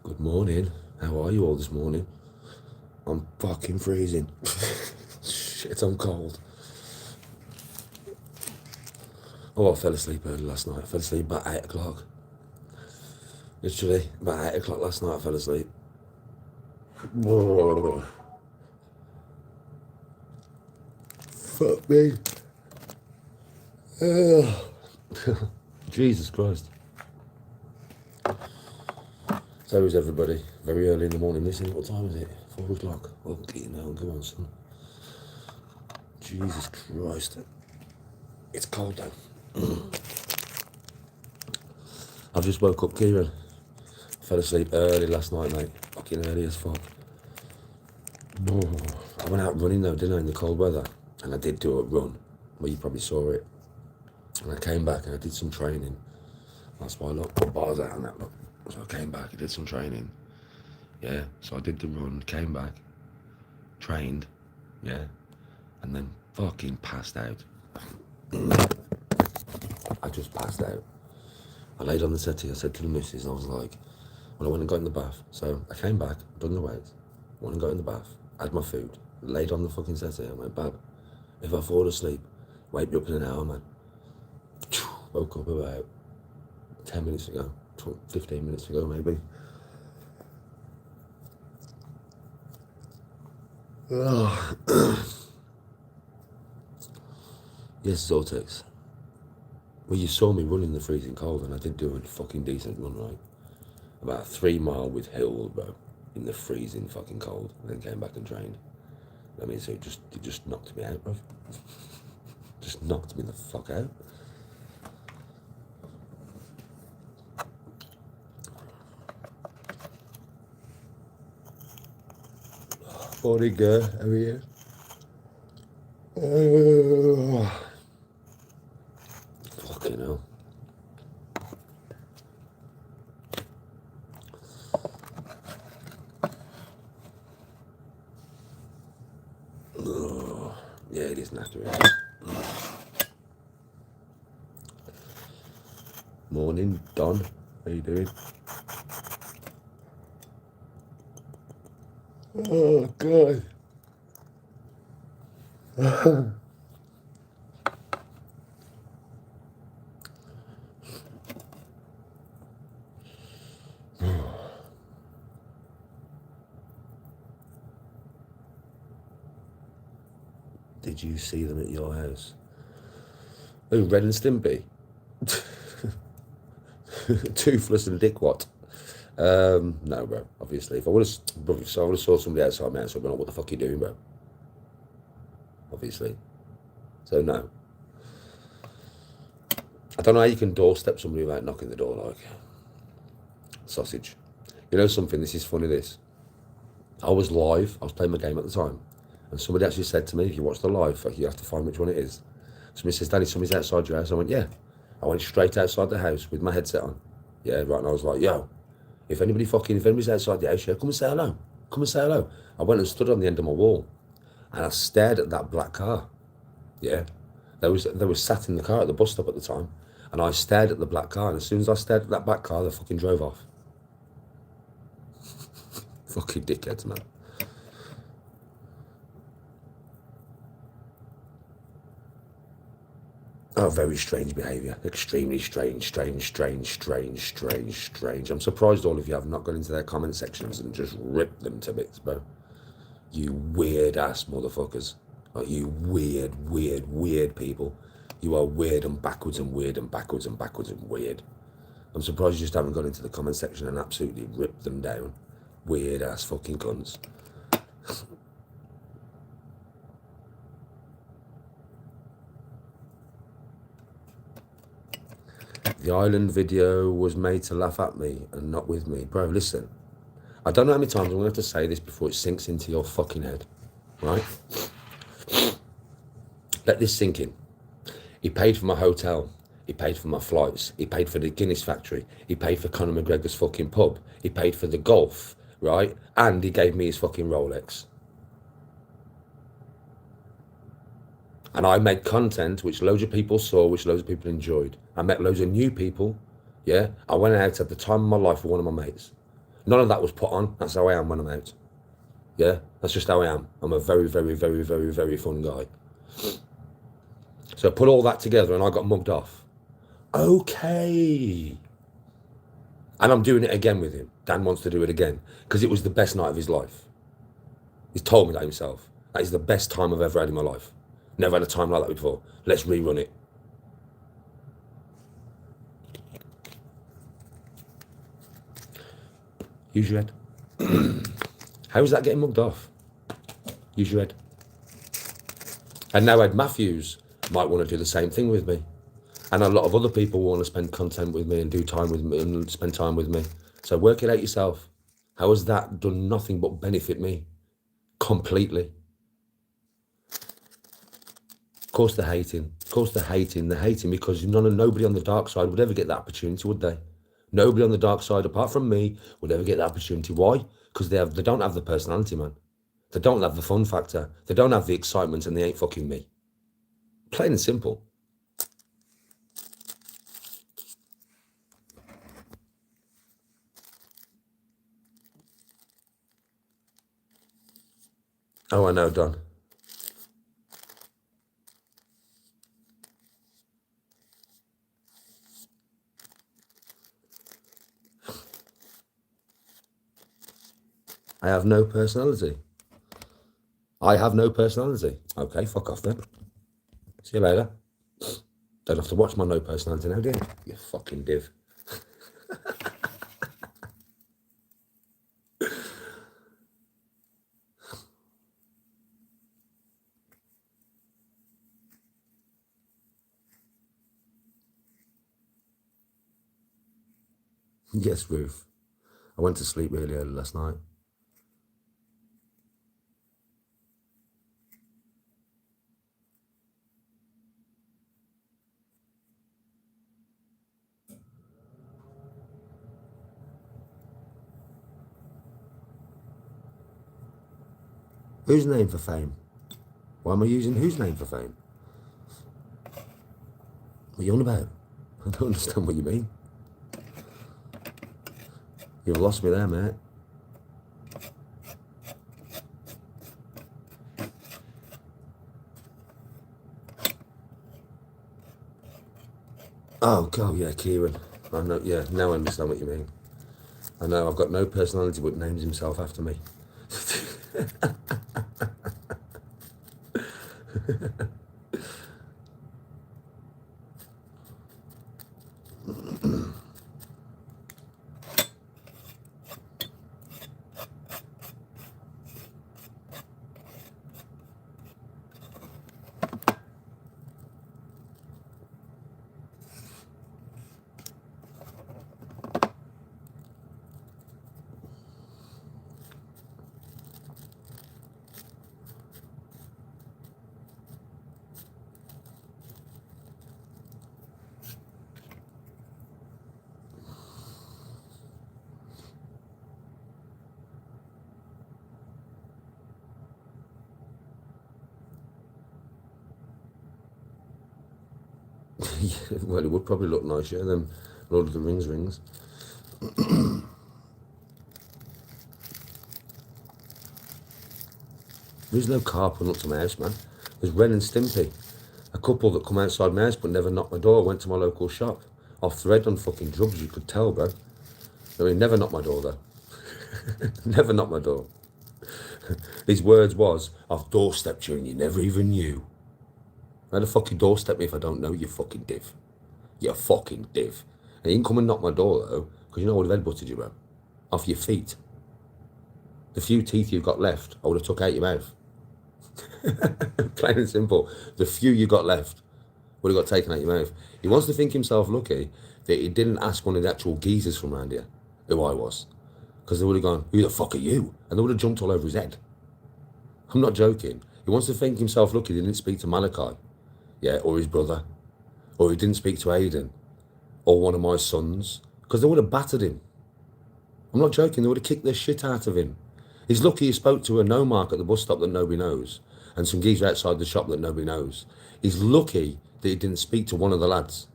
Good morning. How are you all this morning? I'm fucking freezing. Shit, I'm cold. Oh, I fell asleep early last night. I fell asleep about 8 o'clock. Literally, about 8 o'clock last night I fell asleep. Whoa. Fuck me. Jesus Christ. So is everybody. Very early in the morning. Listen, what time is it? 4 o'clock. Oh, get you now. Come on, son. Jesus Christ. It's cold though. I've just woke up, Kieran. Fell asleep early last night, mate. Fucking early as fuck. I went out running though, didn't I, in the cold weather? And I did do a run. Well, you probably saw it. And I came back and I did some training. That's why I put bars out on that, look. So I came back, I did some training. Yeah, so I did the run, came back, trained, yeah, and then fucking passed out. I just passed out. I laid on the settee, I said to the missus, and I was like, when I went and got in the bath, so I came back, done the weights, went and got in the bath, had my food, laid on the fucking settee, I went, Bab, if I fall asleep, wake me up in an hour, man. Woke up about 10 minutes ago, 15 minutes ago maybe. Yes, Zortex. Well, you saw me running the freezing cold, and I did do a fucking decent run, right? About a 3 mile with hills, bro, in the freezing fucking cold, and then came back and trained. I mean, so it just knocked me out, bro. Just knocked me the fuck out. Morning, girl. How are you? Fucking hell. Yeah, it is knackering. Morning, Don. How you doing? Oh, God. Did you see them at your house? Oh, Ren and Stimpy. Toothless and Dickwat. No, bro. Obviously, if I would have saw somebody outside my house, I'd be like, "What the fuck are you doing, bro?" Obviously. So no. I don't know how you can doorstep somebody without knocking the door like sausage. You know something? This is funny. This. I was live. I was playing my game at the time, and somebody actually said to me, "If you watch the live, you have to find which one it is." Somebody says, "Daddy, somebody's outside your house." I went, "Yeah." I went straight outside the house with my headset on. Yeah, right. And I was like, "Yo, if anybody's outside the house, yeah, come and say hello. Come and say hello." I went and stood on the end of my wall, and I stared at that black car. Yeah, they was sat in the car at the bus stop at the time, and I stared at the black car. And as soon as I stared at that black car, they fucking drove off. Fucking dickheads, man. Oh, very strange behaviour. Extremely strange. I'm surprised all of you have not gone into their comment sections and just ripped them to bits, bro. You weird ass motherfuckers. Like, you weird people. You are weird and backwards and weird and backwards and backwards and weird. I'm surprised you just haven't gone into the comment section and absolutely ripped them down. Weird ass fucking cunts. The island video was made to laugh at me and not with me. Bro, listen. I don't know how many times I'm going to have to say this before it sinks into your fucking head. Right? Let this sink in. He paid for my hotel. He paid for my flights. He paid for the Guinness factory. He paid for Conor McGregor's fucking pub. He paid for the golf, right? And he gave me his fucking Rolex. And I made content which loads of people saw, which loads of people enjoyed. I met loads of new people, yeah? I went out at the time of my life with one of my mates. None of that was put on. That's how I am when I'm out. Yeah, that's just how I am. I'm a very, very, very, very, very fun guy. So put all that together and I got mugged off. Okay. And I'm doing it again with him. Dan wants to do it again because it was the best night of his life. He's told me that himself. That is the best time I've ever had in my life. Never had a time like that before. Let's rerun it. Use your head. How is that getting mugged off? Use your head. And now Ed Matthews might want to do the same thing with me. And a lot of other people want to spend content with me and do time with me and spend time with me. So work it out yourself. How has that done nothing but benefit me? Completely. Of course they're hating. Of course they're hating. They're hating because nobody on the dark side would ever get that opportunity, would they? Nobody on the dark side, apart from me, would ever get that opportunity. Why? Because they don't have the personality, man. They don't have the fun factor. They don't have the excitement, and they ain't fucking me. Plain and simple. Oh, I know, Don. I have no personality. I have no personality. Okay, fuck off then. See you later. Don't have to watch my no personality now, do you? You fucking div. Yes, Ruth. I went to sleep really early last night. Whose name for fame? Why am I using whose name for fame? What are you on about? I don't understand what you mean. You've lost me there, mate. Oh, God, yeah, Kieran. I know, yeah, now I understand what you mean. I know, I've got no personality but names himself after me. Yeah, well, it would probably look nicer than Lord of the Rings rings. There's no car pulling up to my house, man. There's Ren and Stimpy. A couple that come outside my house but never knocked my door. Went to my local shop. Off thread on fucking drugs, you could tell, bro. I mean, never knocked my door, though. Never knocked my door. His words was, I've doorstepped you and you never even knew. How the fuck you doorstep me if I don't know you, fucking div? You fucking div. And you didn't come and knock my door, though, because you know I would have headbutted you, bro. Off your feet. The few teeth you've got left, I would have took out your mouth. Plain and simple. The few you got left would have got taken out your mouth. He wants to think himself lucky that he didn't ask one of the actual geezers from around here who I was. Because they would have gone, who the fuck are you? And they would have jumped all over his head. I'm not joking. He wants to think himself lucky he didn't speak to Malachi, yeah, or his brother, or he didn't speak to Aiden, or one of my sons, because they would have battered him. I'm not joking, they would have kicked the shit out of him. He's lucky he spoke to a no mark at the bus stop that nobody knows, and some geezer outside the shop that nobody knows. He's lucky that he didn't speak to one of the lads,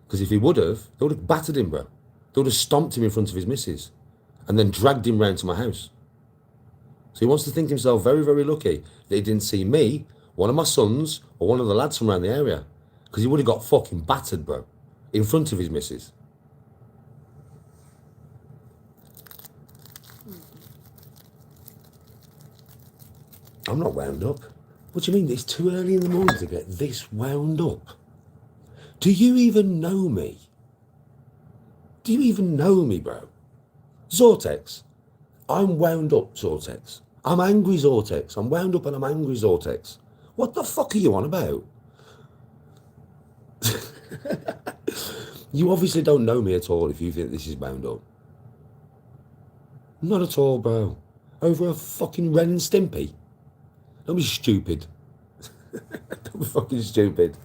because if he would have, they would have battered him, bro. They would have stomped him in front of his missus. and then dragged him round to my house. So he wants to think himself very, very lucky that he didn't see me, one of my sons, or one of the lads from around the area. Because he would have got fucking battered, bro, in front of his missus. I'm not wound up. What do you mean? It's too early in the morning to get this wound up. Do you even know me? Do you even know me, bro? Zortex. I'm wound up, Zortex. I'm angry, Zortex. I'm wound up and I'm angry, Zortex. What the fuck are you on about? You obviously don't know me at all if you think this is wound up. Not at all, bro. Over a fucking Ren and Stimpy. Don't be stupid. Don't be fucking stupid.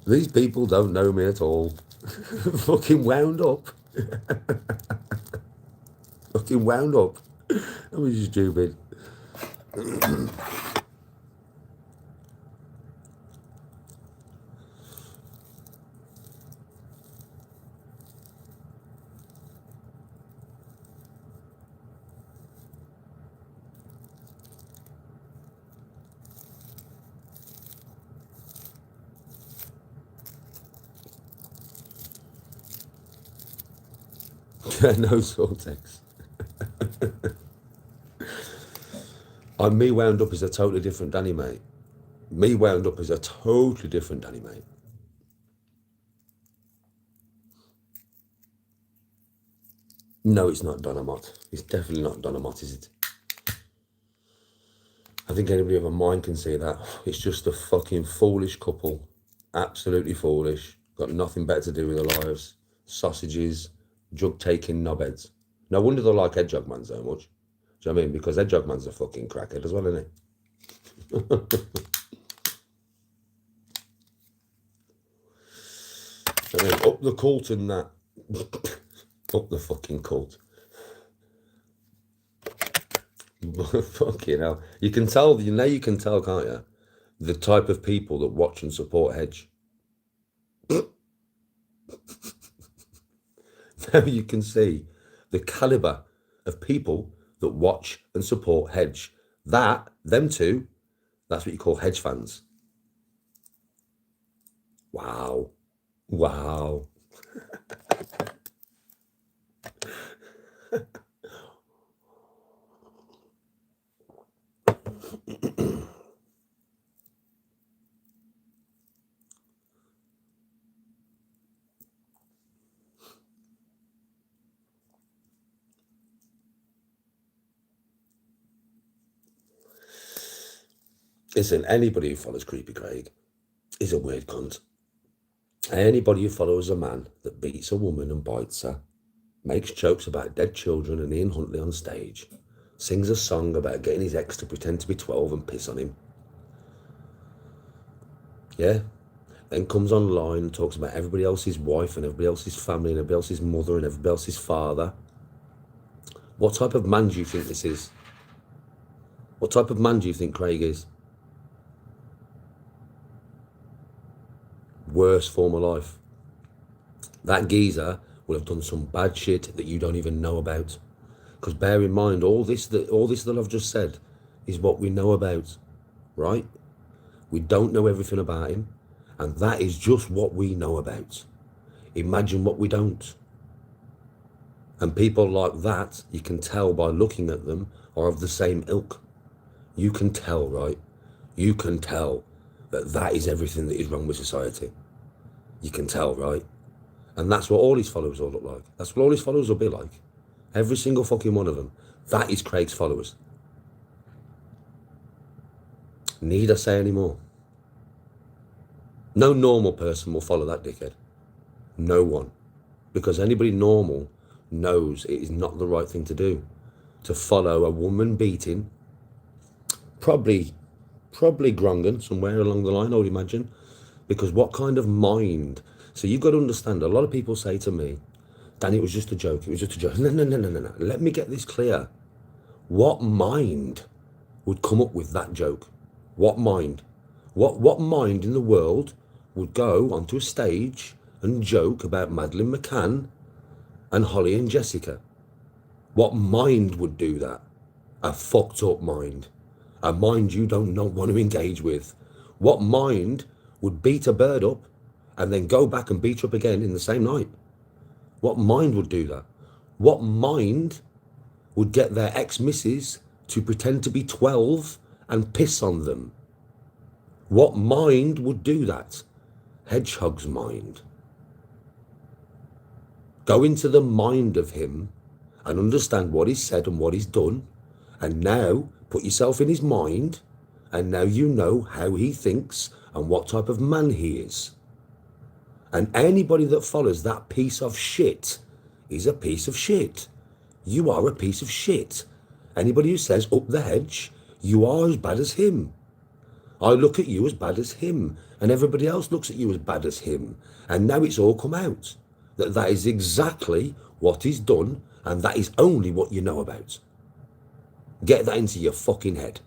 These people don't know me at all. Fucking wound up. Fucking wound up. Don't be stupid. No Sortex. Me wound up is a totally different Danny, mate. Me wound up is a totally different Danny, mate. No, it's not Dynamite. It's definitely not Dynamite, is it? I think anybody with a mind can see that. It's just a fucking foolish couple. Absolutely foolish. Got nothing better to do with their lives. Sausages, jug-taking knobheads. No wonder they like Hedgehog Man so much. Do you know what I mean? Because Hedgehog Man's a fucking crackhead as well, isn't he? I mean, up the cult and that. Up the fucking cult. Fucking hell. You can tell, now you can tell, can't you? The type of people that watch and support Hedge. Now you can see the caliber of people that watch and support Hedge. Them two, that's what you call Hedge fans. Wow. Wow. Listen, anybody who follows Creepy Craig is a weird cunt. Anybody who follows a man that beats a woman and bites her, makes jokes about dead children and Ian Huntley on stage, sings a song about getting his ex to pretend to be 12 and piss on him. Yeah? Then comes online and talks about everybody else's wife and everybody else's family and everybody else's mother and everybody else's father. What type of man do you think this is? What type of man do you think Craig is? Worst form of life. That geezer will have done some bad shit that you don't even know about. Because bear in mind, all this that I've just said is what we know about, right? We don't know everything about him, and that is just what we know about. Imagine what we don't. And people like that, you can tell by looking at them, are of the same ilk. You can tell, right? You can tell that is everything that is wrong with society. You can tell, right? And that's what all his followers will look like. That's what all his followers will be like. Every single fucking one of them. That is Craig's followers. Need I say any more? No normal person will follow that dickhead. No one. Because anybody normal knows it is not the right thing to do. To follow a woman beating, probably Grongan, somewhere along the line, I would imagine. Because what kind of mind? So you've got to understand, a lot of people say to me, Danny, it was just a joke. It was just a joke. No. Let me get this clear. What mind would come up with that joke? What mind? What mind in the world would go onto a stage and joke about Madeleine McCann and Holly and Jessica. What mind would do that? A fucked up mind. A mind you don't want to engage with. What mind would beat a bird up and then go back and beat her up again in the same night? What mind would do that? What mind would get their ex-missus to pretend to be 12 and piss on them? What mind would do that? Hedgehog's mind. Go into the mind of him and understand what he's said and what he's done, and now put yourself in his mind, and now you know how he thinks and what type of man he is. And anybody that follows that piece of shit is a piece of shit. You are a piece of shit. Anybody who says up the hedge, you are as bad as him. I look at you as bad as him, and everybody else looks at you as bad as him. And now it's all come out that that is exactly what he's done, and that is only what you know about. Get that into your fucking head.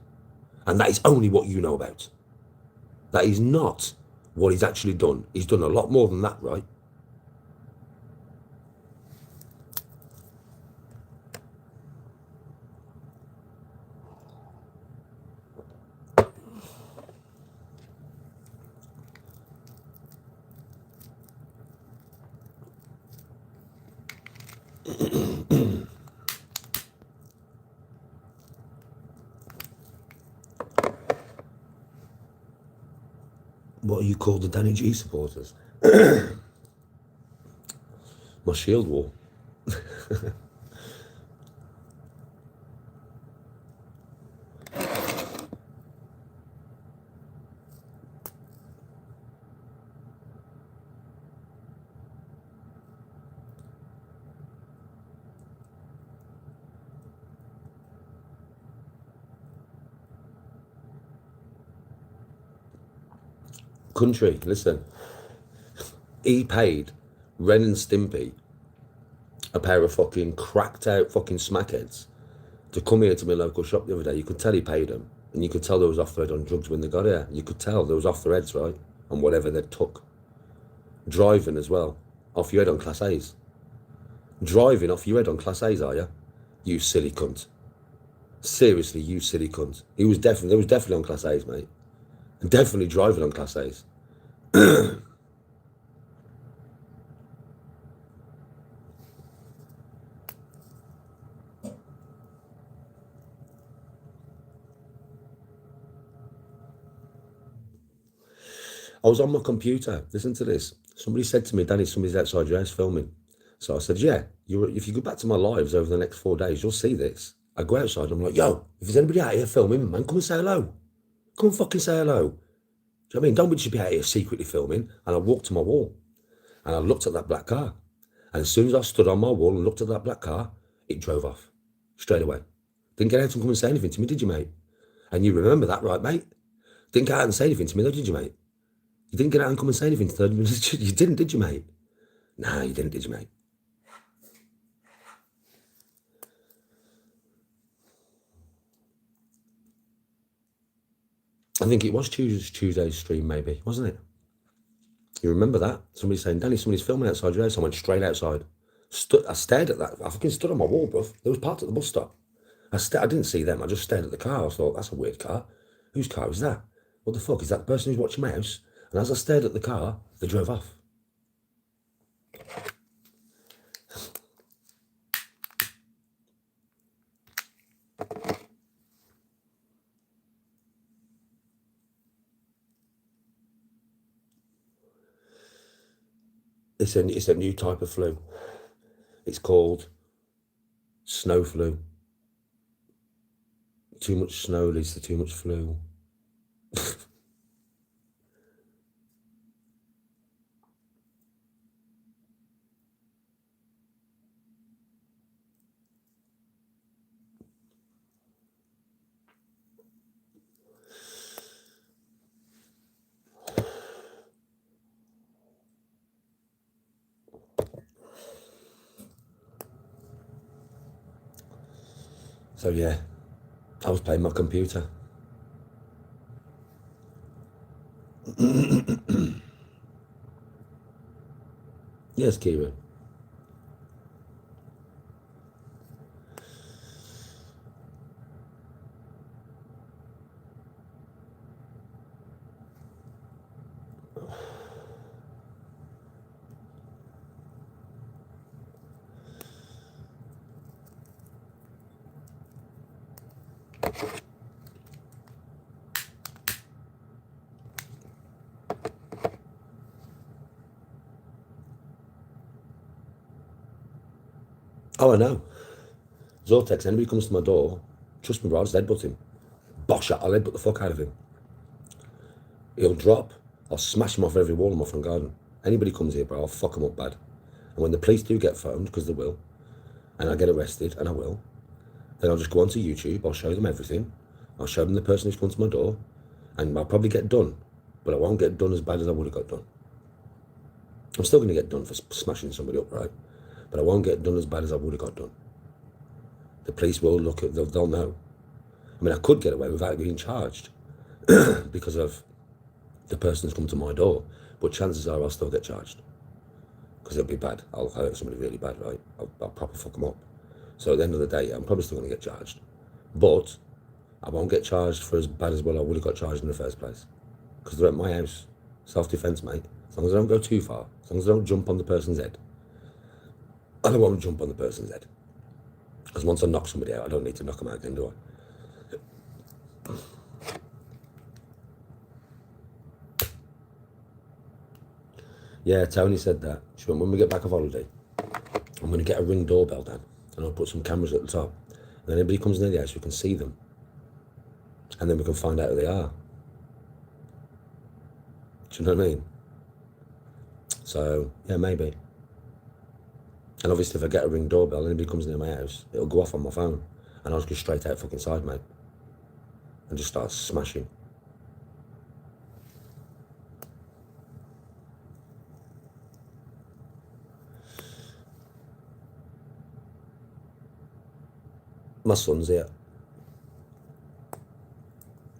And that is only what you know about. That is not what he's actually done. He's done a lot more than that, right? What are you called, the Danny G supporters? My shield wall. Country, listen. He paid Ren and Stimpy, a pair of fucking cracked out fucking smackheads, to come here to my local shop the other day. You could tell he paid them, and you could tell they was off their head on drugs when they got here. You could tell they was off their heads, right? On whatever they took. Driving as well. Off your head on Class A's. Driving off your head on Class A's, are you? You silly cunt. Seriously, you silly cunt. They was definitely on Class A's, mate. And definitely driving on Class A's. I was on my computer. Listen to this. Somebody said to me, Danny, somebody's outside your house filming. So I said, yeah, if you go back to my lives over the next 4 days, you'll see this. I go outside and I'm like, yo, if there's anybody out here filming, man, come and say hello. Come and fucking say hello. Do you know what I mean? Don't just be out here secretly filming. And I walked to my wall and I looked at that black car. And as soon as I stood on my wall and looked at that black car, it drove off straight away. Didn't get out and come and say anything to me, did you, mate? And you remember that, right, mate? Didn't get out and say anything to me, though, did you, mate? You didn't get out and come and say anything to 30 minutes. You didn't, did you, mate? Nah, you didn't, did you, mate? I think it was Tuesday's stream, maybe, wasn't it? You remember that? Somebody saying, Danny, somebody's filming outside your house. I went straight outside. I stared at that. I fucking stood on my wall, bruv. There was parked at the bus stop. I didn't see them. I just stared at the car. I thought, that's a weird car. Whose car is that? What the fuck? Is that the person who's watching my house? And as I stared at the car, they drove off. It's a new type of flu. It's called snow flu. Too much snow leads to too much flu. So yeah, I was playing my computer. Yes, Kieran. Oh, I know. Zortex, anybody comes to my door, trust me, bro, I'll just headbutt him. Bosh it, I'll headbutt the fuck out of him. He'll drop. I'll smash him off every wall in my front garden. Anybody comes here, bro, I'll fuck him up bad. And when the police do get phoned, because they will, and I get arrested, and I will, then I'll just go onto YouTube, I'll show them everything. I'll show them the person who's come to my door, and I'll probably get done, but I won't get done as bad as I would have got done. I'm still going to get done for smashing somebody up, right? But I won't get done as bad as I would have got done. The police will look at, they'll know. I mean, I could get away without being charged because of the person who's come to my door, but chances are I'll still get charged because it'll be bad. I'll hurt somebody really bad, right? I'll proper fuck them up. So at the end of the day, I'm probably still going to get charged, but I won't get charged for as bad as what I would have got charged in the first place because they're at my house. Self-defense, mate. As long as I don't go too far, as long as I don't jump on the person's head. I don't want to jump on the person's head. Because once I knock somebody out, I don't need to knock them out again, do I? Yeah, Tony said that. She went, when we get back off holiday, I'm going to get a Ring doorbell down and I'll put some cameras at the top. And then anybody comes near the house, we can see them. And then we can find out who they are. Do you know what I mean? So, yeah, maybe. And obviously if I get a Ring doorbell and anybody comes near my house, it'll go off on my phone. And I'll just go straight out fucking side, mate. And just start smashing. My son's here.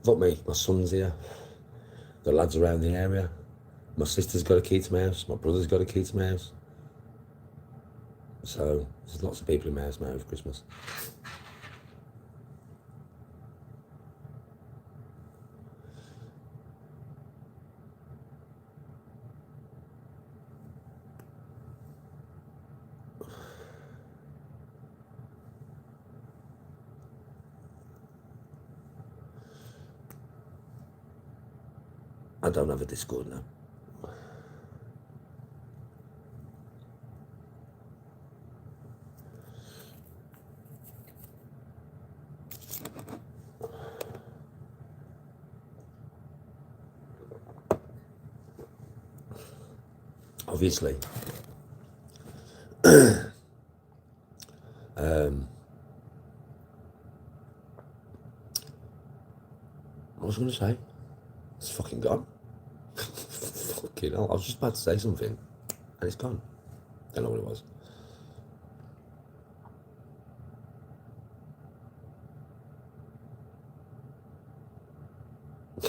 Fuck me, my son's here. The lads around the area. My sister's got a key to my house. My brother's got a key to my house. So there's lots of people in my house now over Christmas. I don't have a Discord now. Obviously. What was I going to say? It's fucking gone. Fucking hell. I was just about to say something and it's gone. Don't know what it was.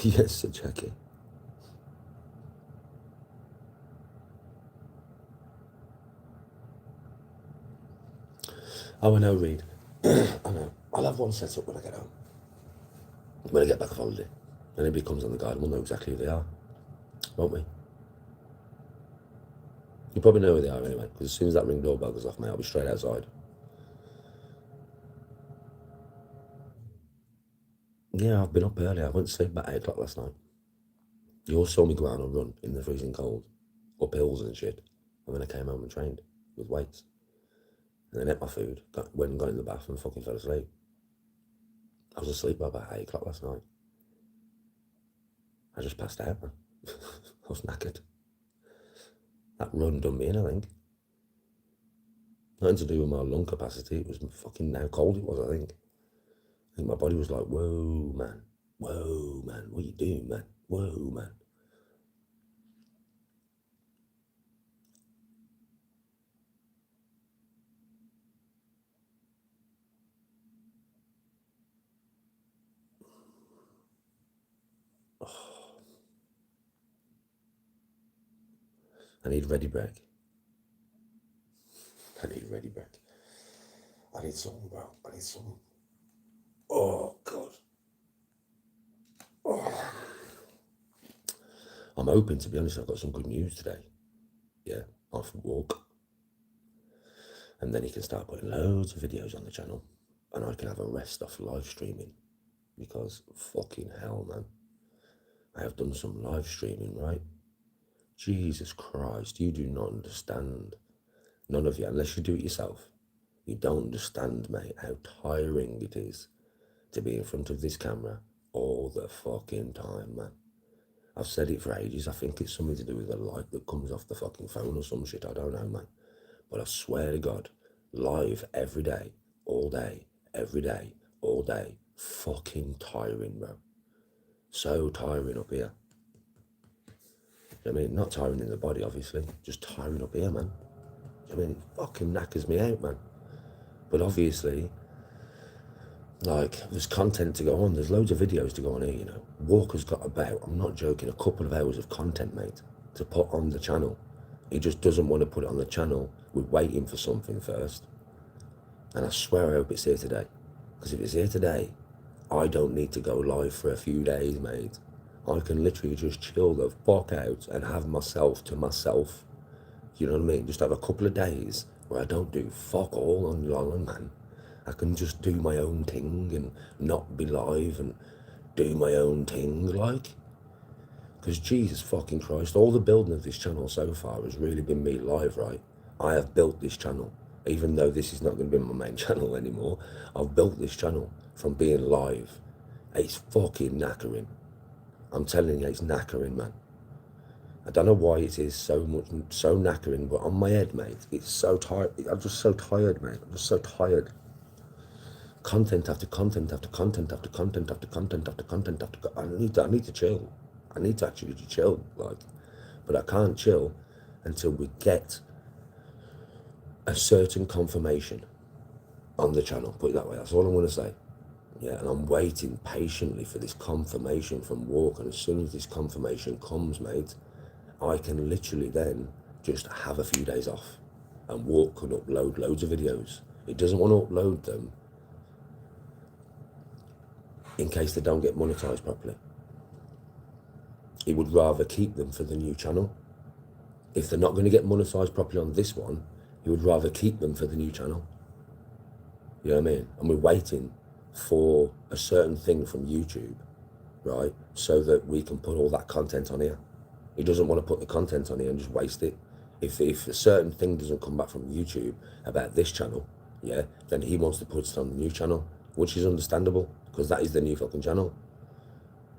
Yes, Sir Jackie. Oh, I know, Reed. I know. I'll have one set up when I get home. When I get back off holiday. And anybody comes on the garden, we'll know exactly who they are. Won't we? You probably know who they are anyway, because as soon as that Ring doorbell goes off, mate, I'll be straight outside. Yeah, I've been up early. I went to sleep about 8 o'clock last night. You all saw me go out on a run in the freezing cold, up hills and shit. And then I came home and trained with weights. And then ate my food, went and got in the bath and fucking fell asleep. I was asleep by about 8 o'clock last night. I just passed out, man. I was knackered. That run done me in, I think. Nothing to do with my lung capacity. It was fucking how cold it was, I think. I think my body was like, whoa, man. Whoa, man. What are you doing, man? Whoa, man. I need ready break. I need ready break. I need something, bro. I need something. Oh, God. Oh. I'm hoping, to be honest, I've got some good news today. Yeah, off a walk. And then he can start putting loads of videos on the channel. And I can have a rest off live streaming because fucking hell, man. I have done some live streaming, right? Jesus Christ, you do not understand. None of you, unless you do it yourself. You don't understand, mate, how tiring it is to be in front of this camera all the fucking time, man. I've said it for ages. I think it's something to do with the light that comes off the fucking phone or some shit. I don't know, man. But I swear to God, live every day, all day, every day, all day. Fucking tiring, bro. So tiring up here. I mean, not tiring in the body, obviously. Just tiring up here, man. I mean, it fucking knackers me out, man. But obviously, like, there's content to go on. There's loads of videos to go on here, you know. Walker's got about, I'm not joking, a couple of hours of content, mate, to put on the channel. He just doesn't want to put it on the channel. We're waiting for something first. And I swear I hope it's here today. Because if it's here today, I don't need to go live for a few days, mate. I can literally just chill the fuck out and have myself to myself. You know what I mean? Just have a couple of days where I don't do fuck all online, man. I can just do my own thing and not be live and do my own thing, like. Because Jesus fucking Christ, all the building of this channel so far has really been me live, right? I have built this channel, even though this is not going to be my main channel anymore. I've built this channel from being live. It's fucking knackering. I'm telling you, it's knackering, man. I don't know why it is so knackering, but on my head, mate, it's so tired. I'm just so tired, mate. I'm just so tired. Content after content after content after content after content after content after I need to chill. I need to actually chill, like, but I can't chill until we get a certain confirmation on the channel. Put it that way. That's all I'm going to say. Yeah, and I'm waiting patiently for this confirmation from Walker. And as soon as this confirmation comes, mate, I can literally then just have a few days off, and Walker can upload loads of videos. He doesn't want to upload them in case they don't get monetized properly. He would rather keep them for the new channel. If they're not going to get monetized properly on this one, he would rather keep them for the new channel. You know what I mean? And we're waiting for a certain thing from YouTube, right? So that we can put all that content on here. He doesn't want to put the content on here and just waste it. If a certain thing doesn't come back from YouTube about this channel, yeah, then he wants to put it on the new channel, which is understandable, because that is the new fucking channel.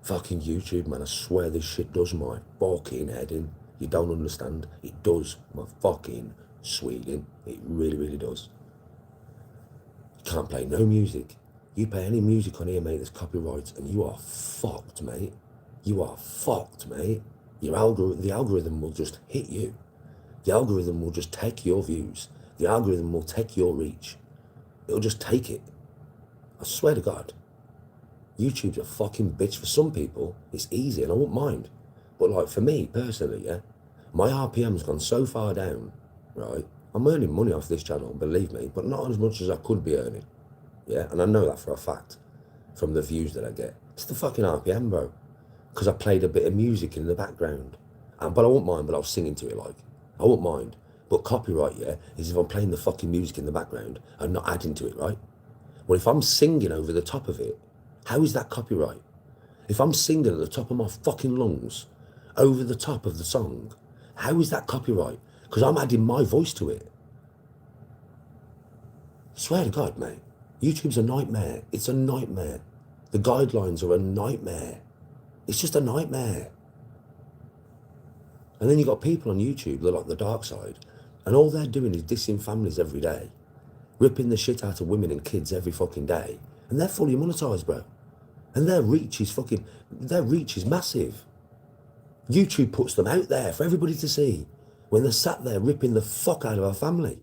Fucking YouTube, man, I swear this shit does my fucking head in. You don't understand. It does my fucking sweet in. It really, really does. You can't play no music. You play any music on here, mate, there's copyrights, and you are fucked, mate. You are fucked, mate. The algorithm will just hit you. The algorithm will just take your views. The algorithm will take your reach. It'll just take it. I swear to God. YouTube's a fucking bitch. For some people, it's easy, and I won't mind. But like for me, personally, yeah, my RPM's gone so far down, right? I'm earning money off this channel, believe me, but not as much as I could be earning. Yeah, and I know that for a fact from the views that I get. It's the fucking RPM, bro. Because I played a bit of music in the background. But I won't mind, but I was singing to it, like. I won't mind. But copyright, yeah, is if I'm playing the fucking music in the background and not adding to it, right? Well, if I'm singing over the top of it, how is that copyright? If I'm singing at the top of my fucking lungs, over the top of the song, how is that copyright? Because I'm adding my voice to it. Swear to God, mate. YouTube's a nightmare. It's a nightmare. The guidelines are a nightmare. It's just a nightmare. And then you've got people on YouTube that are like the dark side, and all they're doing is dissing families every day, ripping the shit out of women and kids every fucking day, and they're fully monetized, bro. And their reach is massive. YouTube puts them out there for everybody to see when they're sat there ripping the fuck out of our family.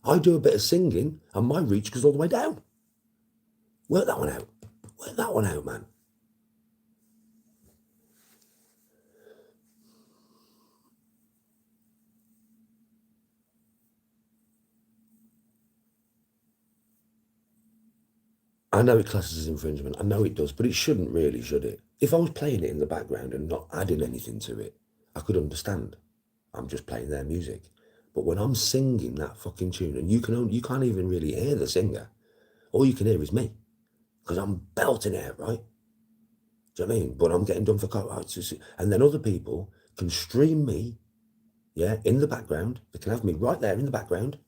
I do a bit of singing and my reach goes all the way down. Work that one out. Work that one out, man. I know it classes as infringement. I know it does, but it shouldn't really, should it? If I was playing it in the background and not adding anything to it, I could understand. I'm just playing their music. But when I'm singing that fucking tune, and you can't even really hear the singer, all you can hear is me. because I'm belting it out, right? Do you know what I mean? But I'm getting done for copyright. And then other people can stream me, yeah, in the background. They can have me right there in the background.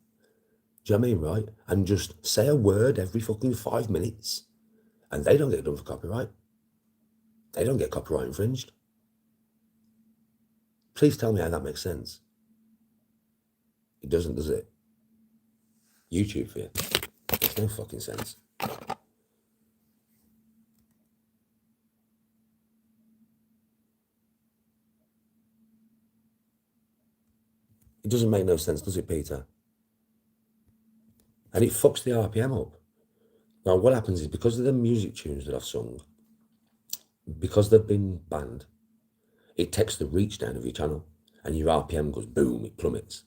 Do you know what I mean, right? And just say a word every fucking 5 minutes. And they don't get done for copyright. They don't get copyright infringed. Please tell me how that makes sense. It doesn't, does it? YouTube for you. Makes no fucking sense. It doesn't make no sense, does it, Peter? And it fucks the RPM up. Now, what happens is, because of the music tunes that I've sung, because they've been banned, it takes the reach down of your channel, and your RPM goes boom, it plummets.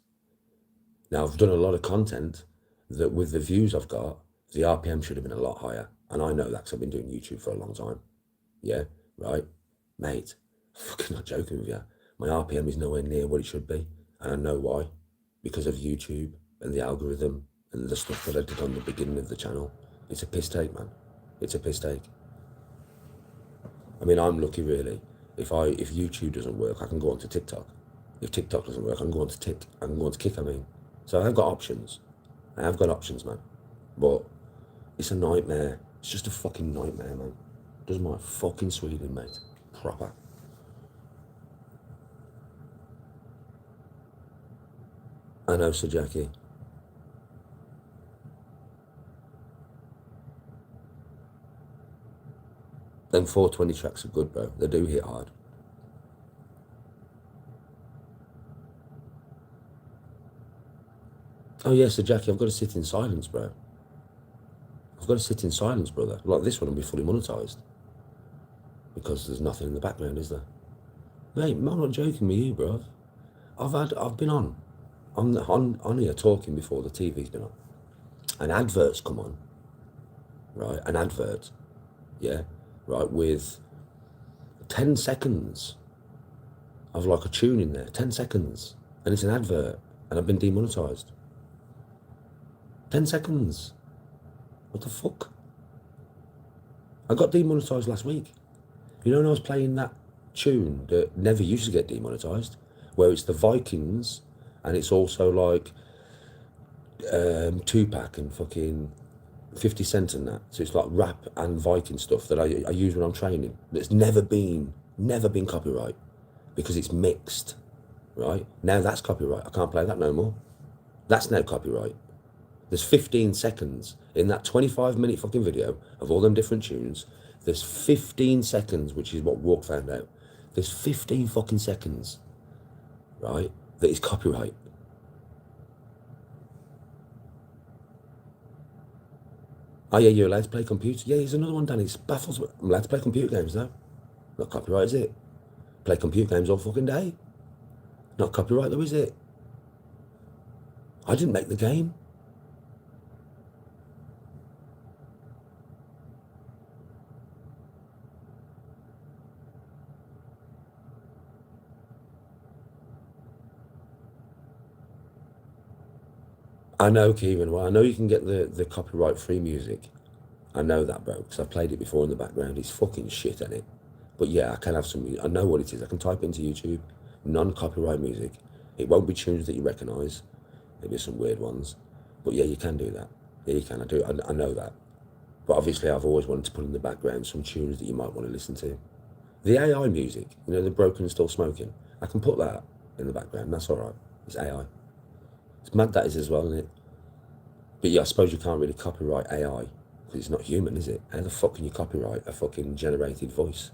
Now, I've done a lot of content that, with the views I've got, the RPM should have been a lot higher. And I know that because I've been doing YouTube for a long time. Yeah, right? Mate, I'm fucking not joking with you. My RPM is nowhere near what it should be. And I know why. Because of YouTube and the algorithm and the stuff that I did on the beginning of the channel. It's a piss take, man. It's a piss take. I mean, I'm lucky, really. If YouTube doesn't work, I can go on to TikTok. If TikTok doesn't work, I can go on to Kick, I mean. So I've got options. I have got options, man. But it's a nightmare. It's just a fucking nightmare, man. Does my fucking Sweden, mate. Proper. I know, Sir Jackie. Them 420 tracks are good, bro. They do hit hard. Oh, yeah, Sir Jackie, I've got to sit in silence, bro. I've got to sit in silence, brother. Like this one will be fully monetized. Because there's nothing in the background, is there? Mate, I'm not joking with you, bro. I've been on here talking before the TV's been on. And adverts come on, right? An advert, yeah, right, with 10 seconds of like a tune in there, 10 seconds. And it's an advert, and I've been demonetized. 10 seconds. What the fuck? I got demonetized last week. You know when I was playing that tune that never used to get demonetized, where it's the Vikings, and it's also like Tupac and fucking 50 Cent and that. So it's like rap and Viking stuff that I use when I'm training. That's never been copyright because it's mixed, right? Now that's copyright. I can't play that no more. That's now copyright. There's 15 seconds in that 25-minute fucking video of all them different tunes. There's 15 seconds, which is what Walk found out. There's 15 fucking seconds, right, that is copyright. Oh yeah, you're allowed to play computer. Yeah, here's another one, Danny. It baffles me. I'm allowed to play computer games now. Not copyright, is it? Play computer games all fucking day. Not copyright though, is it? I didn't make the game. I know, Kevin. Well, I know you can get the copyright-free music. I know that, bro, because I played it before in the background. It's fucking shit, ain't it? But yeah, I can have some music. I know what it is. I can type into YouTube, non-copyright music. It won't be tunes that you recognise. Maybe some weird ones. But yeah, you can do that. Yeah, you can. I know that. But obviously, I've always wanted to put in the background some tunes that you might want to listen to. The AI music, you know, the Broken and Still Smoking, I can put that in the background. That's all right. It's AI. It's mad that is as well, isn't it? But yeah, I suppose you can't really copyright AI because it's not human, is it? How the fuck can you copyright a fucking generated voice?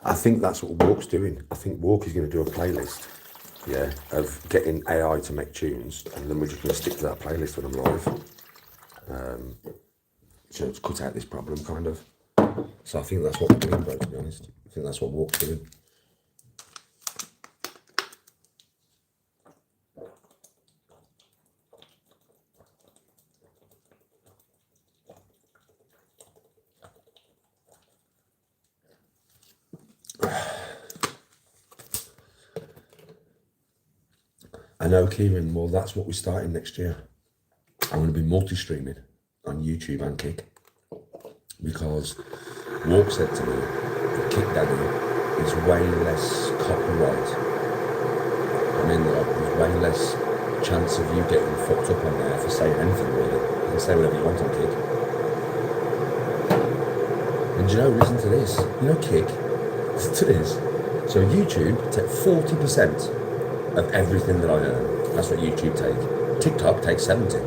I think that's what Walk's doing. I think Walk is going to do a playlist, yeah, of getting AI to make tunes, and then we're just going to stick to that playlist when I'm live. So to cut out this problem, kind of. So I think that's what we're doing, bro, to be honest. I think that's what Walk's doing. I know, Kieran, well, that's what we're starting next year. I'm going to be multi-streaming on YouTube and Kick, because Walk said to me that Kick Daddy is way less copyright. I mean, there's way less chance of you getting fucked up on there for saying anything, really. You can say whatever you want on Kick. And you know, listen to this. You know, Kick, listen to this. So YouTube take 40% of everything that I earn. That's what YouTube take. TikTok takes 70.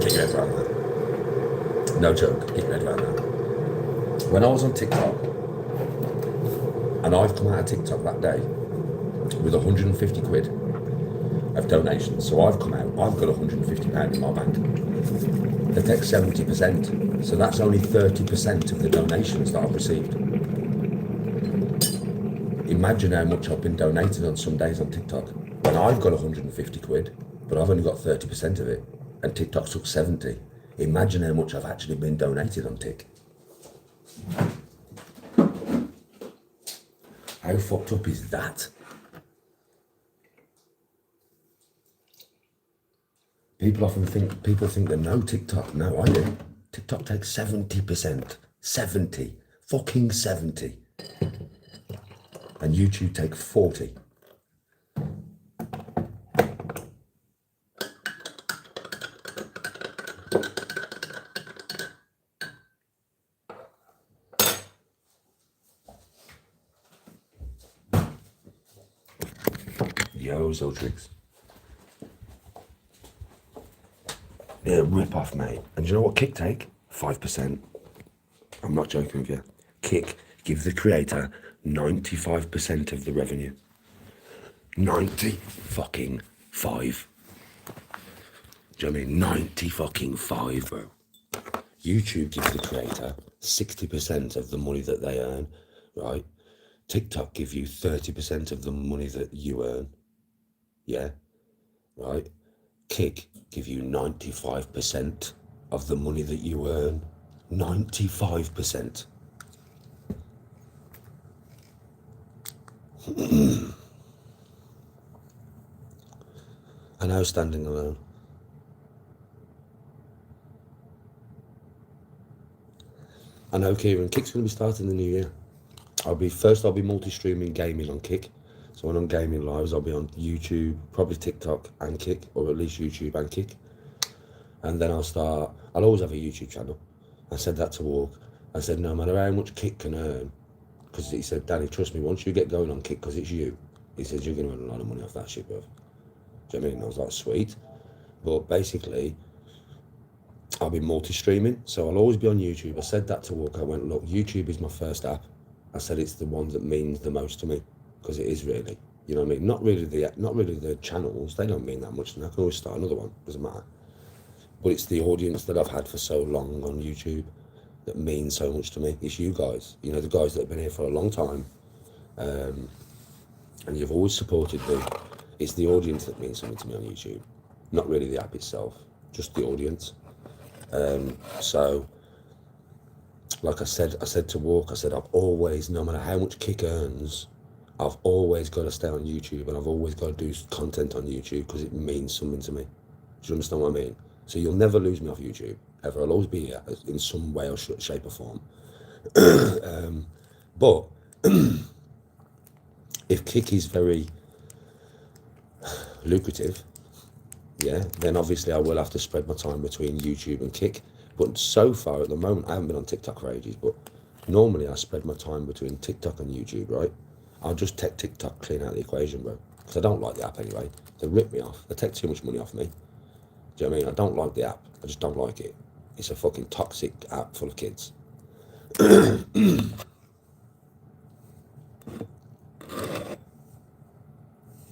Get your head around that. No joke, get your head around that. When I was on TikTok, and I've come out of TikTok that day with 150 quid of donations. So I've come out, I've got 150 pounds in my bank. They take 70%. So that's only 30% of the donations that I've received. Imagine how much I've been donated on some days on TikTok. And I've got 150 quid, but I've only got 30% of it. And TikTok took 70. Imagine how much I've actually been donated on Tik. How fucked up is that? People think they know TikTok. No, I do. TikTok takes 70%. 70. Fucking 70. And YouTube takes 40. Yo, Zoltrix. Yeah, rip off, mate. And you know what Kick take? 5%. I'm not joking with you. Kick gives the creator 95% of the revenue. 90 fucking 5. Do you know what I mean? 90 fucking 5, bro. YouTube gives the creator 60% of the money that they earn, right? TikTok give you 30% of the money that you earn. Yeah, right? Kick give you 95% of the money that you earn. 95%. And now standing alone. I know, Kieran, Kick's going to be starting the new year. I'll be multi-streaming gaming on Kick. So when I'm gaming lives, I'll be on YouTube, probably TikTok and Kick, or at least YouTube and Kick. And then I'll always have a YouTube channel. I said that to Walk. I said, no matter how much Kick can earn, because he said, Danny, trust me, once you get going on Kick, because it's you, he said, you're going to earn a lot of money off that shit, bro. Do you know what I mean? I was like, sweet. But basically, I'll be multi-streaming, so I'll always be on YouTube. I said that to Walk. I went, look, YouTube is my first app. I said it's the one that means the most to me, because it is really, you know what I mean? Not really the channels, they don't mean that much, and I can always start another one, doesn't matter. But it's the audience that I've had for so long on YouTube that means so much to me. It's you guys, you know, the guys that have been here for a long time, and you've always supported me. It's the audience that means something to me on YouTube, not really the app itself, just the audience. So, like I said to Walk, I said, I've always, no matter how much Kick earns, I've always got to stay on YouTube, and I've always got to do content on YouTube because it means something to me. Do you understand what I mean? So you'll never lose me off YouTube, ever. I'll always be here in some way or shape or form. But if Kick is very lucrative, yeah, then obviously I will have to spread my time between YouTube and Kick. But so far at the moment, I haven't been on TikTok for ages, but normally I spread my time between TikTok and YouTube, right? I'll just take TikTok clean out of the equation, bro. Because I don't like the app anyway. They rip me off. They take too much money off me. Do you know what I mean? I don't like the app. I just don't like it. It's a fucking toxic app full of kids.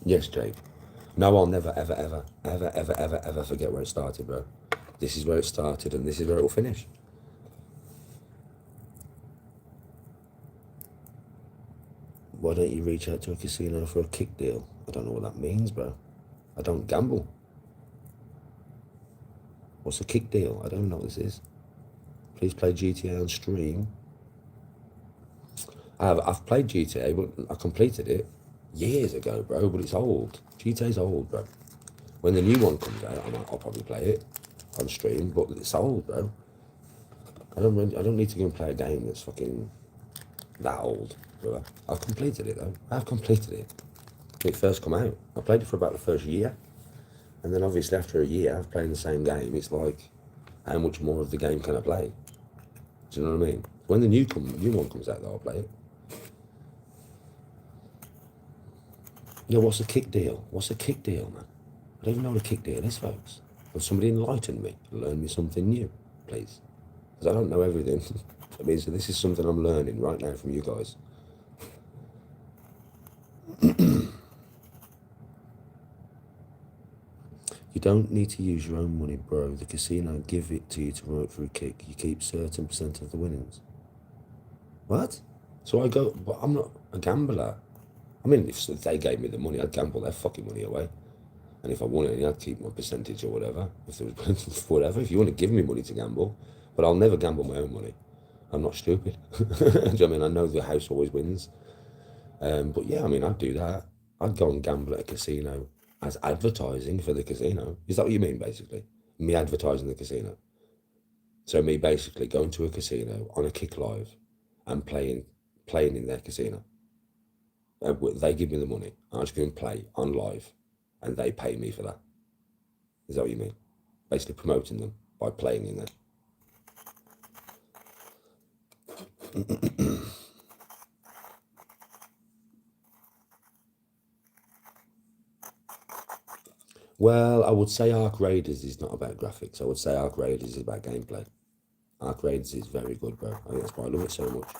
Yes, Jake. No, I'll never, ever forget where it started, bro. This is where it started, and this is where it will finish. Why don't you reach out to a casino for a Kick deal? I don't know what that means, bro. I don't gamble. What's a Kick deal? I don't know what this is. Please play GTA on stream. I've played GTA, but I completed it. years ago, bro, but it's old. GTA's old, bro. When the new one comes out, I'll probably play it on stream, but it's old, bro. I don't need to go and play a game that's fucking that old, bro. I've completed it though. I've completed it. When it first come out, I played it for about the first year, and then obviously after a year of playing the same game, it's like, how much more of the game can I play? Do you know what I mean? When the new one comes out, though, I'll play it. Yeah, what's a kick deal? What's a kick deal, man? I don't even know what a kick deal is, folks. Will somebody enlighten me, learn me something new, please? Because I don't know everything. I mean, so this is something I'm learning right now from you guys. You don't need to use your own money, bro. The casino give it to you to promote through kick. You keep certain percent of the winnings. What? So I go, but I'm not a gambler. I mean, if they gave me the money, I'd gamble their fucking money away. And if I won it, I'd keep my percentage or whatever. If there was whatever, if you want to give me money to gamble, but I'll never gamble my own money. I'm not stupid. Do you know what I mean? I know the house always wins. But yeah, I mean, I'd do that. I'd go and gamble at a casino as advertising for the casino. Is that what you mean, basically? Me advertising the casino. So me basically going to a casino on a kick live and playing in their casino. They give me the money. I just go and play on live, and they pay me for that. Is that what you mean? Basically promoting them by playing in there. Well, I would say Ark Raiders is not about graphics. I would say Ark Raiders is about gameplay. Ark Raiders is very good, bro. I think that's why I love it so much.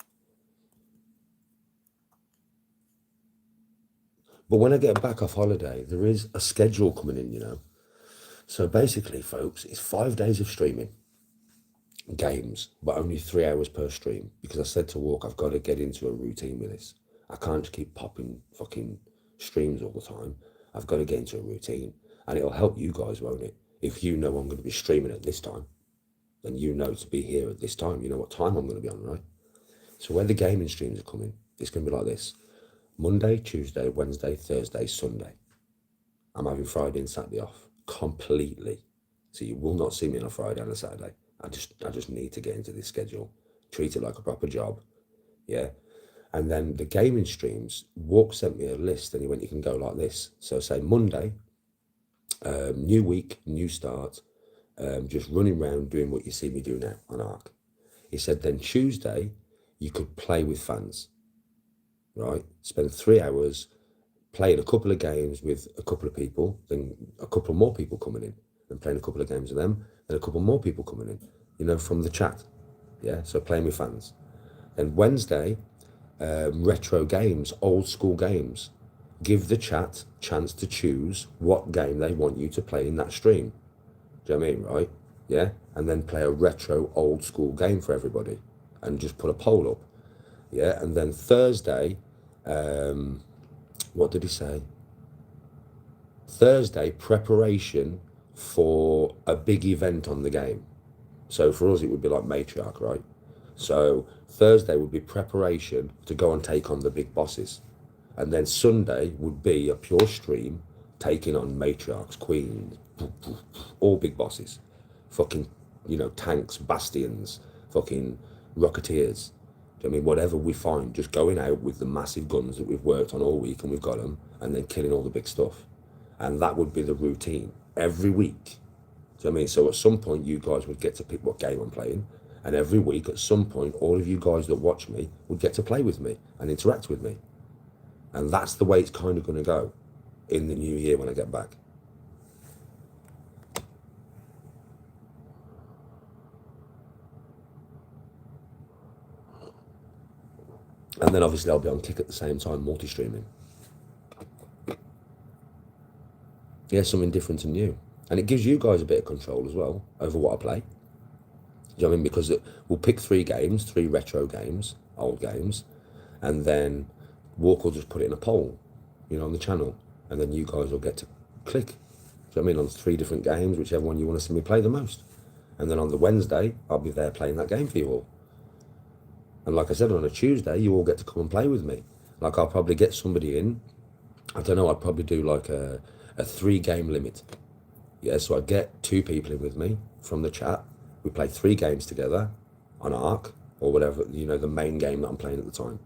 But when I get back off holiday, there is a schedule coming in, you know. So basically, folks, it's 5 days of streaming games, but only 3 hours per stream. Because I said to Walk, I've got to get into a routine with this. I can't just keep popping fucking streams all the time. I've got to get into a routine. And it'll help you guys, won't it? If you know I'm going to be streaming at this time, then you know to be here at this time. You know what time I'm going to be on, right? So when the gaming streams are coming, it's going to be like this. Monday, Tuesday, Wednesday, Thursday, Sunday. I'm having Friday and Saturday off completely. So you will not see me on a Friday and a Saturday. I just need to get into this schedule. Treat it like a proper job. Yeah. And then the gaming streams, Walk sent me a list and he went, you can go like this. So say Monday, new week, new start, just running around doing what you see me do now on Ark. He said then Tuesday, you could play with fans, right? Spend 3 hours playing a couple of games with a couple of people, then a couple more people coming in and playing a couple of games with them, then a couple more people coming in, you know, from the chat. Yeah, so playing with fans. Then Wednesday, retro games, old school games. Give the chat chance to choose what game they want you to play in that stream. Do you know what I mean, right? Yeah, and then play a retro old school game for everybody and just put a poll up. Yeah, and then Thursday, what did he say? Thursday, preparation for a big event on the game. So for us, it would be like Matriarch, right? So Thursday would be preparation to go and take on the big bosses. And then Sunday would be a pure stream taking on Matriarchs, Queens, all big bosses. Fucking, you know, tanks, bastions, fucking Rocketeers. I mean, whatever we find, just going out with the massive guns that we've worked on all week and we've got them, and then killing all the big stuff. And that would be the routine every week. Do you know what I mean? So at some point, you guys would get to pick what game I'm playing. And every week, at some point, all of you guys that watch me would get to play with me and interact with me. And that's the way it's kind of going to go in the new year when I get back. And then obviously I'll be on Kick at the same time, multi-streaming. Yeah, something different and new. And it gives you guys a bit of control as well over what I play. Do you know what I mean? Because we'll pick 3 games, 3 retro games, old games, and then Walk will just put it in a poll, you know, on the channel. And then you guys will get to click. Do you know what I mean? On 3 different games, whichever one you want to see me play the most. And then on the Wednesday, I'll be there playing that game for you all. And like I said, on a Tuesday, you all get to come and play with me. Like I'll probably get somebody in I don't know, I'd probably do like a 3-game limit. Yeah, so I'd get 2 people in with me from the chat. We play 3 games together on Ark or whatever, you know, the main game that I'm playing at the time.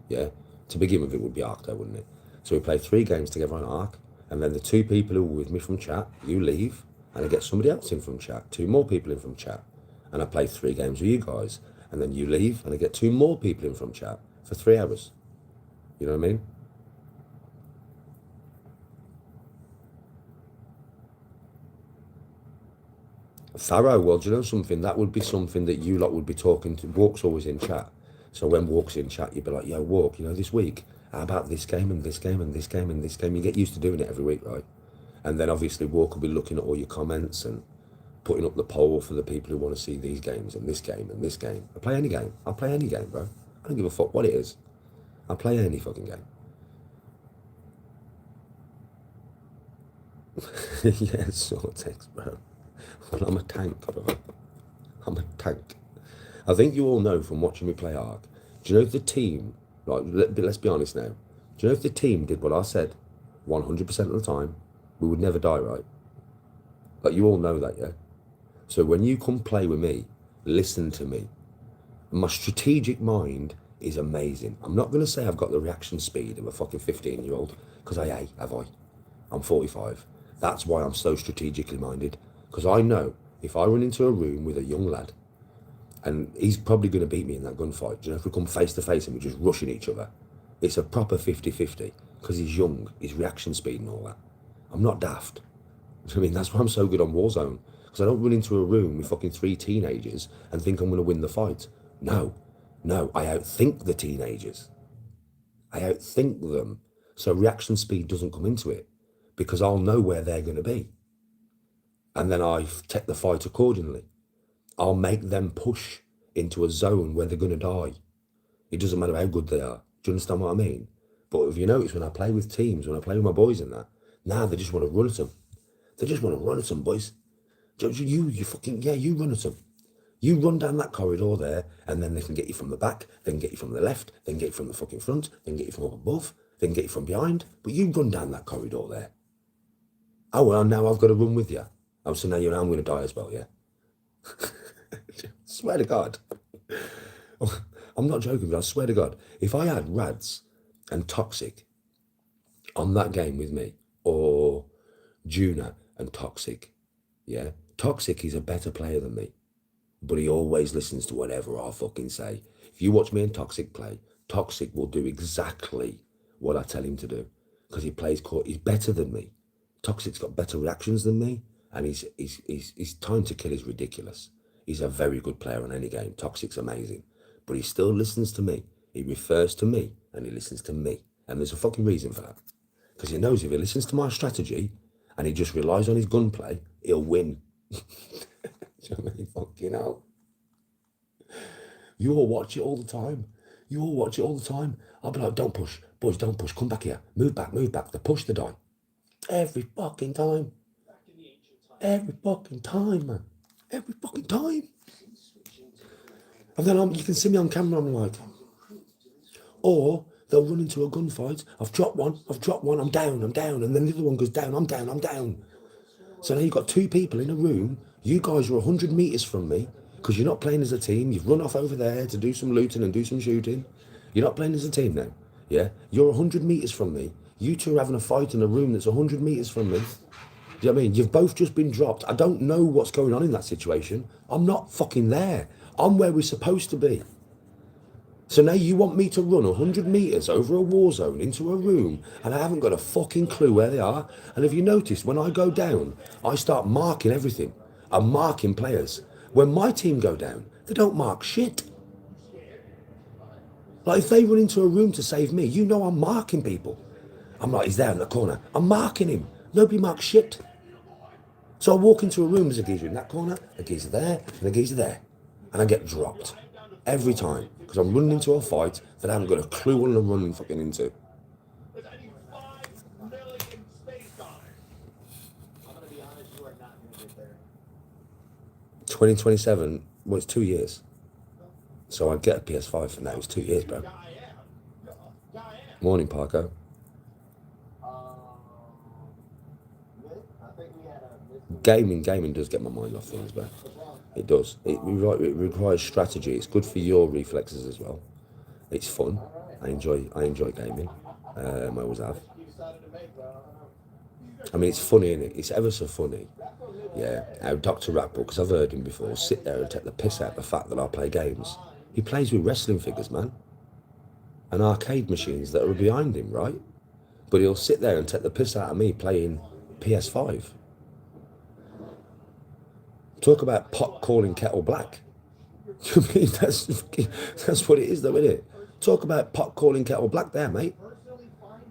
Yeah, to begin with, it would be Ark though, wouldn't it? So we play 3 games together on Ark, and then the 2 people who were with me from chat, you leave, and I get somebody else in from chat, 2 more people in from chat, and I play 3 games with you guys, and then you leave, and I get 2 more people in from chat for 3 hours. You know what I mean? Pharaoh, well, do you know something? That would be something that you lot would be talking to. Walk's always in chat. So when Walk's in chat, you'd be like, yo, Walk, you know, this week, how about this game and this game and this game and this game? You get used to doing it every week, right? And then obviously Walk will be looking at all your comments and putting up the poll for the people who want to see these games and this game and this game. I play any game. I'll play any game, bro. I don't give a fuck what it is. I'll play any fucking game. Yeah, sort of text, bro. Well, I'm a tank, bro. I'm a tank. I think you all know from watching me play Ark. Do you know if the team, like, let's be honest now, do you know if the team did what I said 100% of the time, we would never die, right? Like, you all know that, yeah? So when you come play with me, listen to me. My strategic mind is amazing. I'm not going to say I've got the reaction speed of a fucking 15-year-old, because I ain't, have I? I'm 45. That's why I'm so strategically minded, because I know if I run into a room with a young lad, and he's probably going to beat me in that gunfight. Do you know, if we come face to face and we're just rushing each other, it's a proper 50-50, because he's young, his reaction speed and all that. I'm not daft. I mean, that's why I'm so good on Warzone, because I don't run into a room with fucking 3 teenagers and think I'm going to win the fight. No, I outthink the teenagers. I outthink them. So reaction speed doesn't come into it, because I'll know where they're going to be. And then I take the fight accordingly. I'll make them push into a zone where they're going to die. It doesn't matter how good they are. Do you understand what I mean? But if you notice, when I play with teams, when I play with my boys and that, now they just want to run at them. They just want to run at them, boys. You fucking, yeah, you run at them. You run down that corridor there, and then they can get you from the back, they can get you from the left, they can get you from the fucking front, they can get you from up above, they can get you from behind, but you run down that corridor there. Oh, well, now I've got to run with you. Oh, so now you know I'm going to die as well, yeah? Swear to God. I'm not joking, but I swear to God, if I had Rads and Toxic on that game with me, or Juna and Toxic, yeah? Toxic is a better player than me, but he always listens to whatever I fucking say. If you watch me and Toxic play, Toxic will do exactly what I tell him to do, because he plays court. He's better than me. Toxic's got better reactions than me, and his time to kill is ridiculous. He's a very good player on any game. Toxic's amazing, but he still listens to me. He refers to me, and he listens to me, and there's a fucking reason for that, because he knows if he listens to my strategy and he just relies on his gunplay, he'll win. Do you know what I mean? Fucking hell. You all watch it all the time. You all watch it all the time. I'll be like, don't push. Boys, don't push. Come back here. Move back, move back. They push the die. Every fucking time. Every fucking time, man. Every fucking time. And then you can see me on camera, I'm like, or they'll run into a gunfight. I've dropped one, I'm down. And then the other one goes down, I'm down. So now you've got 2 people in a room. You guys are 100 meters from me, because you're not playing as a team. You've run off over there to do some looting and do some shooting. You're not playing as a team now. Yeah? You're 100 meters from me. You 2 are having a fight in a room that's 100 meters from me. Do you know what I mean? You've both just been dropped. I don't know what's going on in that situation. I'm not fucking there. I'm where we're supposed to be. So now you want me to run 100 meters over a war zone into a room, and I haven't got a fucking clue where they are. And if you notice, when I go down, I start marking everything. I'm marking players. When my team go down, they don't mark shit. Like, if they run into a room to save me, you know I'm marking people. I'm like, he's there in the corner. I'm marking him. Nobody marks shit. So I walk into a room, there's a geezer in that corner, a geezer there, and a geezer there. And I get dropped. Every time. Because I'm running into a fight that I haven't got a clue what I'm running fucking into. 2027, well, it's 2 years. So I'd get a PS5 for now. It's 2 years, bro. Morning, Parko. Gaming does get my mind off things, man. It does. It requires strategy. It's good for your reflexes as well. It's fun. I enjoy gaming. I always have. I mean, it's funny, isn't it? It's ever so funny. Yeah, how Dr. Ratbull, because I've heard him before, sit there and take the piss out of the fact that I play games. He plays with wrestling figures, man, and arcade machines that are behind him, right? But he'll sit there and take the piss out of me playing PS5. Talk about pot calling kettle black. I mean, that's what it is, though, isn't it? Talk about pot calling kettle black there, mate.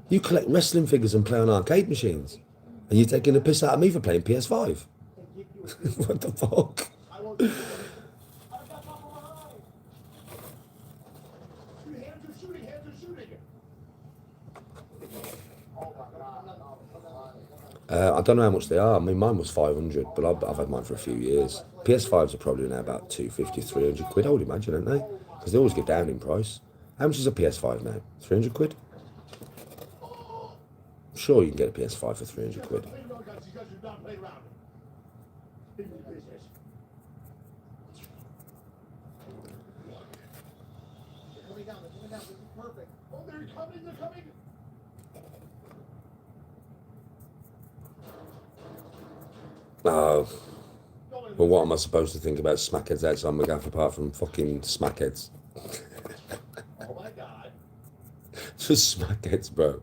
You collect wrestling figures and play on arcade machines, and you're taking the piss out of me for playing PS5. What the fuck? I don't know how much they are. I mean, mine was 500, but I've had mine for a few years. PS5s are probably now about 250, 300 quid, I would imagine, aren't they? Because they always get down in price. How much is a PS5 now? 300 quid? I'm sure you can get a PS5 for 300 quid. Oh, well, what am I supposed to think about smackheads outside my gaff apart from fucking smackheads? Oh my God. Just smackheads, bro.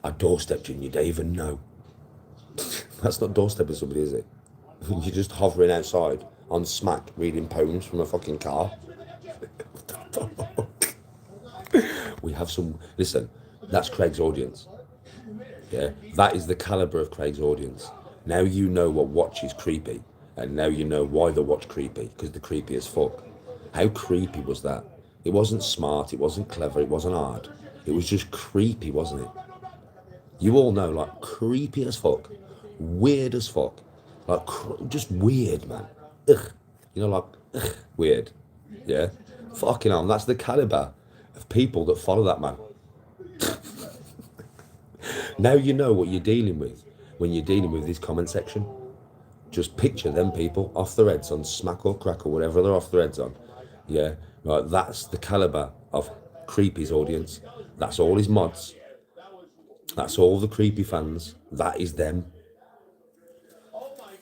I doorstepped you and you don't even know. That's not doorstepping somebody, is it? You're just hovering outside on smack, reading poems from a fucking car. What the fuck? We have some. Listen, that's Craig's audience. Yeah, that is the caliber of Craig's audience. Now you know what watch is creepy, and now you know why the watch creepy, because the creepy as fuck. How creepy was that? It wasn't smart, it wasn't clever, it wasn't hard. It was just creepy, wasn't it? You all know, like, creepy as fuck, weird as fuck, like, just weird, man. Ugh. You know, like, ugh, weird. Yeah? Fucking hell, that's the caliber of people that follow that man. Now you know what you're dealing with when you're dealing with this comment section. Just picture them people off their heads on Smack or Crack or whatever they're off their heads on. Yeah, right, that's the caliber of Creepy's audience. That's all his mods. That's all the Creepy fans. That is them. Hold up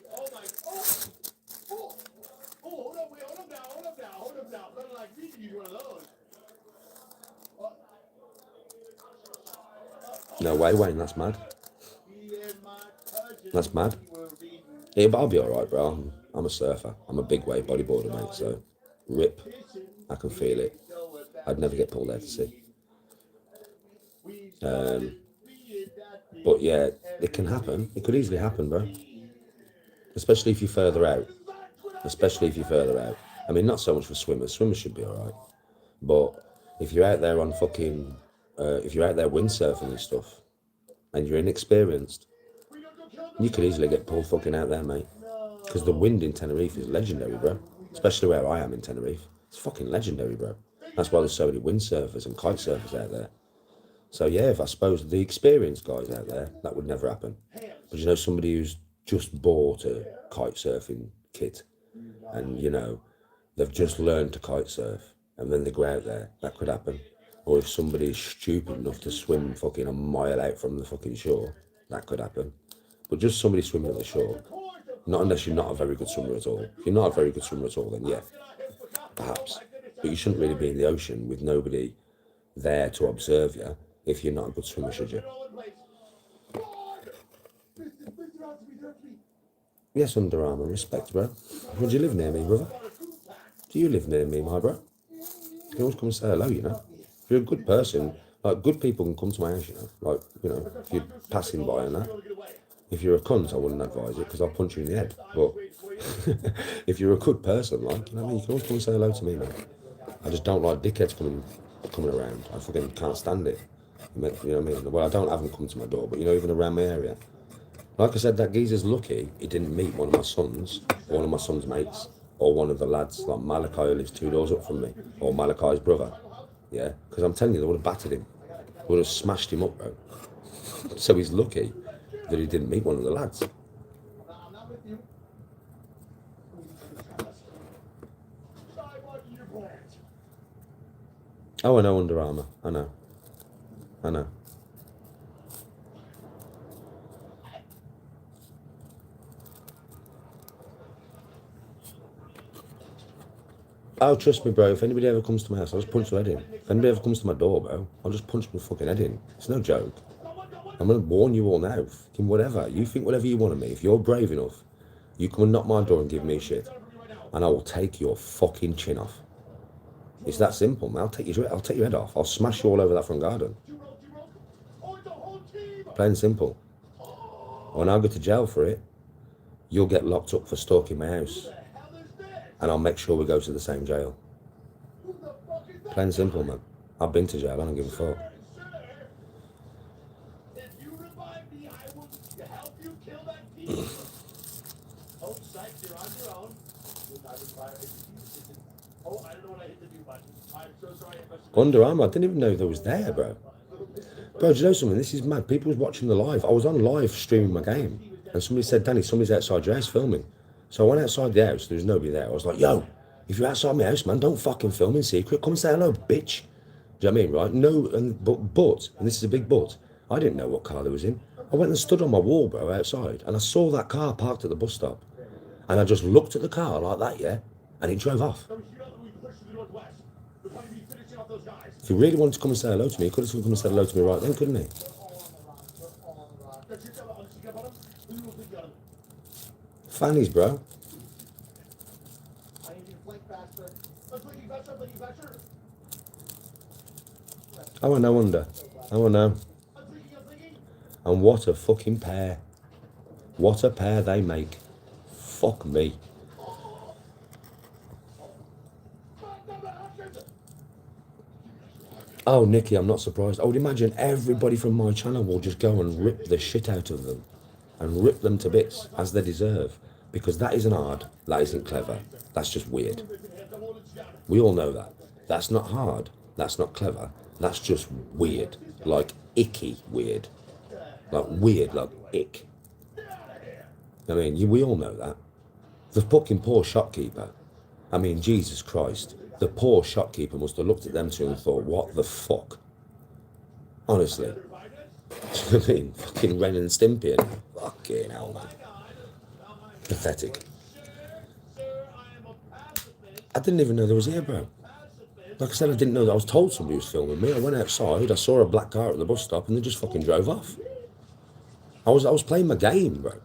now. Better like me to use one of those. No way, Wayne, that's mad. That's mad. Yeah, but I'll be alright, bro. I'm a surfer. I'm a big wave bodyboarder, mate, so rip. I can feel it. I'd never get pulled out to sea. But yeah, it can happen. It could easily happen, bro. Especially if you're further out. I mean, not so much for swimmers. Swimmers should be alright. But if you're out there on fucking, if you're out there windsurfing and stuff, and you're inexperienced, you could easily get pulled fucking out there, mate. Because the wind in Tenerife is legendary, bro. Especially where I am in Tenerife. It's fucking legendary, bro. That's why there's so many windsurfers and kite surfers out there. So yeah, if I suppose the experienced guys out there, that would never happen. But you know, somebody who's just bought a kite surfing kit and, you know, they've just learned to kite surf and then they go out there, that could happen. Or if somebody's stupid enough to swim fucking a mile out from the fucking shore, that could happen. But just somebody swimming at the shore, not unless you're not a very good swimmer at all. If you're not a very good swimmer at all, then yeah, perhaps. But you shouldn't really be in the ocean with nobody there to observe you if you're not a good swimmer, should you? Yes, Under Armour, respect, bro. Would you live near me, brother? Do you live near me, my bro? You can always come and say hello, you know. If you're a good person, like, good people can come to my house, you know. Like, you know, if you're passing by and that. If you're a cunt, I wouldn't advise it, because I'll punch you in the head. But if you're a good person, like, you know what I mean, you can always come and say hello to me, man. I just don't like dickheads coming around. I fucking can't stand it. You know what I mean? Well, I don't have them come to my door, but, you know, even around my area. Like I said, that geezer's lucky he didn't meet one of my sons, or one of my son's mates, or one of the lads, like Malachi who lives 2 doors up from me, or Malachi's brother. Yeah? Because I'm telling you, they would have battered him. would have smashed him up, bro. So he's lucky that he didn't meet one of the lads. I'm not with you. Sorry about your plans. Oh, I know Under Armour. I know. Oh, trust me, bro. If anybody ever comes to my house, I'll just punch their head in. If anybody ever comes to my door, bro, I'll just punch my fucking head in. It's no joke. I'm going to warn you all now. Fucking whatever. You think whatever you want of me. If you're brave enough, you come and knock my door and give me shit. And I will take your fucking chin off. It's that simple, man. I'll take your head off. I'll smash you all over that front garden. Plain and simple. When I go to jail for it, you'll get locked up for stalking my house. And I'll make sure we go to the same jail. Plain and simple, man. I've been to jail. I don't give a fuck. If you revive me, I will help you kill that demon. Oh, psych, you're on your own. Oh, I don't know what I hit the do button. I'm so sorry. Under Armour, I didn't even know they was there, bro. Bro, do you know something? This is mad. People was watching the live. I was on live streaming my game. And somebody said, Danny, somebody's outside your house filming. So I went outside the house. There was nobody there. I was like, yo, if you're outside my house, man, don't fucking film in secret. Come and say hello, bitch. Do you know what I mean, right? No, but, and this is a big but, I didn't know what car there was in. I went and stood on my wall, bro, outside, and I saw that car parked at the bus stop. And I just looked at the car like that, yeah, and it drove off. If he really wanted to come and say hello to me, he could have come and said hello to me right then, couldn't he? Fannies, bro. Oh, I know, Under. Oh, I know. And what a fucking pair. What a pair they make. Fuck me. Oh, Nikki, I'm not surprised. I would imagine everybody from my channel will just go and rip the shit out of them. And rip them to bits, as they deserve. Because that isn't hard. That isn't clever. That's just weird. We all know that. That's not hard. That's not clever. That's just weird. Like icky weird. Like weird, like ick. I mean, we all know that. The fucking poor shopkeeper. I mean, Jesus Christ. The poor shopkeeper must have looked at them two and thought, what the fuck? Honestly. Do you know what I mean? Fucking Ren and Stimpy and fucking hell, man. Pathetic. I didn't even know there was here, bro. Like I said, I didn't know that. I was told somebody was filming me. I went outside, I saw a black car at the bus stop and they just fucking drove off. I was playing my game, bro.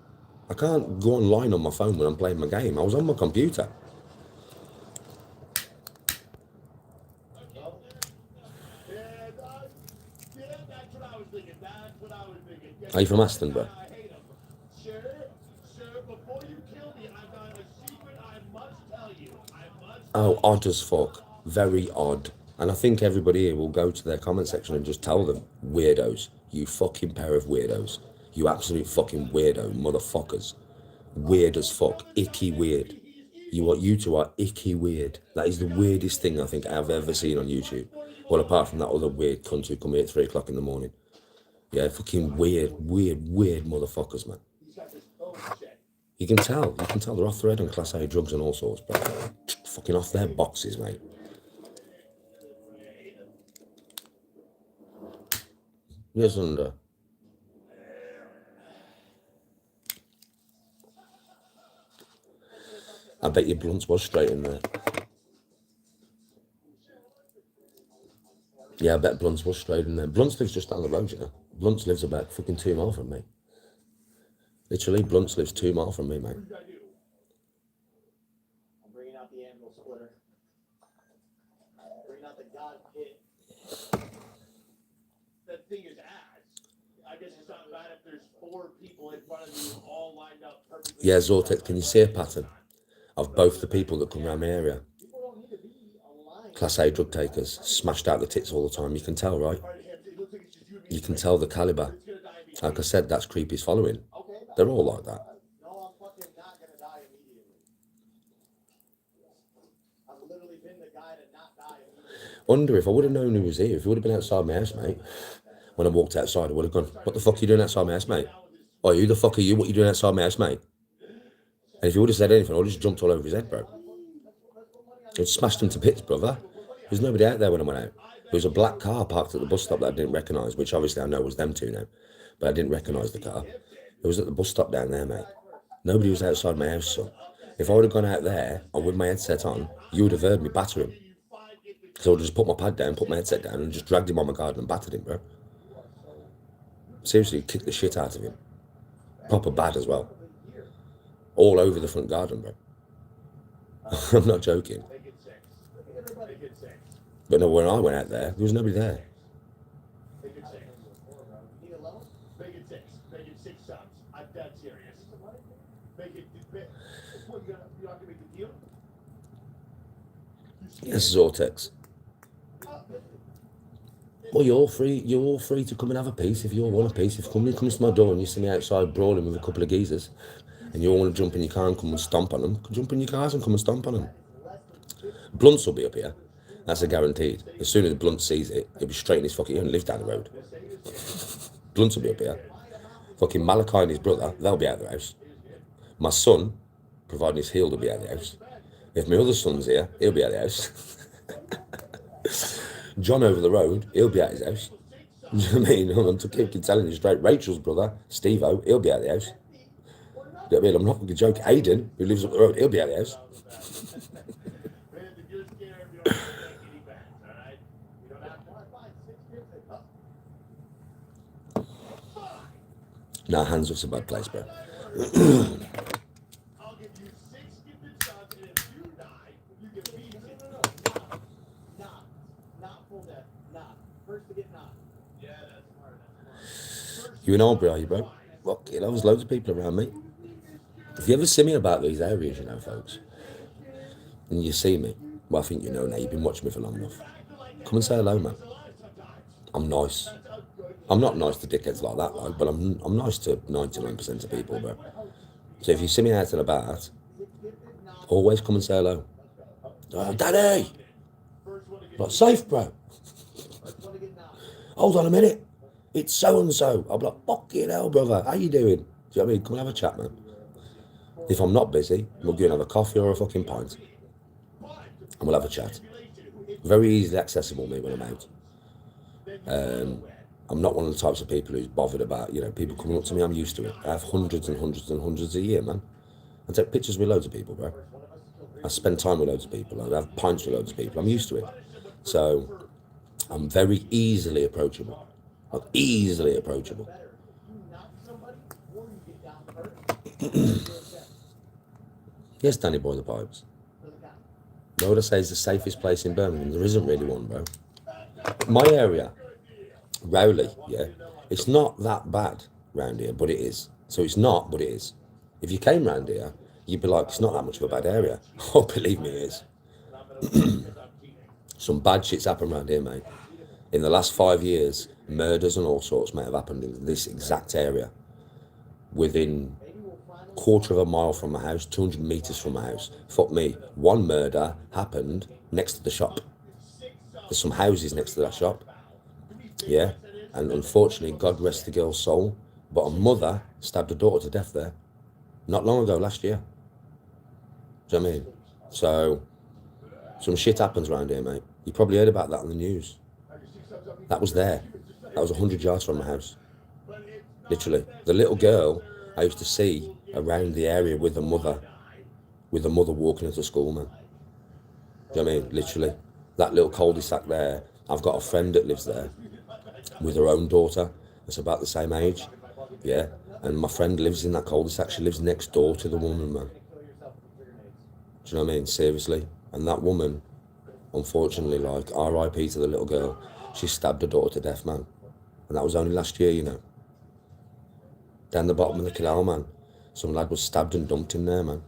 I can't go online on my phone when I'm playing my game. I was on my computer. Are you from Aston, bro? Oh, odd as fuck. Very odd. And I think everybody here will go to their comment section and just tell them, weirdos. You fucking pair of weirdos. You absolute fucking weirdo motherfuckers. Weird as fuck. Icky weird. You two are icky weird. That is the weirdest thing I think I've ever seen on YouTube. Well, apart from that other weird cunt who come here at 3 o'clock in the morning. Yeah, fucking weird motherfuckers, man. You can tell they're off their head on Class A drugs and all sorts, bro. Fucking off their boxes, mate. Yes, Under. I bet your Blunts was straight in there. Yeah, I bet Blunts was straight in there. Blunts lives just down the road, you know. Blunts lives about fucking 2 miles from me. Literally, Blunts lives 2 miles from me, mate. I'm bringing out the anvil splitter. Bringing out the god pit. That thing is ass. I guess it's not bad if there's 4 people in front of you all lined up perfectly. Yeah, Zortex, can you see a pattern of both the people that come around my area? Class A drug takers, smashed out the tits all the time. You can tell, right? You can tell the caliber. Like I said, that's Creepy's following. They're all like that. No, I'm fucking not gonna die immediately. I've literally been the guy to not die immediately. Wonder if I would have known he was here, if he would have been outside my house, mate. When I walked outside, I would have gone, what the fuck are you doing outside my house, mate? Oh, who the fuck are you? What are you doing outside my house, mate? And if he would have said anything, I would have just jumped all over his head, bro. It smashed him to bits, brother. There was nobody out there when I went out. There was a black car parked at the bus stop that I didn't recognise, which obviously I know was them two now, but I didn't recognise the car. It was at the bus stop down there, mate. Nobody was outside my house, son. If I would have gone out there and with my headset on, you would have heard me batter him. So I would have just put my pad down, put my headset down, and just dragged him on my garden and battered him, bro. Seriously, kicked the shit out of him. Proper bad as well. All over the front garden, bro. I'm not joking. But no, when I went out there was nobody there. Make it 6. Make it 6 subs. I'm dead serious. Make it. What, you're not gonna make the deal? Yes, Zortex. Well, you're all free to come and have a piece if you all want a piece. If somebody comes to my door and you see me outside brawling with a couple of geezers and you all want to jump in your car and come and stomp on them, jump in your cars and come and stomp on them. Blunts will be up here. That's a guaranteed. As soon as Blunt sees it, he'll be straight in his fucking... He only lives down the road. Blunts will be up here. Fucking Malachi and his brother, they'll be out of the house. My son, providing he's healed, will be out of the house. If my other son's here, he'll be out of the house. John over the road, he'll be at his house. Do you know what I mean? I'm keep telling you straight. Rachel's brother, Steve-O, he'll be at the house. Do you know what I mean? I'm not going to joke. Aiden, who lives up the road, he'll be at the house. Nah, hands up's a bad place, bro. I'll give you 6 gifted subs, and if you die, you get beat. No. Not full death. Not. First to get knocked. Yeah, that's smart. You in Albury, are you, bro? Fuck it, there was loads of people around me. If you ever see me about these areas, you know, folks, and you see me, well, I think you know now, you've been watching me for long enough. Come and say hello, man. I'm nice. I'm not nice to dickheads like that, like, but I'm nice to 99% of people, bro. So if you see me out and about, always come and say hello. Oh, Daddy! Like, safe, bro. Hold on a minute. It's so-and-so. I'll be like, fucking hell, brother. How you doing? Do you know what I mean? Come and have a chat, man. If I'm not busy, we'll go and have a coffee or a fucking pint. And we'll have a chat. Very easily accessible, me, when I'm out. I'm not one of the types of people who's bothered about, you know, people coming up to me. I'm used to it. I have hundreds and hundreds and hundreds a year, man. I take pictures with loads of people, bro. I spend time with loads of people. I have pints with loads of people. I'm used to it. So I'm very easily approachable. I'm easily approachable. Yes, Danny Boy the Pipes. What would I say is the safest place in Birmingham? There isn't really one, bro. My area, Rowley, yeah, it's not that bad round here, but it is. So it's not, but it is. If you came round here, you'd be like, it's not that much of a bad area. Oh, believe me, it is. Some bad shit's happened round here, mate. In the last 5 years, murders and all sorts may have happened in this exact area. Within quarter of a mile from my house, 200 metres from my house. Fuck me, one murder happened next to the shop. There's some houses next to that shop. Yeah, and unfortunately, God rest the girl's soul, but a mother stabbed her daughter to death there. Not long ago, last year. Do you know what I mean? So, some shit happens around here, mate. You probably heard about that on the news. That was there. That was 100 yards from my house. Literally. The little girl I used to see around the area with the mother walking into school, man. Do you know what I mean? Literally. That little cul-de-sac there, I've got a friend that lives there with her own daughter that's about the same age. Yeah. And my friend lives in that cul-de-sac. She lives next door to the woman, man. Do you know what I mean? Seriously. And that woman, unfortunately, like, R.I.P. to the little girl, she stabbed her daughter to death, man. And that was only last year, you know. Down the bottom of the canal, man. Some lad was stabbed and dumped in there, man.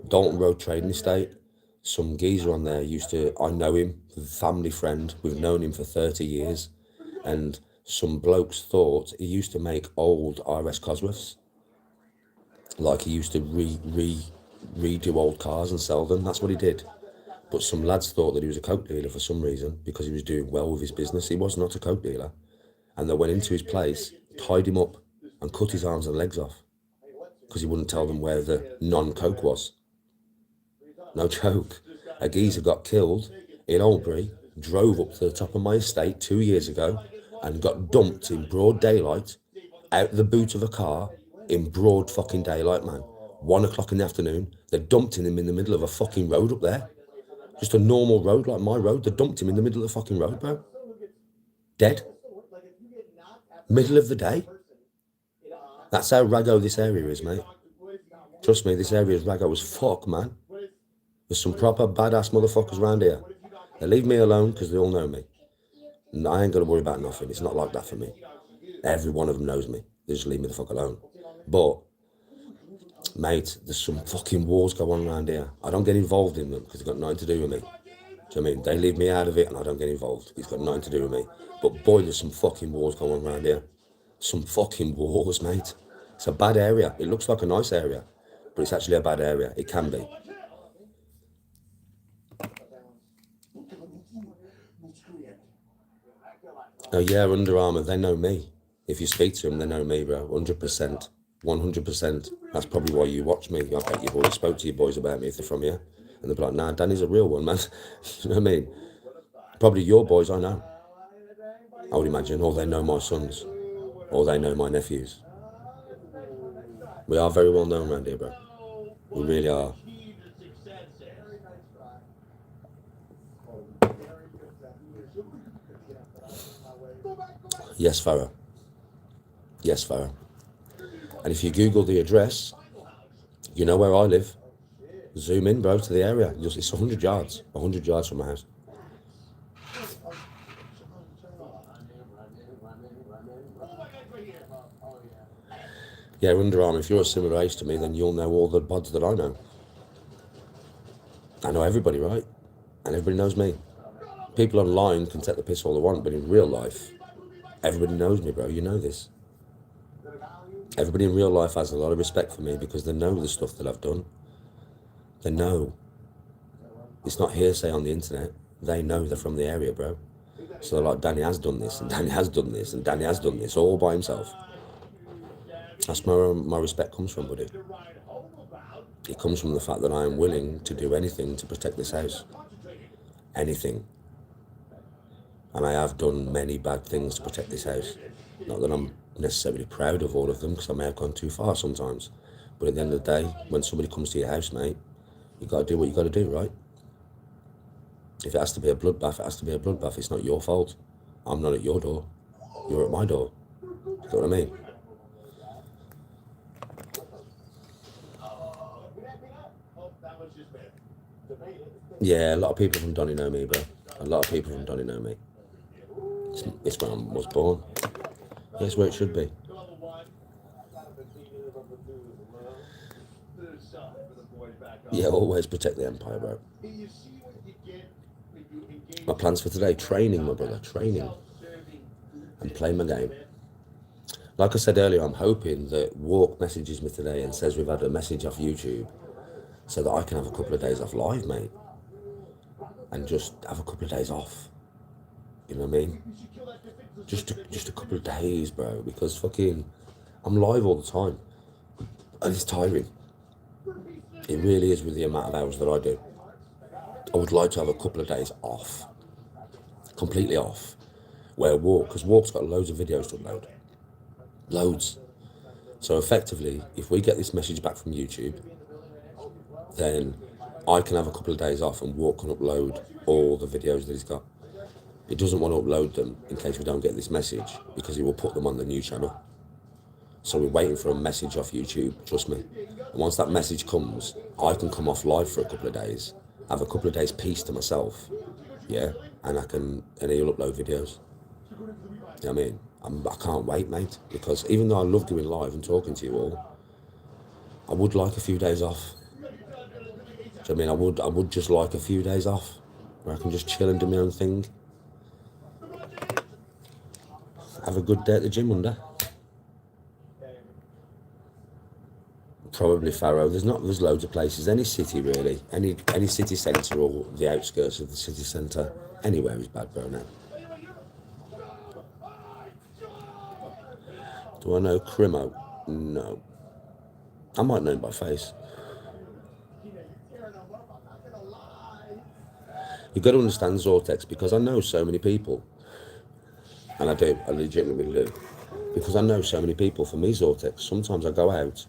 Dalton Road Trading Estate. Some geezer on there I know him, family friend. We've known him for 30 years. And some blokes thought he used to make old RS Cosworths. Like he used to redo old cars and sell them. That's what he did. But some lads thought that he was a coke dealer for some reason because he was doing well with his business. He was not a coke dealer. and they went into his place, tied him up, and cut his arms and legs off because he wouldn't tell them where the non-coke was. No joke. A geezer got killed in Albury, drove up to the top of my estate 2 years ago, and got dumped in broad daylight, out the boot of a car, in broad fucking daylight, man. 1 o'clock in the afternoon, they dumped him in the middle of a fucking road up there. Just a normal road, like my road. They dumped him in the middle of the fucking road, bro. Dead. Middle of the day. That's how raggo this area is, mate. Trust me, this area is raggo as fuck, man. There's some proper badass motherfuckers around here. They leave me alone because they all know me. And I ain't got to worry about nothing. It's not like that for me. Every one of them knows me. They just leave me the fuck alone. But, mate, there's some fucking wars going on around here. I don't get involved in them because they've got nothing to do with me. Do you know what I mean? They leave me out of it and I don't get involved. It's got nothing to do with me. But boy, there's some fucking wars going on around here. Some fucking wars, mate. It's a bad area. It looks like a nice area, but it's actually a bad area. It can be. Oh yeah, Under Armour, they know me. If you speak to them, they know me, bro. 100%. 100%. That's probably why you watch me. I bet you've already spoke to your boys about me if they're from here. And they'll be like, nah, Danny's a real one, man. You know what I mean? Probably your boys, I know. I would imagine. Or they know my sons. Or they know my nephews. We are very well known around here, bro. We really are. Yes, Farah. Yes, Farah. And if you Google the address, you know where I live. Zoom in, bro, to the area. It's 100 yards. 100 yards from my house. Yeah, Under Armour, if you're a similar age to me, then you'll know all the pods that I know. I know everybody, right? And everybody knows me. People online can take the piss all they want, but in real life, everybody knows me, bro. You know this. Everybody in real life has a lot of respect for me because they know the stuff that I've done. They know. It's not hearsay on the internet. They know they're from the area, bro. So they're like, Danny has done this, and Danny has done this, and Danny has done this, all by himself. That's where my respect comes from, buddy. It comes from the fact that I am willing to do anything to protect this house. Anything. And I have done many bad things to protect this house. Not that I'm necessarily proud of all of them, because I may have gone too far sometimes. But at the end of the day, when somebody comes to your house, mate, you got to do what you got to do, right? If it has to be a bloodbath, it has to be a bloodbath. It's not your fault. I'm not at your door. You're at my door. You know what I mean? Yeah, a lot of people from Donny know me, bro. A lot of people from Donny know me. It's where I was born. It's where it should be. Yeah, always protect the empire, bro. My plans for today, training, my brother, training. And playing my game. Like I said earlier, I'm hoping that Walk messages me today and says we've had a message off YouTube so that I can have a couple of days off live, mate. And just have a couple of days off. You know what I mean? Just a couple of days, bro, because fucking I'm live all the time. And it's tiring. It really is with the amount of hours that I do. I would like to have a couple of days off. Completely off. Where because Walk's got loads of videos to upload. Loads. So effectively, if we get this message back from YouTube, then I can have a couple of days off and Walk can upload all the videos that he's got. He doesn't want to upload them in case we don't get this message because he will put them on the new channel. So we're waiting for a message off YouTube, trust me. And once that message comes, I can come off live for a couple of days, have a couple of days peace to myself, yeah, and he'll upload videos. You know what I mean? I can't wait, mate, because even though I love doing live and talking to you all, I would like a few days off. Do you know what I mean? I would just like a few days off where I can just chill and do my own thing. Have a good day at the gym, Under. Probably Faro. There's loads of places. Any city really. Any city centre or the outskirts of the city centre. Anywhere is bad, bro, now. Do I know Crimo? No. I might know him by face. You're tearing them up. I'm not gonna lie. You've got to understand Zortex, because I know so many people, and I legitimately do, because I know so many people. For me, Zortex, sometimes I go out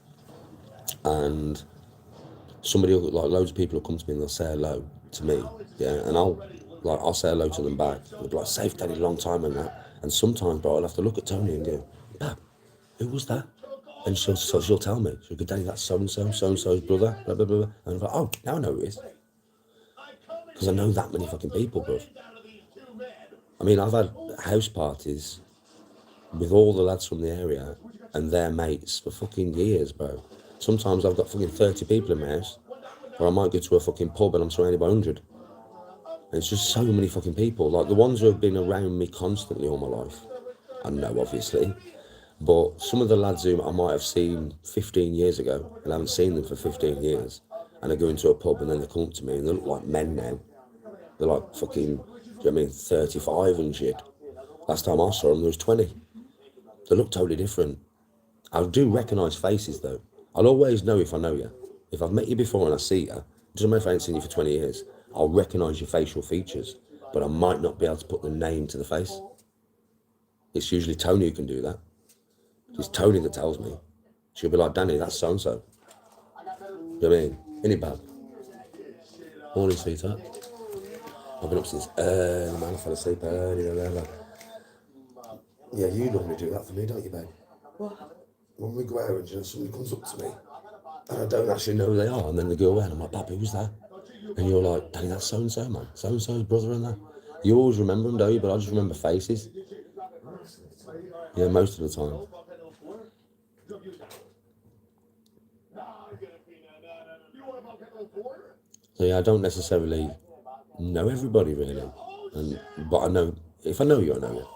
and somebody, like loads of people will come to me and they'll say hello to me, yeah, and I'll say hello to them back. They'll be like, "Safe Daddy, long time," and that. And sometimes, bro, I'll have to look at Tony and go, "Bab, who was that?" And she'll tell me. She'll go, "Daddy, that's so and so's brother, blah blah blah." And I'm like, "Oh, now I know who it is," because I know that many fucking people, bro. I mean, I've had house parties with all the lads from the area and their mates for fucking years, bro. Sometimes I've got fucking 30 people in my house, or I might go to a fucking pub and I'm surrounded by 100. And it's just so many fucking people. Like the ones who have been around me constantly all my life, I know obviously, but some of the lads who I might have seen 15 years ago and I haven't seen them for 15 years, and I go into a pub and then they come up to me and they look like men now. They're like fucking, do you know what I mean, 35 and shit. Last time I saw them, there was 20. They look totally different. I do recognise faces though. I'll always know if I know you. If I've met you before and I see you, doesn't matter if I ain't seen you for 20 years, I'll recognise your facial features, but I might not be able to put the name to the face. It's usually Tony who can do that. It's Tony that tells me. She'll be like, "Danny, that's so-and-so." You know what I mean? Ain't it bad? Morning, sweetheart. I've been up since early, man. I fell asleep early. Yeah, you normally do that for me, don't you, babe? When we go out and somebody comes up to me and I don't actually know who they are, and then they go away and I'm like, "Bab, who's that?" And you're like, "Danny, that's so-and-so, man. So-and-so's brother and that." You always remember them, don't you? But I just remember faces. Yeah, most of the time. So yeah, I don't necessarily know everybody really, but I know, if I know you, I know you.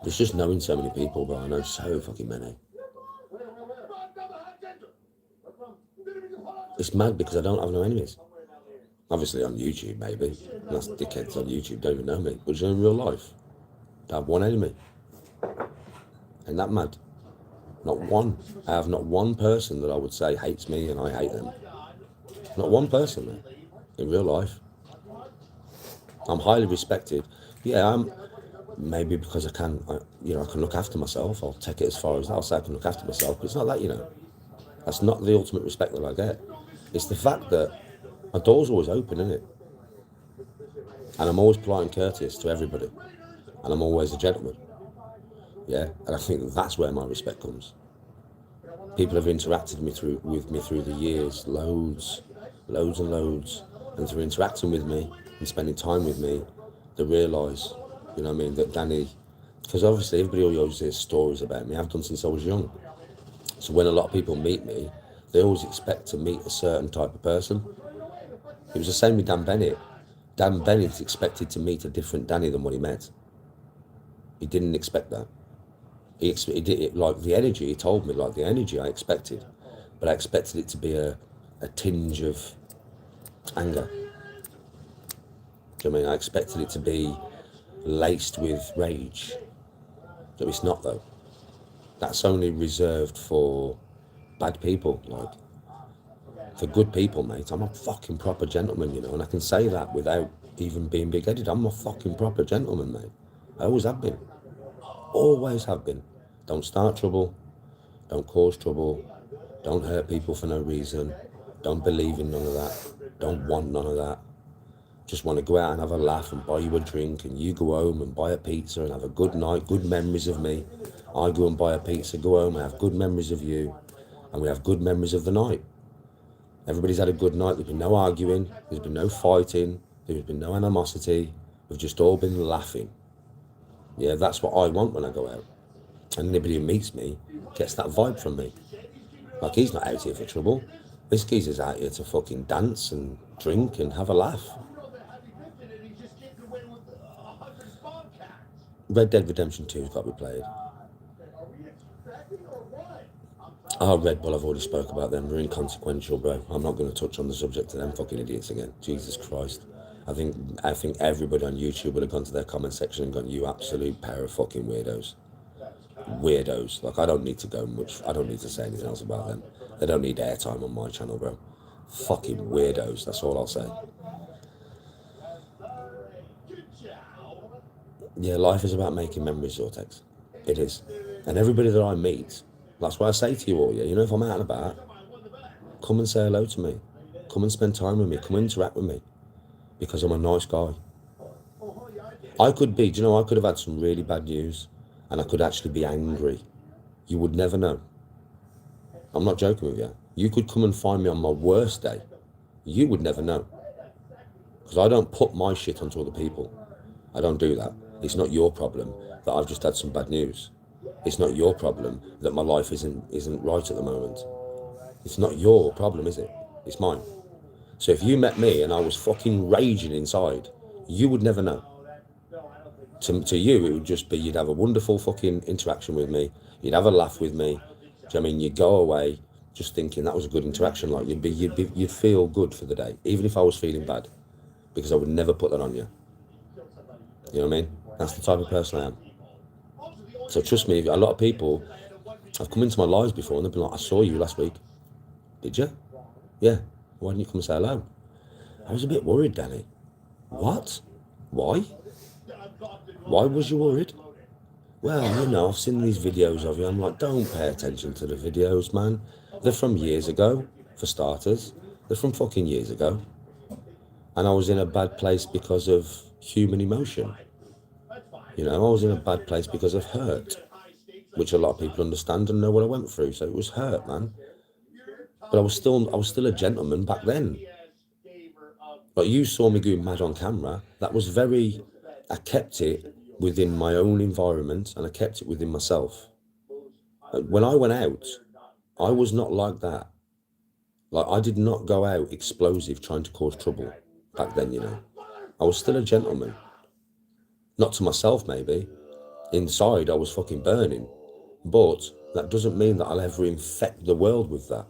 It's just knowing so many people, but I know so fucking many. It's mad because I don't have no enemies. Obviously on YouTube, maybe. And that's dickheads on YouTube don't even know me. But in real life, I have one enemy. Ain't that mad? Not one. I have not one person that I would say hates me and I hate them. Not one person, man. In real life. I'm highly respected. Yeah, I'm. Maybe because I can look after myself. I'll take it as far as that. I'll say I can look after myself, but it's not that, That's not the ultimate respect that I get. It's the fact that my door's always open, isn't it? And I'm always polite and courteous to everybody. And I'm always a gentleman. Yeah, and I think that's where my respect comes. People have interacted with me through the years, loads and loads. And through interacting with me and spending time with me, they realise, you know what I mean, that Danny, because obviously everybody always hears stories about me. I've done since I was young. So when a lot of people meet me, they always expect to meet a certain type of person. It was the same with Dan Bennett. Dan Bennett expected to meet a different Danny than what he met. He didn't expect that. He did it like the energy. He told me like the energy I expected, but I expected it to be a tinge of anger. Do you know what I mean? I expected it to be laced with rage. So it's not though. That's only reserved for bad people. Like for good people, mate, I'm a fucking proper gentleman, and I can say that without even being big-headed. I'm a fucking proper gentleman, mate. I always have been. Always have been. Don't start trouble. Don't cause trouble. Don't hurt people for no reason. Don't believe in none of that. Don't want none of that. Just want to go out and have a laugh and buy you a drink, and you go home and buy a pizza and have a good night, good memories of me. I go and buy a pizza, go home and have good memories of you, and we have good memories of the night. Everybody's had a good night. There's been no arguing. There's been no fighting. There's been no animosity. We've just all been laughing. Yeah, that's what I want when I go out. And anybody who meets me gets that vibe from me. Like, he's not out here for trouble. This geezer's out here to fucking dance and drink and have a laugh. Red Dead Redemption 2's got to be played. Oh, Red Bull, I've already spoke about them. They're inconsequential, bro. I'm not going to touch on the subject of them fucking idiots again. Jesus Christ. I think everybody on YouTube would have gone to their comment section and gone, "You absolute pair of fucking weirdos." Weirdos. Like, I don't need to go much. I don't need to say anything else about them. They don't need airtime on my channel, bro. Fucking weirdos. That's all I'll say. Yeah, life is about making memories, Vortex. It is. And everybody that I meet, that's why I say to you all, yeah, you know, if I'm out and about, come and say hello to me. Come and spend time with me. Come and interact with me. Because I'm a nice guy. I could be, do you know, I could have had some really bad news and I could actually be angry. You would never know. I'm not joking with you. You could come and find me on my worst day. You would never know. Because I don't put my shit onto other people. I don't do that. It's not your problem that I've just had some bad news. It's not your problem that my life isn't right at the moment. It's not your problem, is it? It's mine. So if you met me and I was fucking raging inside, you would never know. To you, it would just be, you'd have a wonderful fucking interaction with me. You'd have a laugh with me. Do you know what I mean? You'd go away just thinking that was a good interaction. Like, you'd feel good for the day, even if I was feeling bad, because I would never put that on you. You know what I mean? That's the type of person I am. So trust me, a lot of people have come into my lives before and they've been like, "I saw you last week." "Did you?" "Yeah." "Why didn't you come and say hello?" "I was a bit worried, Danny." "What? Why? Why was you worried?" "Well, you know, I've seen these videos of you." I'm like, don't pay attention to the videos, man. They're from years ago, for starters. They're from fucking years ago. And I was in a bad place because of human emotion. You know, I was in a bad place because of hurt, which a lot of people understand and know what I went through. So it was hurt, man. But I was still a gentleman back then. But you saw me going mad on camera. That was I kept it within my own environment and I kept it within myself. When I went out, I was not like that. Like, I did not go out explosive trying to cause trouble back then, you know. I was still a gentleman. Not to myself, maybe. Inside, I was fucking burning. But that doesn't mean that I'll ever infect the world with that.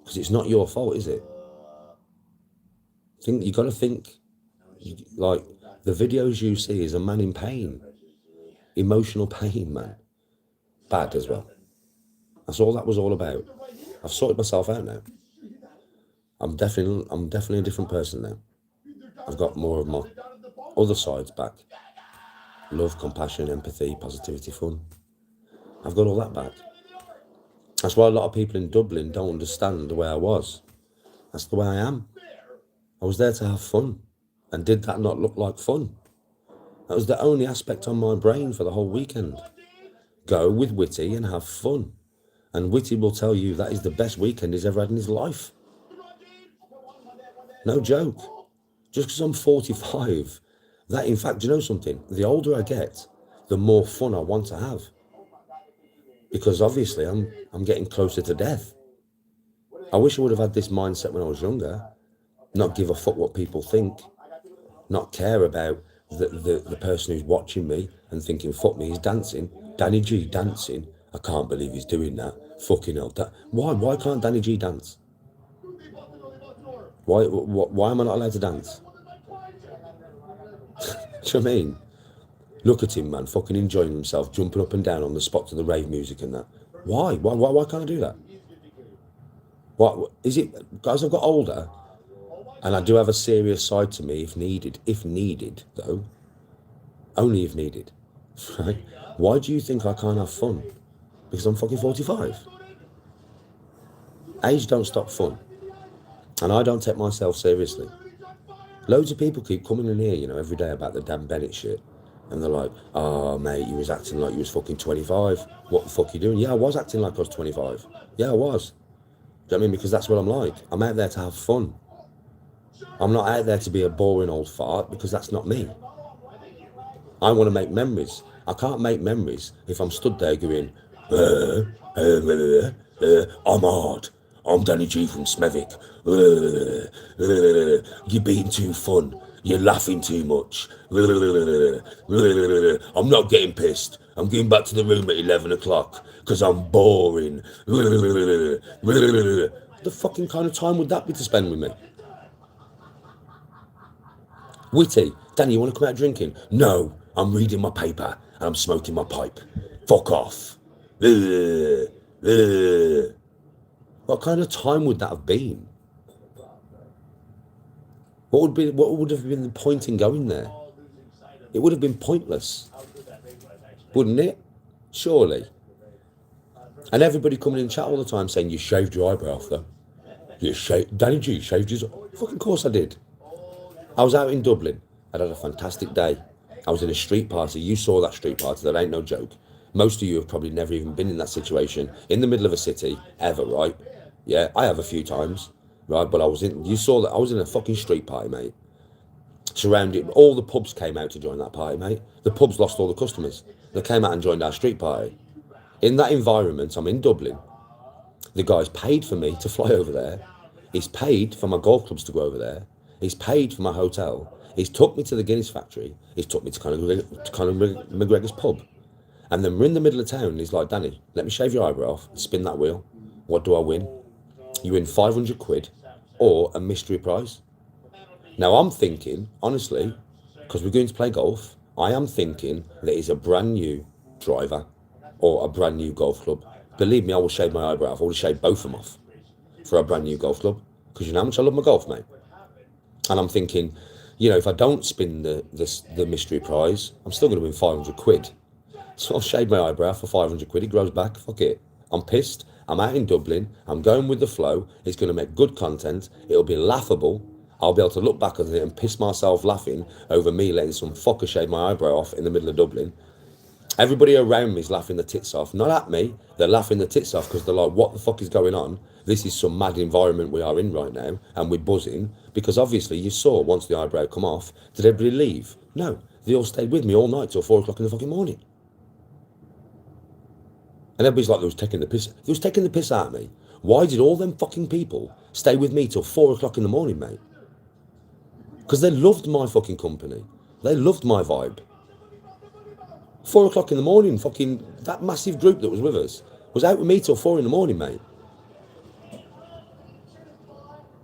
Because it's not your fault, is it? You got to think, like, the videos you see is a man in pain. Emotional pain, man. Bad as well. That's all that was all about. I've sorted myself out now. I'm definitely a different person now. I've got more of my other sides back. Love, compassion, empathy, positivity, fun. I've got all that back. That's why a lot of people in Dublin don't understand the way I was. That's the way I am. I was there to have fun. And did that not look like fun? That was the only aspect on my brain for the whole weekend. Go with Witty and have fun. And Witty will tell you that is the best weekend he's ever had in his life. No joke. Just because I'm 45, that, in fact, do you know something? The older I get, the more fun I want to have. Because obviously I'm getting closer to death. I wish I would have had this mindset when I was younger. Not give a fuck what people think. Not care about the person who's watching me and thinking, fuck me, he's dancing. Danny G dancing. I can't believe he's doing that. Fucking hell. Why can't Danny G dance? Why am I not allowed to dance? Do you know what I mean? Look at him, man, fucking enjoying himself, jumping up and down on the spot to the rave music and that. Why can't I do that? What is it? Guys, I've got older, and I do have a serious side to me if needed. If needed, though. Only if needed. Right? Why do you think I can't have fun? Because I'm fucking 45. Age don't stop fun. And I don't take myself seriously. Loads of people keep coming in here, you know, every day about the Dan Bennett shit. And they're like, oh, mate, you was acting like you was fucking 25. What the fuck are you doing? Yeah, I was acting like I was 25. Yeah, I was. Do you know what I mean? Because that's what I'm like. I'm out there to have fun. I'm not out there to be a boring old fart, because that's not me. I want to make memories. I can't make memories if I'm stood there going, I'm hard. I'm Danny G from Smethwick. You're being too fun. You're laughing too much. I'm not getting pissed. I'm going back to the room at 11 o'clock because I'm boring. The fucking kind of time would that be to spend with me? Witty, Danny, you want to come out drinking? No, I'm reading my paper and I'm smoking my pipe. Fuck off. Ugh, ugh. What kind of time would that have been? What would have been the point in going there? It would have been pointless, wouldn't it? Surely. And everybody coming in chat all the time saying, you shaved your eyebrow off though. Danny G shaved his... Fucking course I did. I was out in Dublin. I had a fantastic day. I was in a street party. You saw that street party. That ain't no joke. Most of you have probably never even been in that situation, in the middle of a city, ever, right? Yeah, I have a few times, right? But you saw that I was in a fucking street party, mate. Surrounded, all the pubs came out to join that party, mate. The pubs lost all the customers. They came out and joined our street party. In that environment, I'm in Dublin. The guy's paid for me to fly over there. He's paid for my golf clubs to go over there. He's paid for my hotel. He's took me to the Guinness factory. He's took me to Conor McGregor's pub. And then we're in the middle of town and he's like, Danny, let me shave your eyebrow off, spin that wheel. What do I win? You win 500 quid or a mystery prize. Now I'm thinking, honestly, because we're going to play golf, I am thinking that he's a brand new driver or a brand new golf club. Believe me, I will shave my eyebrow off. I will shave both of them off for a brand new golf club. Because you know how much I love my golf, mate. And I'm thinking, you know, if I don't spin the mystery prize, I'm still going to win 500 quid. So I'll shave my eyebrow for 500 quid. It grows back. Fuck it. I'm pissed. I'm out in Dublin. I'm going with the flow. It's going to make good content. It'll be laughable. I'll be able to look back at it and piss myself laughing over me letting some fucker shave my eyebrow off in the middle of Dublin. Everybody around me is laughing their tits off. Not at me. They're laughing their tits off because they're like, what the fuck is going on? This is some mad environment we are in right now. And we're buzzing. Because obviously you saw once the eyebrow come off, did everybody leave? No. They all stayed with me all night till 4 o'clock in the fucking morning. And everybody's like, they was taking the piss. They was taking the piss out of me. Why did all them fucking people stay with me till 4 o'clock in the morning, mate? Because they loved my fucking company. They loved my vibe. 4 o'clock in the morning, fucking, that massive group that was with us was out with me till 4 in the morning, mate.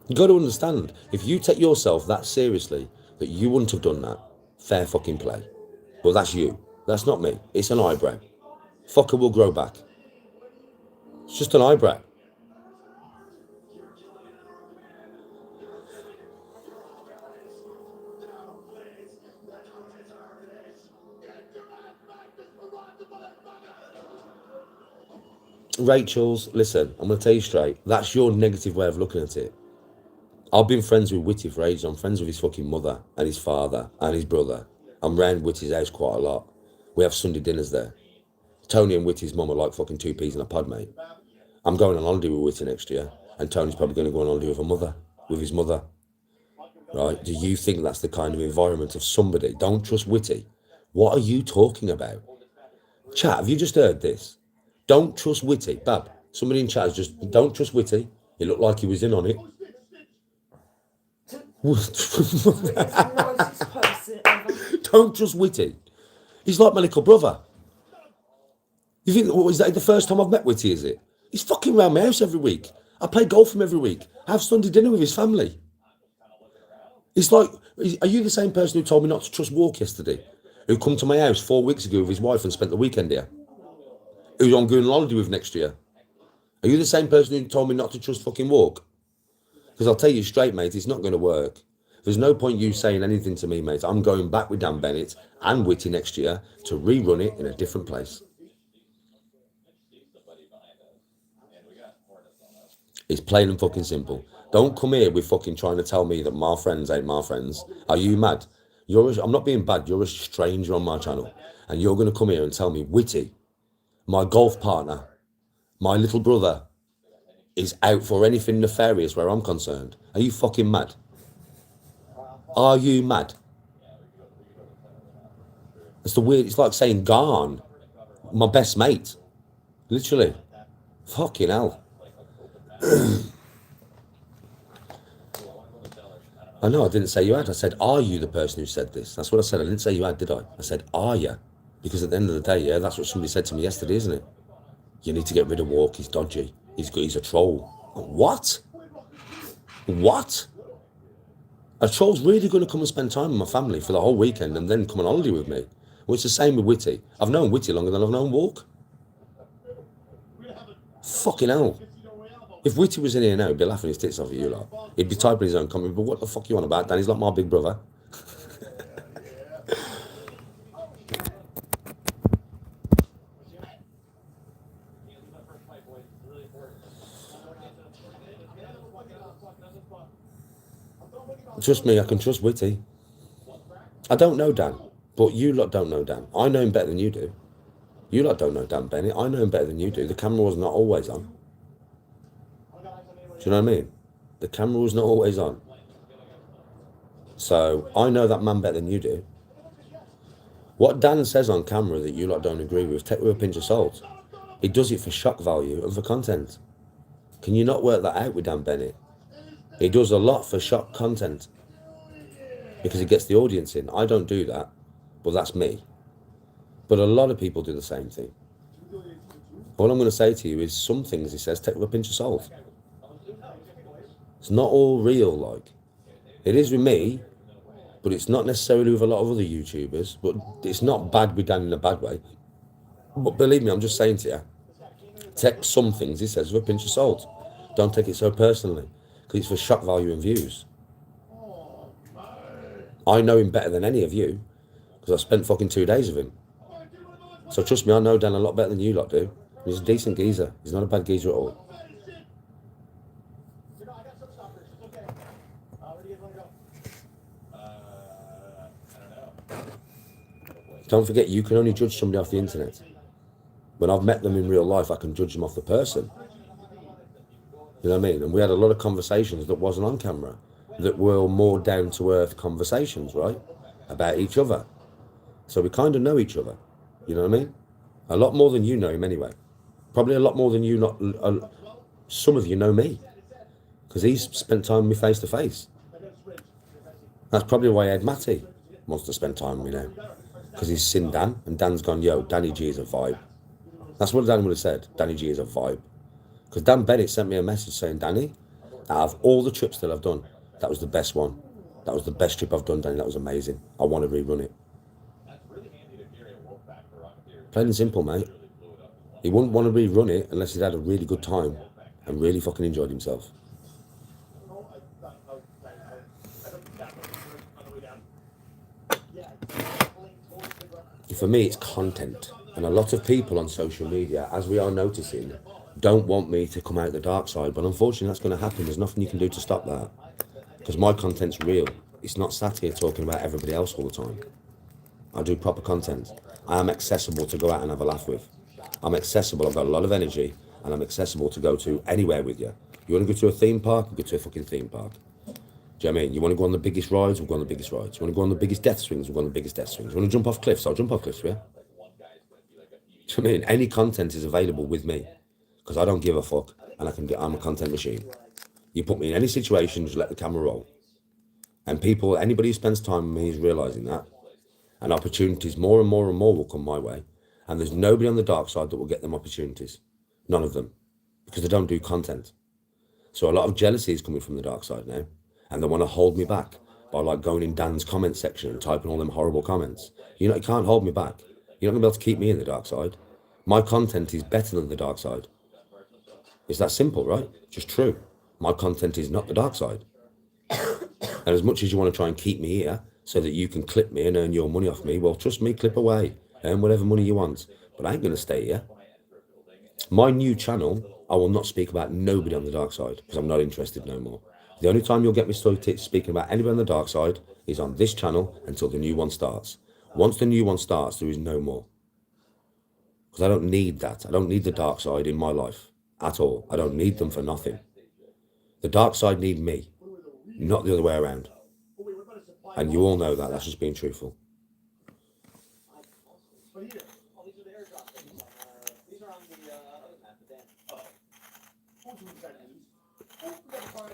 You got to understand, if you take yourself that seriously, that you wouldn't have done that, fair fucking play. Well, that's you. That's not me. It's an eyebrow. Fucker will grow back. It's just an eyebrow. Rachel's, listen, I'm going to tell you straight, that's your negative way of looking at it. I've been friends with Witty for ages. I'm friends with his fucking mother and his father and his brother. I'm round Witty's house quite a lot. We have Sunday dinners there. Tony and Witty's mum are like fucking 2 peas in a pod, mate. I'm going on holiday with Witty next year, and Tony's probably going to go on holiday with his mother. Right? Do you think that's the kind of environment of somebody? Don't trust Witty. What are you talking about? Chat, have you just heard this? Don't trust Witty. Bab, somebody in chat has just, don't trust Witty. It looked like he was in on it. Don't trust Witty. He's like my little brother. You think, is that the first time I've met Witty, is it? He's fucking around my house every week. I play golf with him every week. I have Sunday dinner with his family. It's like, are you the same person who told me not to trust Walk yesterday? Who come to my house 4 weeks ago with his wife and spent the weekend here? Who I'm going on holiday with next year? Are you the same person who told me not to trust fucking Walk? Because I'll tell you straight, mate, it's not going to work. There's no point you saying anything to me, mate. I'm going back with Dan Bennett and Witty next year to rerun it in a different place. It's plain and fucking simple. Don't come here with fucking trying to tell me that my friends ain't my friends. Are you mad? I'm not being bad. You're a stranger on my channel. And you're going to come here and tell me Witty, my golf partner, my little brother, is out for anything nefarious where I'm concerned. Are you fucking mad? Are you mad? It's like saying Garn, my best mate. Literally. Fucking hell. I know, I didn't say you had. I said, are you the person who said this? That's what I said. I didn't say you had, did I? I said, are you? Because at the end of the day, yeah, that's what somebody said to me yesterday, isn't it? You need to get rid of Walk. He's dodgy. He's a troll. What? What? A troll's really going to come and spend time with my family for the whole weekend and then come on holiday with me. Well, it's the same with Witty. I've known Witty longer than I've known Walk. Fucking hell. If Witty was in here now, he'd be laughing his tits off at you lot. He'd be typing his own comment, but what the fuck you on about, Dan? He's like my big brother. Trust me, I can trust Witty. I don't know Dan, but you lot don't know Dan. I know him better than you do. You lot don't know Dan Bennett. I know him better than you do. The camera was not always on. Do you know what I mean? The camera was not always on. So I know that man better than you do. What Dan says on camera that you lot don't agree with, take with a pinch of salt. He does it for shock value and for content. Can you not work that out with Dan Bennett? He does a lot for shock content because he gets the audience in. I don't do that, but that's me. But a lot of people do the same thing. All I'm going to say to you is some things he says take with a pinch of salt. It's not all real, like. It is with me, but it's not necessarily with a lot of other YouTubers. But it's not bad with Dan in a bad way. But believe me, I'm just saying to you, take some things he says with a pinch of salt. Don't take it so personally, because it's for shock value and views. I know him better than any of you, because I spent fucking 2 days with him. So trust me, I know Dan a lot better than you lot do. He's a decent geezer. He's not a bad geezer at all. Don't forget, you can only judge somebody off the internet. When I've met them in real life, I can judge them off the person. You know what I mean? And we had a lot of conversations that wasn't on camera, that were more down-to-earth conversations, right? About each other. So we kind of know each other. You know what I mean? A lot more than you know him anyway. Probably a lot more than you not. Some of you know me. Because he's spent time with me face to face. That's probably why Ed Matty wants to spend time with me now. Because he's seen Dan, and Dan's gone, yo, Danny G is a vibe. That's what Dan would have said. Danny G is a vibe. Because Dan Bennett sent me a message saying, Danny, out of all the trips that I've done, that was the best one. That was the best trip I've done, Danny. That was amazing. I want to rerun it. Plain and simple, mate. He wouldn't want to rerun it unless he'd had a really good time and really fucking enjoyed himself. For me, it's content. And a lot of people on social media, as we are noticing, don't want me to come out the dark side. But unfortunately, that's going to happen. There's nothing you can do to stop that. Because my content's real. It's not sat here talking about everybody else all the time. I do proper content. I am accessible to go out and have a laugh with. I'm accessible. I've got a lot of energy. And I'm accessible to go to anywhere with you. You want to go to a theme park? Go to a fucking theme park. Do you know what I mean? You want to go on the biggest rides? We'll go on the biggest rides. You want to go on the biggest death swings? We'll go on the biggest death swings. You want to jump off cliffs? I'll jump off cliffs, yeah? Do you know what I mean? Any content is available with me. Because I don't give a fuck. And I'm a content machine. You put me in any situation, just let the camera roll. And people, anybody who spends time with me is realising that. And opportunities more and more and more will come my way. And there's nobody on the dark side that will get them opportunities. None of them. Because they don't do content. So a lot of jealousy is coming from the dark side now. And they want to hold me back by like going in Dan's comment section and typing all them horrible comments. You can't hold me back. You're not going to be able to keep me in the dark side. My content is better than the dark side. It's that simple, right? Just true. My content is not the dark side. And as much as you want to try and keep me here so that you can clip me and earn your money off me, well, trust me, clip away. Earn whatever money you want. But I ain't going to stay here. My new channel, I will not speak about nobody on the dark side because I'm not interested no more. The only time you'll get me speaking about anybody on the dark side is on this channel until the new one starts. Once the new one starts, there is no more. Because I don't need that. I don't need the dark side in my life at all. I don't need them for nothing. The dark side need me, not the other way around. And you all know that. That's just being truthful.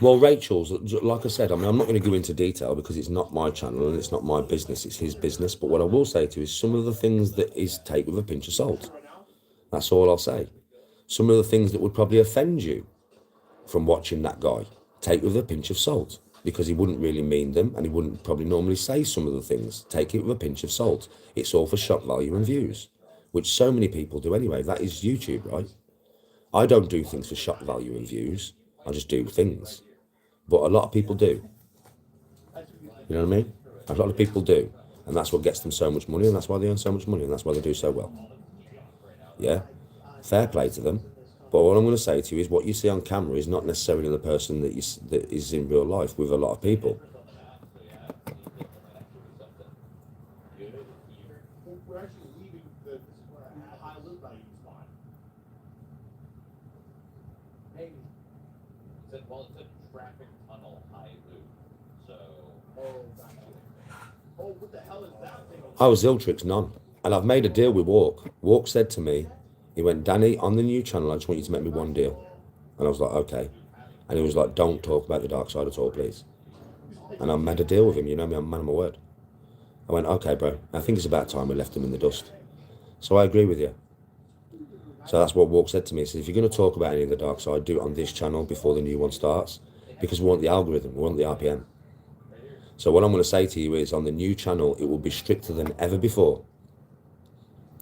Well, Rachel's, like I said, I mean, I'm not going to go into detail because it's not my channel and it's not my business, it's his business. But what I will say to you is some of the things that is take with a pinch of salt. That's all I'll say. Some of the things that would probably offend you from watching that guy, take with a pinch of salt. because he wouldn't really mean them, and he wouldn't probably normally say some of the things. Take it with a pinch of salt. It's all for shock value and views, which so many people do anyway. That is YouTube, right? I don't do things for shock value and views. I just do things. But a lot of people do. You know what I mean? A lot of people do. And that's what gets them so much money, and that's why they earn so much money, and that's why they do so well. Yeah? Fair play to them. But what I'm going to say to you is what you see on camera is not necessarily the person that is in real life with a lot of people. We're actually leaving the high loop by spot. Maybe. It's a traffic tunnel high loop. So. Oh, what the hell is that thing? I was Ziltrix, none. And I've made a deal with Walk. Walk said to me, he went, Danny, on the new channel, I just want you to make me one deal. And I was like, okay. And he was like, don't talk about the dark side at all, please. And I made a deal with him, you know me, I'm a man of my word. I went, okay, bro, I think it's about time we left him in the dust. So I agree with you. So that's what Walk said to me. He said, if you're going to talk about any of the dark side, do it on this channel before the new one starts. Because we want the algorithm, we want the RPM. So what I'm going to say to you is, on the new channel, it will be stricter than ever before.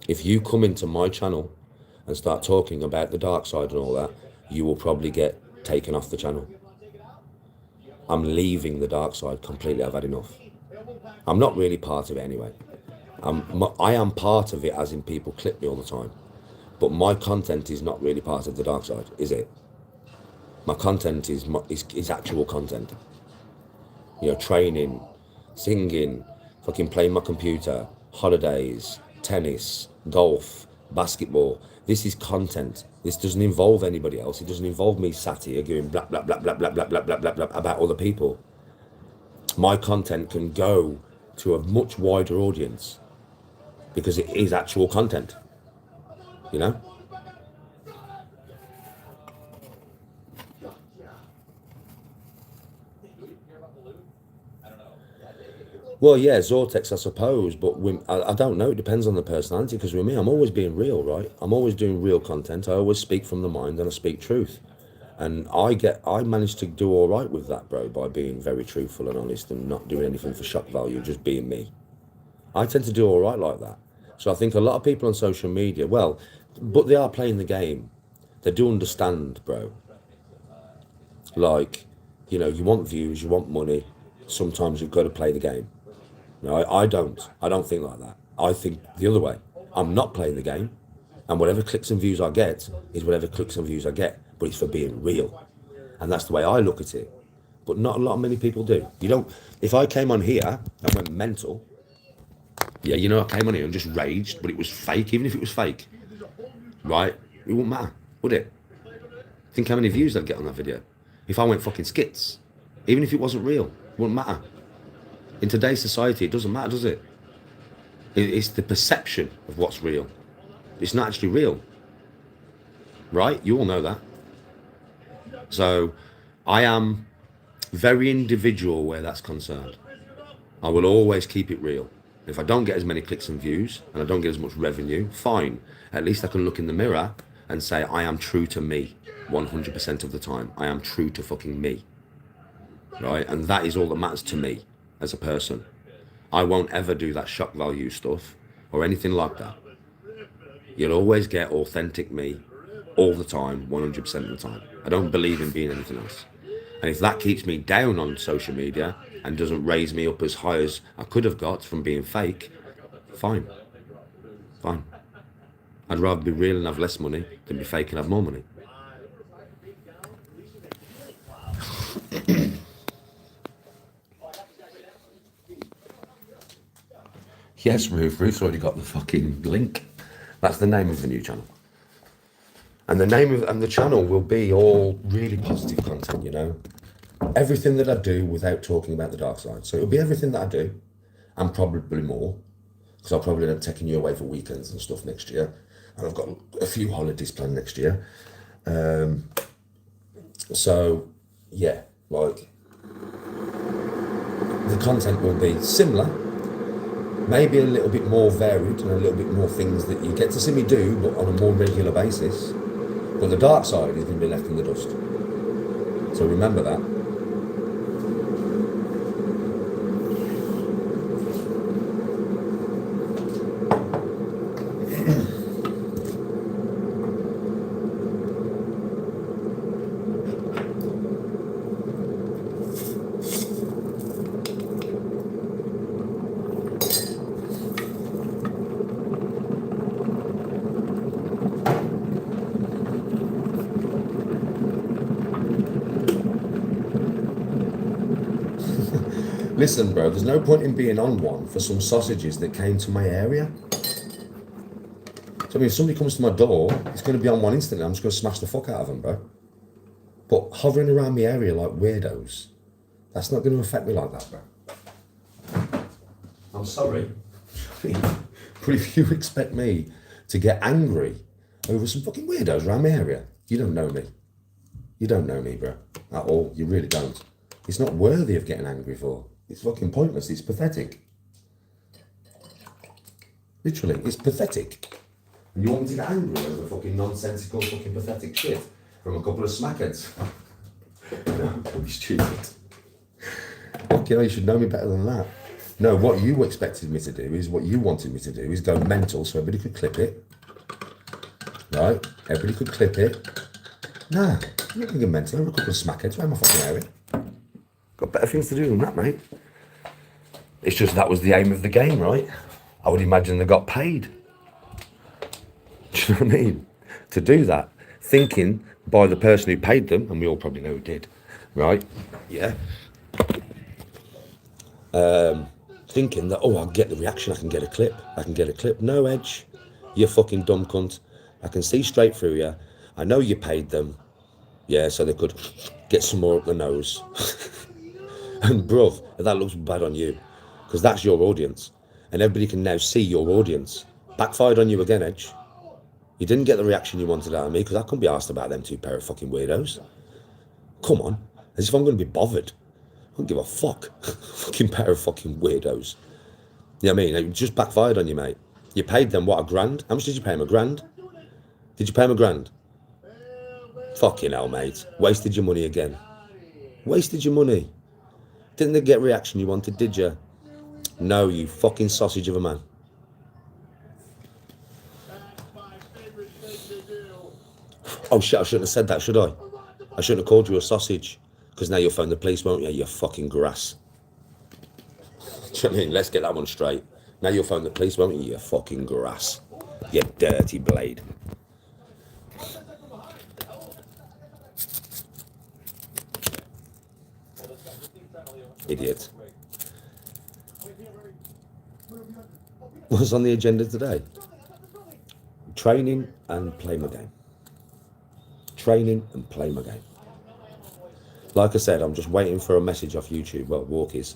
If you come into my channel and start talking about the dark side and all that, you will probably get taken off the channel. I'm leaving the dark side completely. I've had enough. I'm not really part of it anyway. I am part of it, as in people clip me all the time. But my content is not really part of the dark side, is it? My content is actual content. You know, training, singing, fucking playing my computer, holidays, tennis, golf, basketball. This is content. This doesn't involve anybody else. It doesn't involve me sat here going blah, blah, blah, blah, blah, blah, blah, blah, blah, blah about other people. My content can go to a much wider audience because it is actual content, you know? Well, yeah, Zortex, I suppose, but I don't know. It depends on the personality, because with me, I'm always being real, right? I'm always doing real content. I always speak from the mind, and I speak truth. And I managed to do all right with that, bro, by being very truthful and honest and not doing anything for shock value, just being me. I tend to do all right like that. So I think a lot of people on social media, well, but they are playing the game. They do understand, bro. Like, you know, you want views, you want money. Sometimes you've got to play the game. No, I don't think like that. I think the other way. I'm not playing the game, and whatever clicks and views I get is whatever clicks and views I get, but it's for being real. And that's the way I look at it. But not a lot of many people do. You don't, if I came on here and went mental, yeah, you know, I came on here and just raged, but it was fake, even if it was fake, right? It wouldn't matter, would it? Think how many views I'd get on that video. If I went fucking skits, even if it wasn't real, it wouldn't matter. In today's society, it doesn't matter, does it? It's the perception of what's real. It's not actually real. Right? You all know that. So I am very individual where that's concerned. I will always keep it real. If I don't get as many clicks and views, and I don't get as much revenue, fine. At least I can look in the mirror and say, I am true to me 100% of the time. I am true to fucking me. Right? And that is all that matters to me as a person. I won't ever do that shock value stuff or anything like that. You'll always get authentic me all the time, 100% of the time. I don't believe in being anything else. And if that keeps me down on social media and doesn't raise me up as high as I could have got from being fake, fine. Fine. I'd rather be real and have less money than be fake and have more money. Yes, Ruth's already got the fucking link. That's the name of the new channel. And the name of the channel will be all really positive content, you know. Everything that I do without talking about the dark side. So it'll be everything that I do, and probably more, because I'll probably end up taking you away for weekends and stuff next year. And I've got a few holidays planned next year. So, yeah, like, the content will be similar, maybe a little bit more varied and a little bit more things that you get to see me do, but on a more regular basis. But the dark side is going to be left in the dust. So remember that. Listen, bro, there's no point in being on one for some sausages that came to my area. So, I mean, if somebody comes to my door, it's going to be on one instantly. I'm just going to smash the fuck out of them, bro. But hovering around the area like weirdos, that's not going to affect me like that, bro. I'm sorry. But if you expect me to get angry over some fucking weirdos around my area, you don't know me. You don't know me, bro. At all. You really don't. It's not worthy of getting angry for. It's fucking pointless. It's pathetic. Literally, it's pathetic. And you want me to get angry over fucking nonsensical, fucking pathetic shit from a couple of smackheads? No, don't be stupid. Fucking hell, you should know me better than that. No, what you expected me to do is what you wanted me to do is go mental so everybody could clip it. Right? Everybody could clip it. Nah, I'm not going to go mental over a couple of smackheads around my fucking area. Got better things to do than that, mate. It's just that was the aim of the game, right? I would imagine they got paid. Do you know what I mean? To do that, thinking by the person who paid them, and we all probably know who did, right? Yeah. Thinking that, oh, I'll get the reaction, I can get a clip. No, Edge, you fucking dumb cunt. I can see straight through you. I know you paid them. Yeah, so they could get some more up the nose. And bruv, that looks bad on you, because that's your audience. And everybody can now see your audience. Backfired on you again, Edge. You didn't get the reaction you wanted out of me, because I couldn't be asked about them two pair of fucking weirdos. Come on, as if I'm going to be bothered. I don't give a fuck. Fucking pair of fucking weirdos. You know what I mean? It just backfired on you, mate. You paid them, what, $1,000? How much did you pay him, $1,000? Did you pay him $1,000? Fucking hell, mate. Wasted your money again. Wasted your money. Didn't they get reaction you wanted, did you? No, you fucking sausage of a man. Oh shit, I shouldn't have said that, should I? I shouldn't have called you a sausage. Because now you'll phone the police, won't you? You fucking grass. Do you know what I mean? Let's get that one straight. Now you'll phone the police, won't you? You fucking grass. You dirty blade. Idiot. What's on the agenda today? Training and play my game. Training and play my game. Like I said, I'm just waiting for a message off YouTube, well, Walk is.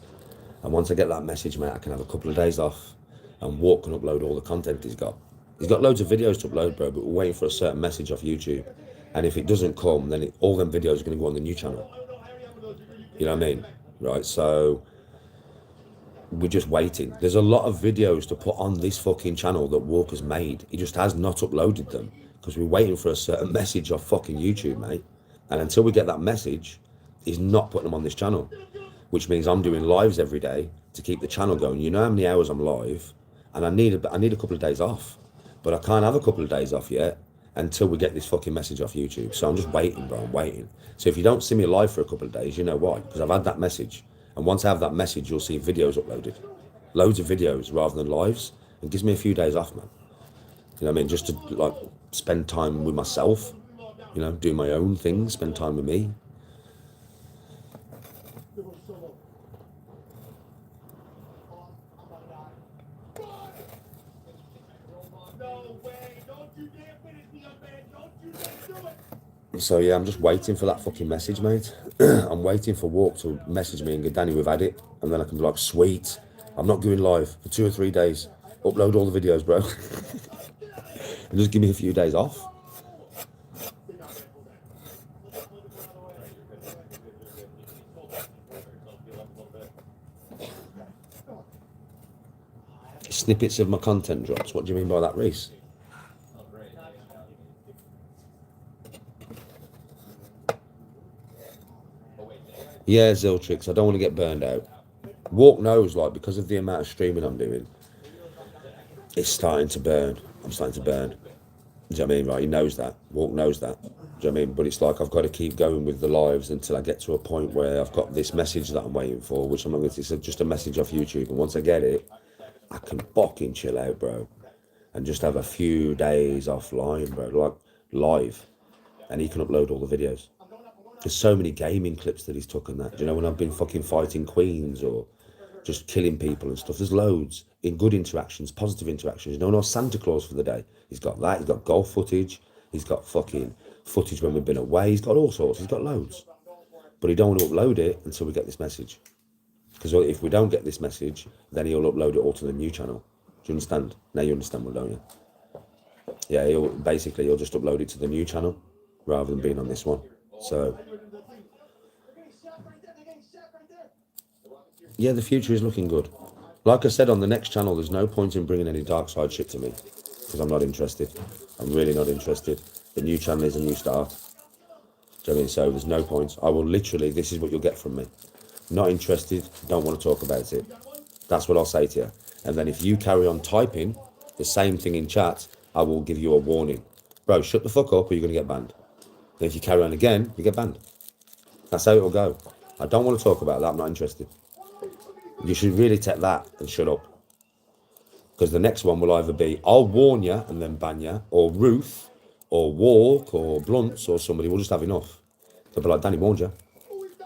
And once I get that message, mate, I can have a couple of days off and Walk can upload all the content he's got. He's got loads of videos to upload, bro, but we're waiting for a certain message off YouTube. And if it doesn't come, then all them videos are going to go on the new channel. You know what I mean? Right, so we're just waiting. There's a lot of videos to put on this fucking channel that Walker's made. He just has not uploaded them because we're waiting for a certain message off fucking YouTube, mate. And until we get that message, he's not putting them on this channel, which means I'm doing lives every day to keep the channel going. You know how many hours I'm live, and I need a couple of days off, but I can't have a couple of days off yet until we get this fucking message off YouTube. So I'm just waiting, bro. I'm waiting. So if you don't see me live for a couple of days, you know why? Because I've had that message, and once I have that message, you'll see videos uploaded, loads of videos rather than lives. It gives me a few days off, man. You know what I mean? Just to like spend time with myself, you know, do my own things, spend time with me. So yeah, I'm just waiting for that fucking message, mate. I'm waiting for Walk to message me and go, Danny, we've had it. And then I can be like, sweet, I'm not going live for 2 or 3 days. Upload all the videos, bro. And just give me a few days off. Snippets of my content drops. What do you mean by that, Reese? Yeah, Ziltrix, I don't want to get burned out. Walk knows, like, because of the amount of streaming I'm doing, it's starting to burn. I'm starting to burn. Do you know what I mean? Right, he knows that. Walk knows that. Do you know what I mean? But it's like I've got to keep going with the lives until I get to a point where I've got this message that I'm waiting for, which I'm not going to, it's just a message off YouTube. And once I get it, I can fucking chill out, bro. And just have a few days offline, bro, like live. And he can upload all the videos. There's so many gaming clips that he's took on that. Do you know, when I've been fucking fighting queens or just killing people and stuff. There's loads in good interactions, positive interactions. You know, Santa Claus for the day. He's got that. He's got golf footage. He's got fucking footage when we've been away. He's got all sorts. He's got loads. But he don't want to upload it until we get this message. Because if we don't get this message, then he'll upload it all to the new channel. Do you understand? Now you understand what, don't you? Yeah, he'll just upload it to the new channel rather than being on this one. So, yeah, the future is looking good. Like I said, on the next channel, there's no point in bringing any dark side shit to me because I'm not interested. I'm really not interested. The new channel is a new start. Do you know what I mean? So there's no point. I will literally, this is what you'll get from me. Not interested, don't want to talk about it. That's what I'll say to you. And then if you carry on typing the same thing in chat, I will give you a warning. Bro, shut the fuck up or you're going to get banned. And if you carry on again, you get banned. That's how it'll go. I don't want to talk about that. I'm not interested. You should really take that and shut up. Because the next one will either be, I'll warn you and then ban you, or Ruth, or Walk, or Blunts, or somebody will just have enough. They'll be like, Danny warned you.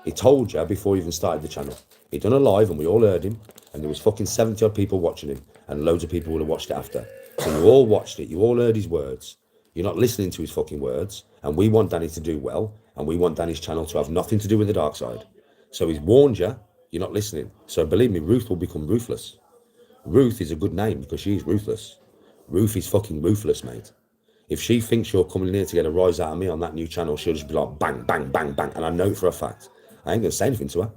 He told you before he even started the channel. He done a live and we all heard him. And there was fucking 70 odd people watching him. And loads of people would have watched it after. So you all watched it. You all heard his words. You're not listening to his fucking words. And we want Danny to do well. And we want Danny's channel to have nothing to do with the dark side. So he's warned you. You're not listening. So believe me, Ruth will become ruthless. Ruth is a good name because she's ruthless. Ruth is fucking ruthless, mate. If she thinks you're coming in here to get a rise out of me on that new channel, she'll just be like, bang, bang, bang, bang. And I know it for a fact. I ain't going to say anything to her.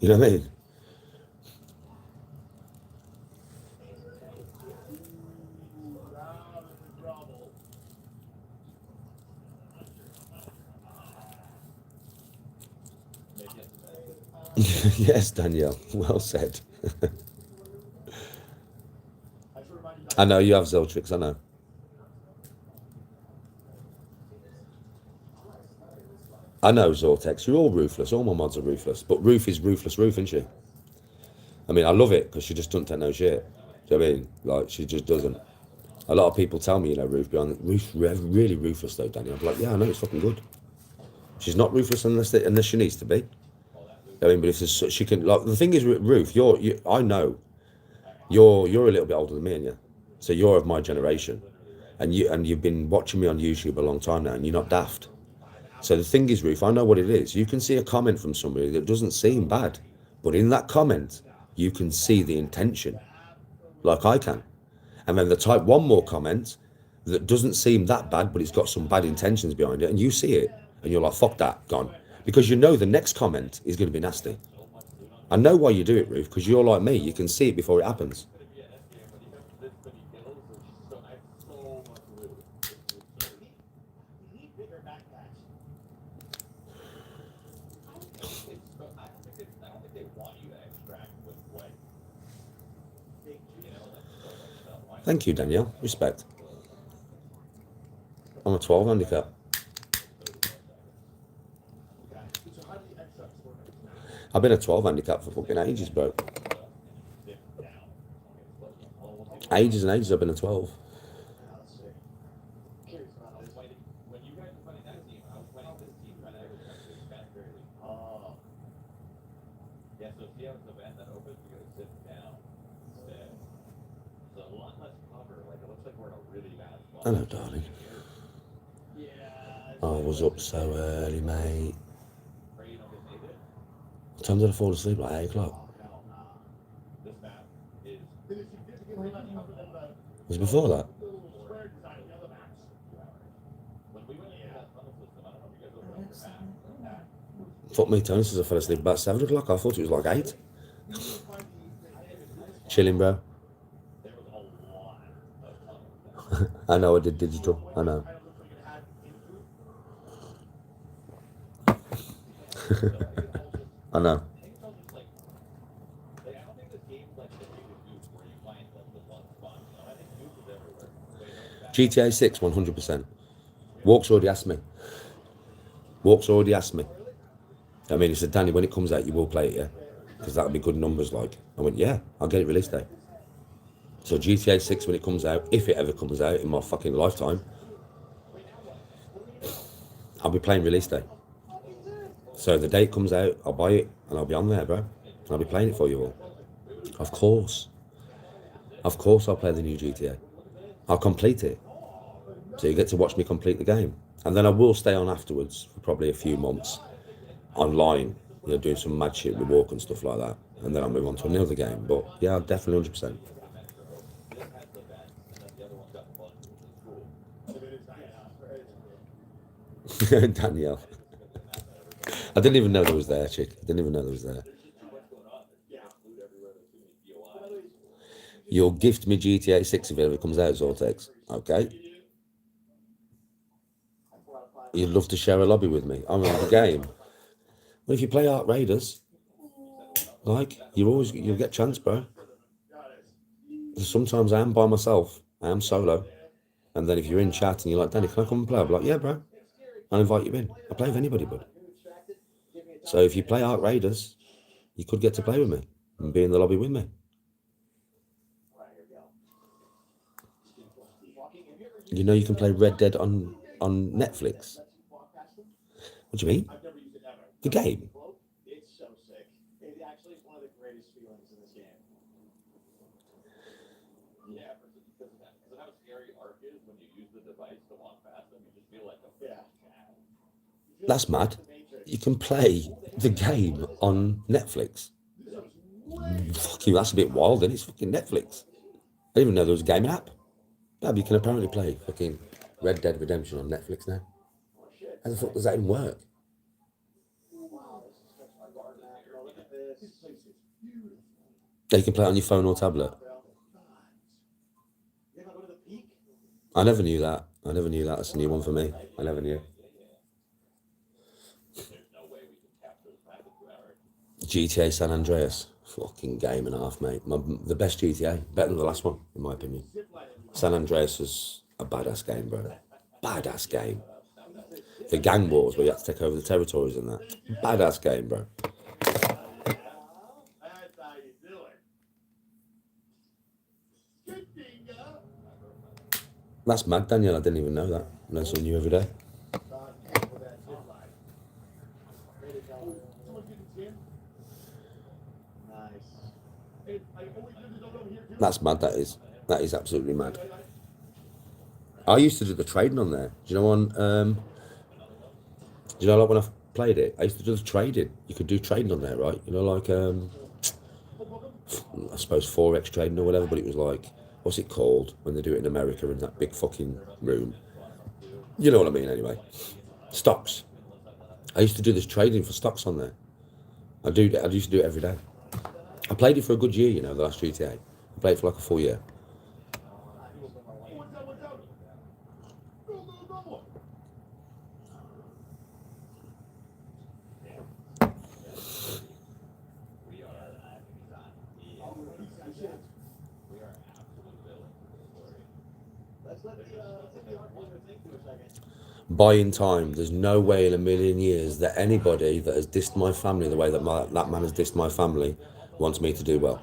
You know what I mean? Yes, Danielle. Well said. I know you have Zeltrix, I know. I know, Zortex, you're all ruthless. All my mods are ruthless. But Ruth is ruthless Ruth, isn't she? I mean, I love it because she just doesn't take no shit. Do you know what I mean? Like, she just doesn't. A lot of people tell me, you know, Ruth's really ruthless though, Danny. I'm like, yeah, I know, it's fucking good. She's not ruthless unless she needs to be. I mean, but if there's, she can, like, the thing is, Ruth, I know, you're a little bit older than me, and you, so you're of my generation, and you've been watching me on YouTube a long time now, and you're not daft. So the thing is, Ruth, I know what it is. You can see a comment from somebody that doesn't seem bad, but in that comment, you can see the intention, like I can, and then they type one more comment that doesn't seem that bad, but it's got some bad intentions behind it, and you see it, and you're like, fuck that, gone. Because you know the next comment is going to be nasty. I know why you do it, Ruth, because you're like me. You can see it before it happens. Thank you, Danielle. Respect. I'm a 12 handicap. I've been a 12 handicap for fucking ages, bro. Ages and ages I've been a 12. Hello, darling. I was up so early, mate. What time did I fall asleep? Like 8 o'clock. Was it before that? Fuck me, Tony says I fell asleep about 7 o'clock. I thought it was like 8. Chilling, bro. I know I did digital. I know. I know. GTA 6, 100%. Walk's already asked me. I mean, he said, Danny, when it comes out, you will play it, yeah? Because that'll be good numbers, like. I went, yeah, I'll get it release day. So GTA 6, when it comes out, if it ever comes out in my fucking lifetime, I'll be playing release day. So the date comes out, I'll buy it, and I'll be on there, bro. I'll be playing it for you all. Of course. Of course I'll play the new GTA. I'll complete it. So you get to watch me complete the game. And then I will stay on afterwards for probably a few months online, doing some mad shit with walk and stuff like that. And then I'll move on to another game. But yeah, definitely 100%. Danielle. I didn't even know there was there, chick. I didn't even know there was there. You'll gift me GTA 6 if it ever comes out, Zortex. Okay. You'd love to share a lobby with me. I'm on the game. Well, if you play Ark Raiders, you'll get chance, bro. Sometimes I am by myself. I am solo. And then if you're in chat and you're like, Danny, can I come and play? I'll be like, yeah, bro. I'll invite you in. I play with anybody, bud. So if you play Ark Raiders, you could get to play with me and be in the lobby with me. You can play Red Dead on Netflix. What do you mean? The game? It's so sick. It actually is one of the greatest feelings in this game. Yeah, because of how scary Ark is when you use the device to walk past them, you just feel like a child. That's mad. You can play the game on Netflix. Fuck you, that's a bit wild, isn't it? It's fucking Netflix. I didn't even know there was a gaming app. But you can apparently play fucking Red Dead Redemption on Netflix now. How the fuck does that even work? You can play it on your phone or tablet. I never knew that. That's a new one for me. I never knew. GTA San Andreas. Fucking game and a half, mate. The best GTA. Better than the last one, in my opinion. San Andreas was a badass game, bro. Badass game. The gang wars where you had to take over the territories and that. Badass game, bro. That's how you do it. Good bingo. That's mad, Daniel. I didn't even know that. I learn something new every day. That's mad, that is. That is absolutely mad. I used to do the trading on there. Do you know like when I played it, I used to do the trading. You could do trading on there, right? I suppose Forex trading or whatever, but it was like, what's it called when they do it in America in that big fucking room? You know what I mean, anyway. Stocks. I used to do this trading for stocks on there. I used to do it every day. I played it for a good year, the last GTA. I played it for like a full year. Buying time. There's no way in a million years that anybody that has dissed my family the way that that man has dissed my family wants me to do well.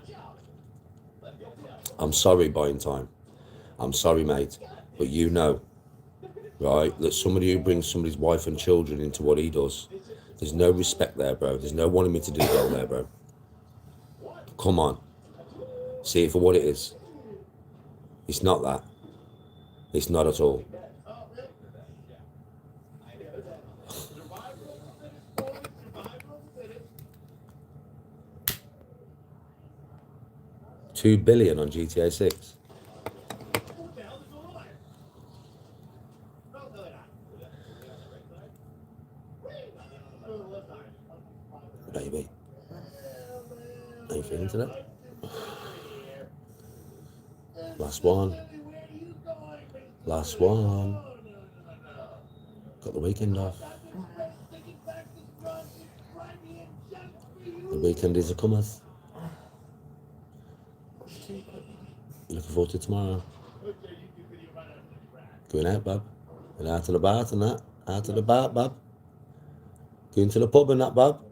I'm sorry, buying time. I'm sorry, mate. But right, that somebody who brings somebody's wife and children into what he does, there's no respect there, bro. There's no wanting me to do well there, bro. Come on. See it for what it is. It's not that. It's not at all. $2 billion on GTA 6. Baby. How you feeling today? Last one. Got the weekend off. The weekend is a cometh. Looking forward to tomorrow. Going out, bub. Going out to the bar and that. Out to the bar, bub. Going to the pub and that, bub.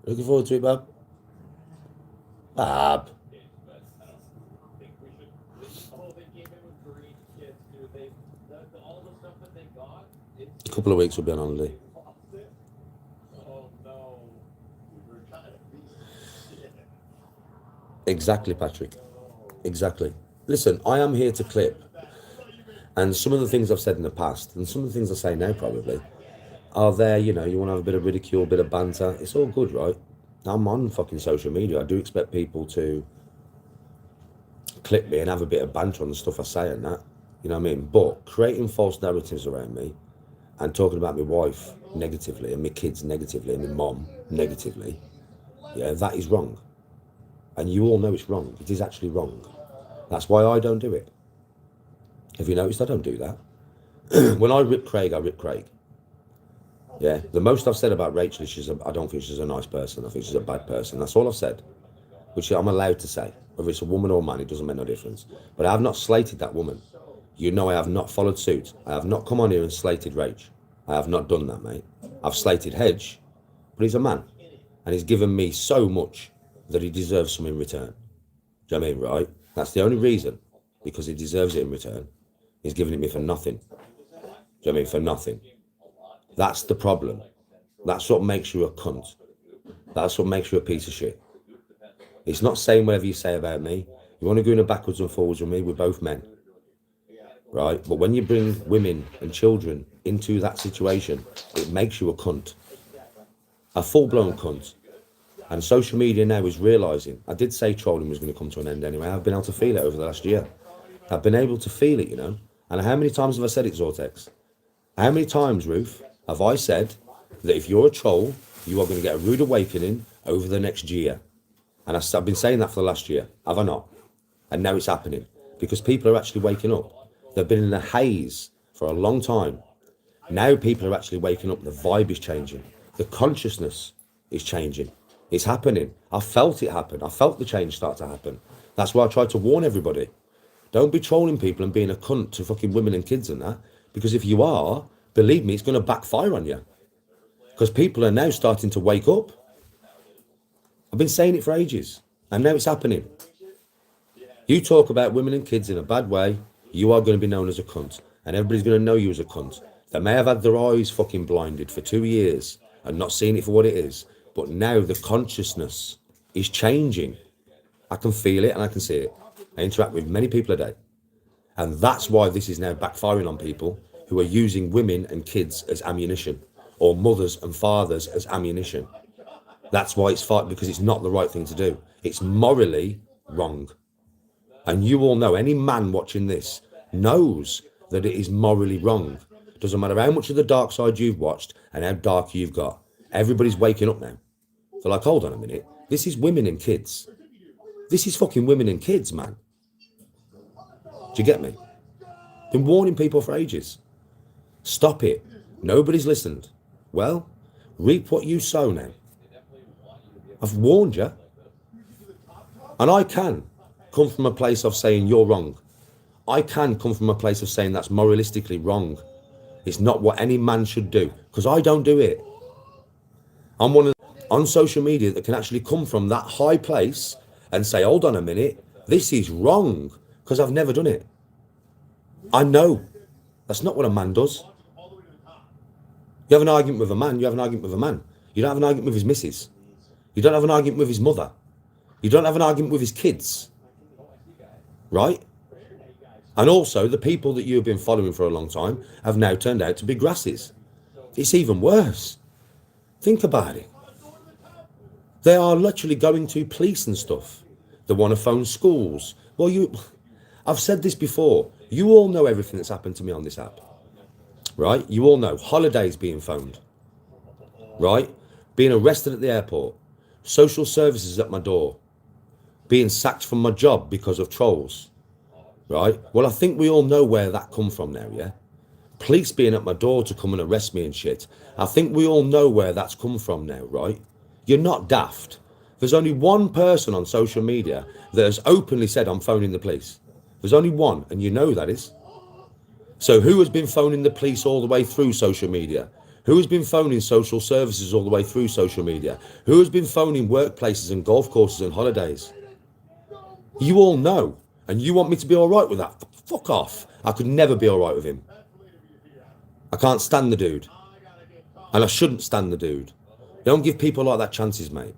Looking forward to it, bub. Bub. A couple of weeks we'll be on holiday. Exactly, Patrick. Exactly. Listen, I am here to clip. And some of the things I've said in the past, and some of the things I say now probably, are there, you know, you want to have a bit of ridicule, a bit of banter. It's all good, right? I'm on fucking social media. I do expect people to clip me and have a bit of banter on the stuff I say and that. You know what I mean? But creating false narratives around me and talking about my wife negatively and my kids negatively and my mom negatively, yeah, that is wrong. And you all know it's wrong. It is actually wrong. That's why I don't do it. Have you noticed I don't do that? When I rip Craig, I rip Craig. Yeah, the most I've said about Rachel is I don't think she's a nice person. I think she's a bad person. That's all I've said, which I'm allowed to say. Whether it's a woman or a man, it doesn't make no difference. But I have not slated that woman. You know I have not followed suit. I have not come on here and slated Rach. I have not done that, mate. I've slated Hedge, but he's a man. And he's given me so much that he deserves some in return. Do you know what I mean, right? That's the only reason, because he deserves it in return. He's giving it me for nothing. Do you know what I mean? For nothing. That's the problem. That's what makes you a cunt. That's what makes you a piece of shit. It's not saying whatever you say about me. You want to go in a backwards and forwards with me, we're both men. Right? But when you bring women and children into that situation, it makes you a cunt. A full-blown cunt. And social media now is realising, I did say trolling was going to come to an end anyway. I've been able to feel it over the last year. I've been able to feel it, you know. And how many times have I said it, Zortex? How many times, Ruth, have I said that if you're a troll, you are going to get a rude awakening over the next year? And I've been saying that for the last year, have I not? And now it's happening because people are actually waking up. They've been in a haze for a long time. Now people are actually waking up. The vibe is changing. The consciousness is changing. It's happening. I felt it happen. I felt the change start to happen. That's why I tried to warn everybody. Don't be trolling people and being a cunt to fucking women and kids and that. Because if you are, believe me, it's going to backfire on you. Because people are now starting to wake up. I've been saying it for ages. And now it's happening. You talk about women and kids in a bad way, you are going to be known as a cunt. And everybody's going to know you as a cunt. They may have had their eyes fucking blinded for 2 years and not seen it for what it is. But now the consciousness is changing. I can feel it and I can see it. I interact with many people a day. And that's why this is now backfiring on people who are using women and kids as ammunition, or mothers and fathers as ammunition. That's why it's fight, because it's not the right thing to do. It's morally wrong. And you all know, any man watching this knows that it is morally wrong. Doesn't matter how much of the dark side you've watched and how dark you've got. Everybody's waking up now. They're like, hold on a minute. This is women and kids. This is fucking women and kids, man. Do you get me? Been warning people for ages. Stop it. Nobody's listened. Well, reap what you sow now. I've warned you. And I can come from a place of saying you're wrong. I can come from a place of saying that's moralistically wrong. It's not what any man should do, because I don't do it. I'm one of on social media that can actually come from that high place and say, hold on a minute, this is wrong, because I've never done it. I know. That's not what a man does. You have an argument with a man, you have an argument with a man. You don't have an argument with his missus. You don't have an argument with his mother. You don't have an argument with his kids. Right? And also, the people that you have been following for a long time have now turned out to be grasses. It's even worse. Think about it. They are literally going to police and stuff. They want to phone schools. Well, I've said this before. You all know everything that's happened to me on this app. Right? You all know. Holidays being phoned. Right? Being arrested at the airport. Social services at my door. Being sacked from my job because of trolls. Right? Well, I think we all know where that come from now, yeah? Police being at my door to come and arrest me and shit. I think we all know where that's come from now, right? You're not daft. There's only one person on social media that has openly said, I'm phoning the police. There's only one, and you know that is. So who has been phoning the police all the way through social media? Who has been phoning social services all the way through social media? Who has been phoning workplaces and golf courses and holidays? You all know. And you want me to be all right with that? Fuck off. I could never be all right with him. I can't stand the dude. And I shouldn't stand the dude. You don't give people like that chances, mate.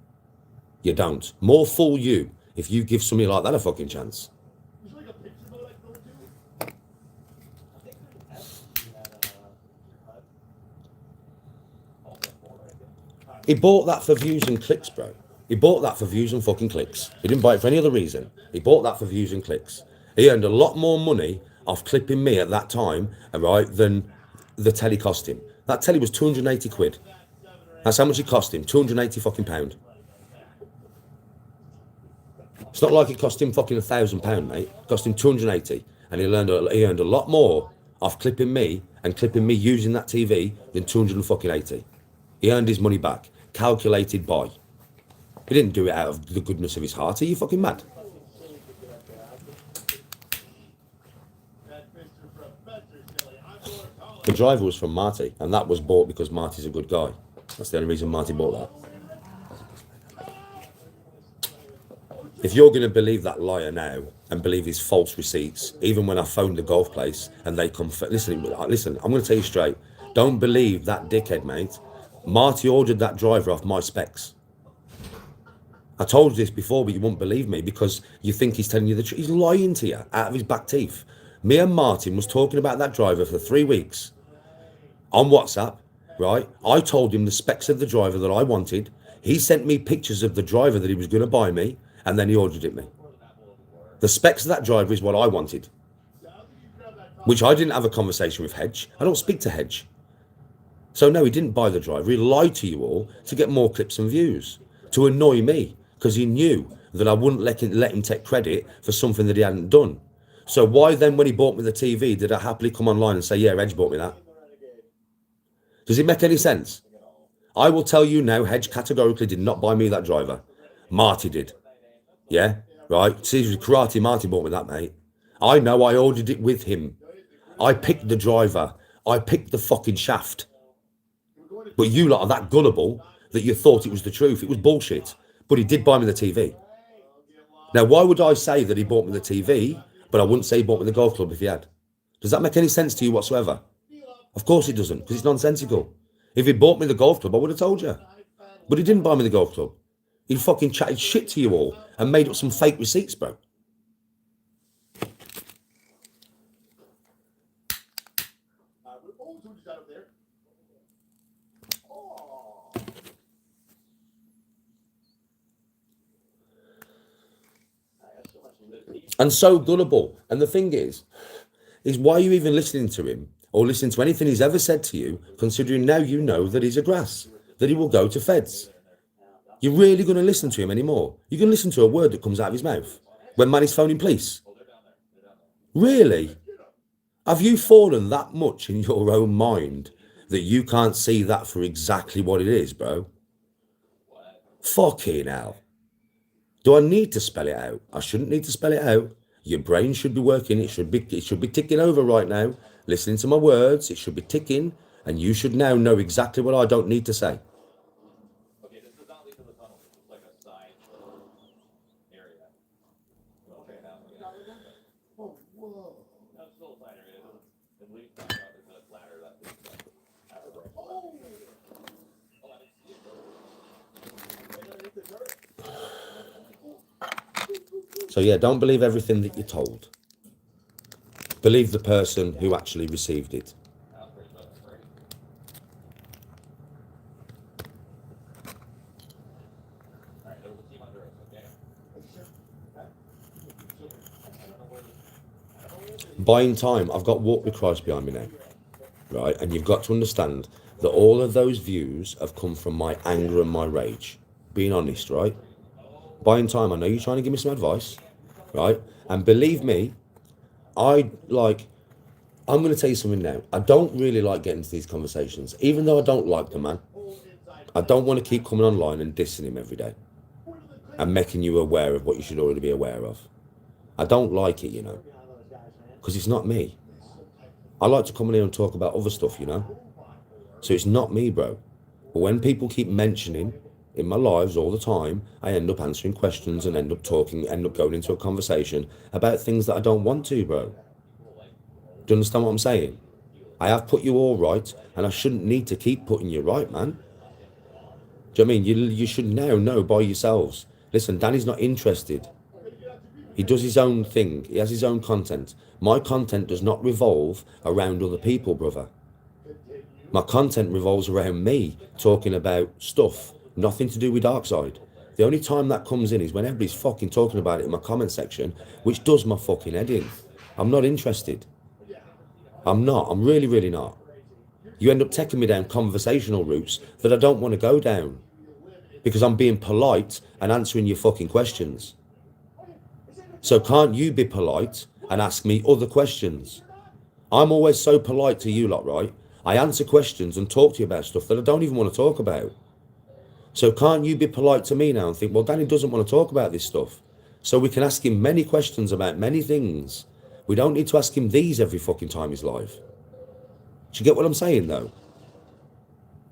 You don't. More fool you. if you give somebody like that a fucking chance. Would you like a picture mode I can go into? I think there's an F you had He bought that for views and clicks, bro. He bought that for views and fucking clicks. He didn't buy it for any other reason. He bought that for views and clicks. He earned a lot more money off clipping me at that time, right, than the telly cost him. That telly was 280 quid. That's how much it cost him, 280 fucking pound. It's not like it cost him fucking £1,000, mate. It cost him 280, and he earned a lot more off clipping me and clipping me using that TV than 280. He earned his money back, calculated by. He didn't do it out of the goodness of his heart. Are you fucking mad? The driver was from Marty, and that was bought because Marty's a good guy. That's the only reason Marty bought that. If you're going to believe that liar now and believe his false receipts, even when I phoned the golf place and they come... Listen, I'm going to tell you straight. Don't believe that dickhead, mate. Marty ordered that driver off my specs. I told you this before, but you won't believe me because you think he's telling you the truth. He's lying to you out of his back teeth. Me and Martin was talking about that driver for 3 weeks on WhatsApp, right? I told him the specs of the driver that I wanted. He sent me pictures of the driver that he was going to buy me, and then he ordered it me. The specs of that driver is what I wanted, which I didn't have a conversation with Hedge. I don't speak to Hedge. So no, he didn't buy the driver. He lied to you all to get more clips and views, to annoy me, because he knew that I wouldn't let him take credit for something that he hadn't done. So why then, when he bought me the TV, did I happily come online and say, yeah, Hedge bought me that? Does it make any sense? I will tell you now, Hedge categorically did not buy me that driver. Marty did. Yeah, right? See, it was Karate Marty bought me that, mate. I know, I ordered it with him. I picked the driver. I picked the fucking shaft. But you lot are that gullible that you thought it was the truth. It was bullshit. But he did buy me the TV. Now, why would I say that he bought me the TV, but I wouldn't say he bought me the golf club if he had? Does that make any sense to you whatsoever? Of course it doesn't, because it's nonsensical. If he bought me the golf club, I would have told you. But he didn't buy me the golf club. He fucking chatted shit to you all and made up some fake receipts, bro. And so gullible. And the thing is why are you even listening to him or listening to anything he's ever said to you, considering now you know that he's a grass, that he will go to feds? You're really going to listen to him anymore? You're going to listen to a word that comes out of his mouth when man is phoning police? Really? Have you fallen that much in your own mind that you can't see that for exactly what it is, bro? Fucking hell. Do I need to spell it out? I shouldn't need to spell it out. Your brain should be working. It should be ticking over right now. Listening to my words, it should be ticking, and you should now know exactly what I don't need to say. Okay, this does not lead to the tunnel. This is like a side area. Okay, now. Oh, whoa. That's still a side area. It leads back up into the ladder that leads back. Oh, I didn't see it. So yeah, don't believe everything that you're told. Believe the person who actually received it. Buying time. I've got Walk with Christ behind me now, right? And you've got to understand that all of those views have come from my anger and my rage. Being honest, right? Buying time. I know you're trying to give me some advice, right? And believe me, I'm going to tell you something now. I don't really like getting into these conversations, even though I don't like the man. I don't want to keep coming online and dissing him every day and making you aware of what you should already be aware of. I don't like it, you know, because it's not me. I like to come in here and talk about other stuff, you know. So it's not me, bro. But when people keep mentioning in my lives all the time, I end up answering questions and end up going into a conversation about things that I don't want to, bro. Do you understand what I'm saying? I have put you all right, and I shouldn't need to keep putting you right, man. Do you know what I mean? You should now know by yourselves. Listen, Danny's not interested He does his own thing. He has his own content. My content does not revolve around other people, brother. My content revolves around me talking about stuff, nothing to do with Darkside. The only time that comes in is when everybody's fucking talking about it in my comment section, which does my fucking head in. I'm not interested. I'm not. I'm really, really not. You end up taking me down conversational routes that I don't want to go down because I'm being polite and answering your fucking questions. So can't you be polite and ask me other questions? I'm always so polite to you lot, right? I answer questions and talk to you about stuff that I don't even want to talk about. So can't you be polite to me now and think, well, Danny doesn't want to talk about this stuff. So we can ask him many questions about many things. We don't need to ask him these every fucking time he's live. Do you get what I'm saying, though?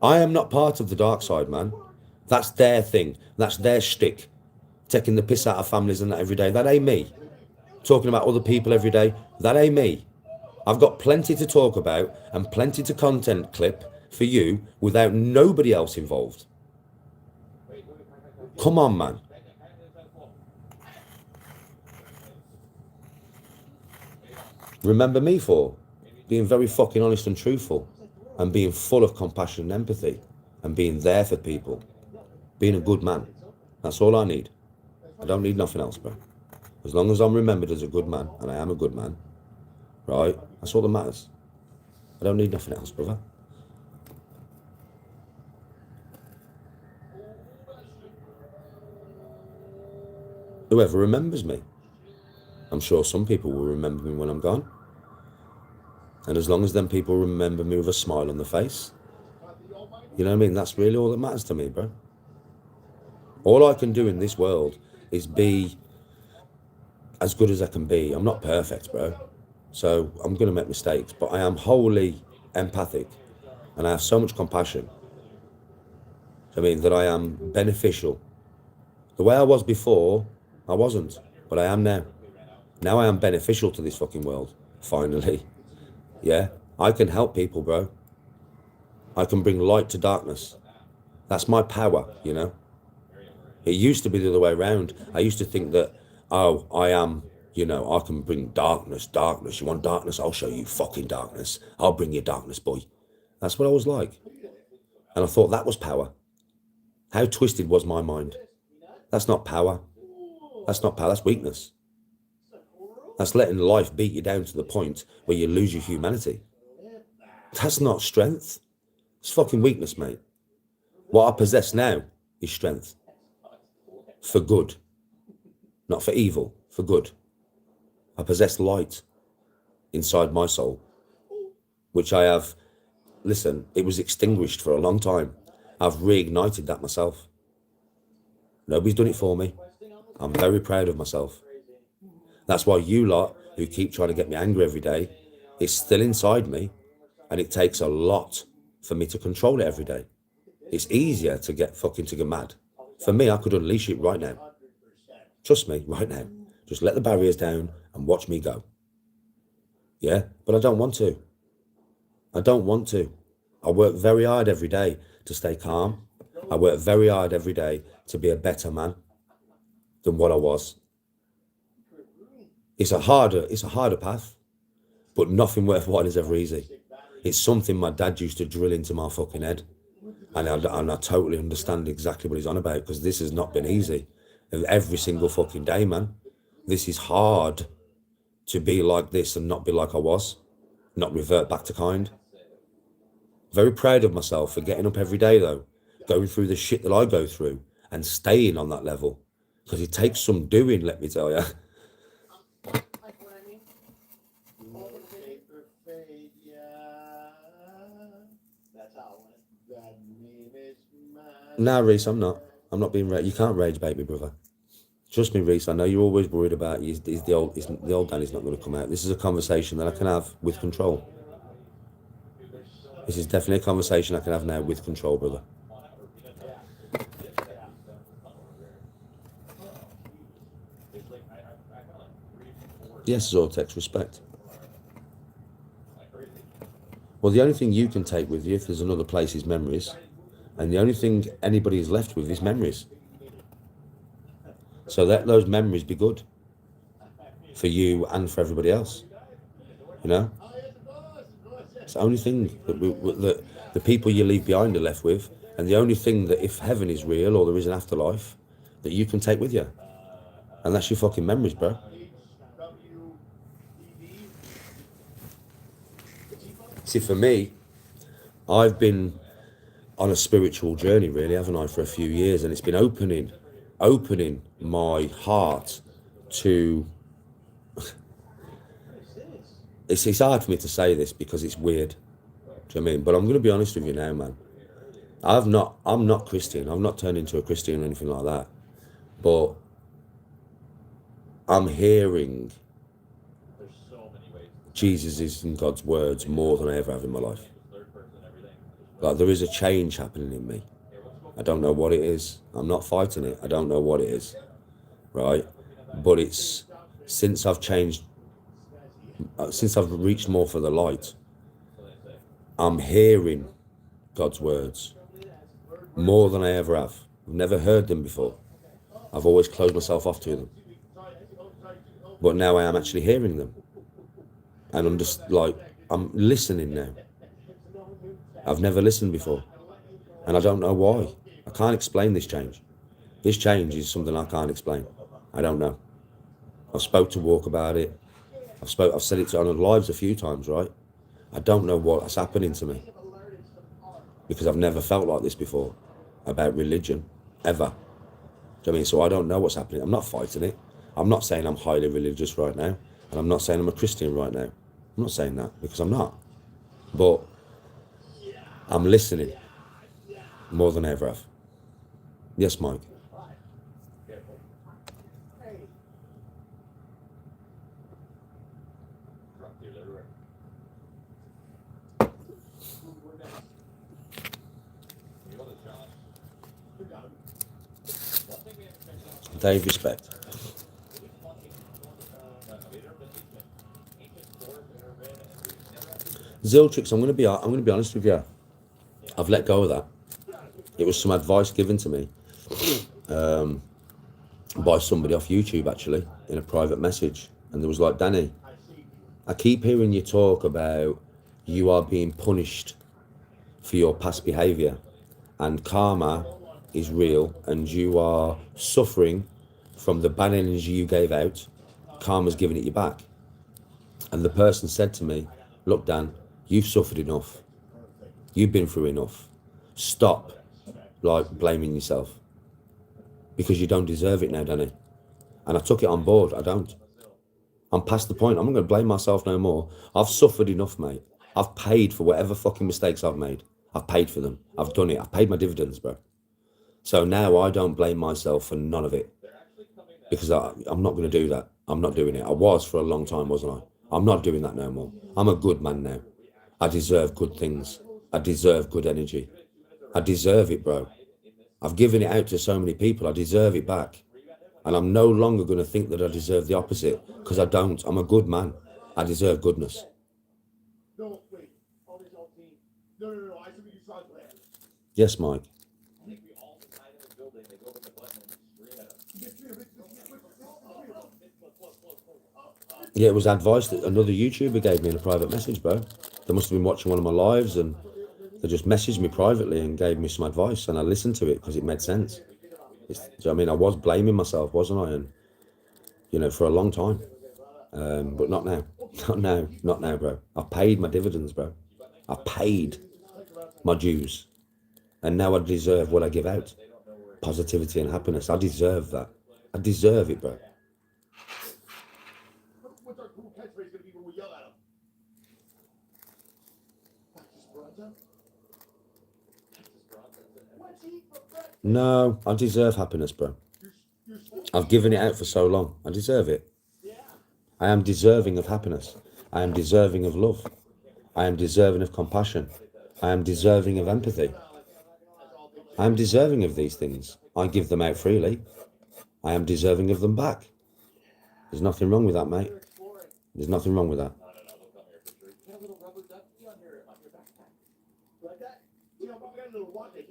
I am not part of the dark side, man. That's their thing. That's their shtick. Taking the piss out of families and that every day. That ain't me. Talking about other people every day. That ain't me. I've got plenty to talk about and plenty to content clip for you without nobody else involved. Come on, man. Remember me for being very fucking honest and truthful and being full of compassion and empathy and being there for people. Being a good man. That's all I need. I don't need nothing else, bro. As long as I'm remembered as a good man, and I am a good man, right? That's all that matters. I don't need nothing else, brother. Whoever remembers me. I'm sure some people will remember me when I'm gone. And as long as them people remember me with a smile on the face, you know what I mean? That's really all that matters to me, bro. All I can do in this world is be as good as I can be. I'm not perfect, bro. So I'm going to make mistakes, but I am wholly empathic and I have so much compassion. I mean, that I am beneficial. The way I was before, I wasn't, but I am now. Now I am beneficial to this fucking world, finally. Yeah, I can help people, bro. I can bring light to darkness. That's my power, you know. It used to be the other way around. I used to think that, oh, I am, you know, I can bring darkness. You want darkness? I'll show you fucking darkness. I'll bring you darkness, boy. That's what I was like. And I thought that was power. How twisted was my mind? That's not power. That's not power, that's weakness. That's letting life beat you down to the point where you lose your humanity. That's not strength. It's fucking weakness, mate. What I possess now is strength. For good. Not for evil, for good. I possess light inside my soul, which I have, listen, it was extinguished for a long time. I've reignited that myself. Nobody's done it for me. I'm very proud of myself. That's why you lot who keep trying to get me angry every day, it's still inside me and it takes a lot for me to control it every day. It's easier to get mad. For me, I could unleash it right now. Trust me, right now. Just let the barriers down and watch me go. Yeah, but I don't want to. I don't want to. I work very hard every day to stay calm. I work very hard every day to be a better man than what I was. It's a harder path, but nothing worthwhile is ever easy. It's something my dad used to drill into my fucking head. And I totally understand exactly what he's on about, because this has not been easy. And every single fucking day, man. This is hard to be like this and not be like I was. Not revert back to kind. Very proud of myself for getting up every day, though. Going through the shit that I go through and staying on that level. Because it takes some doing, let me tell you. Like what I mean? Paper fade, yeah. That's how it went. That name is mine. Nah, Reese, I'm not. I'm not being rage. You can't rage bait me, brother. Trust me, Reese. I know you're always worried about the old Danny's not going to come out. This is a conversation that I can have with control. This is definitely a conversation I can have now with control, brother. Yes, Zortex, respect. Well, the only thing you can take with you if there's another place is memories. And the only thing anybody is left with is memories. So let those memories be good. for you and for everybody else. You know, it's the only thing that the people you leave behind are left with, and the only thing that if heaven is real or there is an afterlife, that you can take with you, and that's your fucking memories, bro. See, for me, I've been on a spiritual journey, really, haven't I, for a few years, and it's been opening my heart to. It's hard for me to say this because it's weird. Do you know what I mean? But I'm going to be honest with you now, man. I'm not Christian. I've not turned into a Christian or anything like that. But I'm hearing Jesus is in God's words more than I ever have in my life. Like, there is a change happening in me. I don't know what it is. I'm not fighting it. I don't know what it is. Right? But it's since I've changed, since I've reached more for the light, I'm hearing God's words more than I ever have. I've never heard them before. I've always closed myself off to them. But now I am actually hearing them. And I'm just like, I'm listening now. I've never listened before. And I don't know why. I can't explain this change. This change is something I can't explain. I don't know. I've spoke to Walk about it. I've said it on lives a few times, right? I don't know what's happening to me. Because I've never felt like this before about religion, ever. Do you know what I mean? So I don't know what's happening. I'm not fighting it. I'm not saying I'm highly religious right now. And I'm not saying I'm a Christian right now. I'm not saying that because I'm not. But I'm listening more than I ever have. Yes, Mike. Dave, respect. Ziltrix, I'm going to be honest with you. I've let go of that. It was some advice given to me by somebody off YouTube, actually, in a private message. And there was like, Danny, I keep hearing you talk about you are being punished for your past behaviour, and karma is real, and you are suffering from the bad energy you gave out. Karma's giving it you back. And the person said to me, look, Dan, you've suffered enough. You've been through enough. Stop, like, blaming yourself. Because you don't deserve it now, Danny. And I took it on board. I don't. I'm past the point. I'm not going to blame myself no more. I've suffered enough, mate. I've paid for whatever fucking mistakes I've made. I've paid for them. I've done it. I've paid my dividends, bro. So now I don't blame myself for none of it. Because I'm not going to do that. I'm not doing it. I was for a long time, wasn't I? I'm not doing that no more. I'm a good man now. I deserve good things. I deserve good energy. I deserve it, bro. I've given it out to so many people. I deserve it back. And I'm no longer going to think that I deserve the opposite, because I don't. I'm a good man. I deserve goodness. No, wait. All this whole team. No. I see what you saw there. Yes, Mike. I think we all hide in the building, they go over the button and scream at us. Yeah, it was advice that another YouTuber gave me in a private message, bro. They must have been watching one of my lives and they just messaged me privately and gave me some advice, and I listened to it because it made sense. Do you know what I mean? I was blaming myself, wasn't I? And, you know, for a long time. But not now. Not now, bro. I paid my dividends, bro. I paid my dues. And now I deserve what I give out. Positivity and happiness. I deserve that. I deserve it, bro. What's our cool catchphrase going to be when we yell at him? What's he for breakfast? No, I deserve happiness, bro. I've given it out for so long. I deserve it. I am deserving of happiness. I am deserving of love. I am deserving of compassion. I am deserving of empathy. I am deserving of these things. I give them out freely. I am deserving of them back. There's nothing wrong with that, mate. There's nothing wrong with that. Got a little rubber ducky on your backpack. Like that? You know, I got a little watch. Those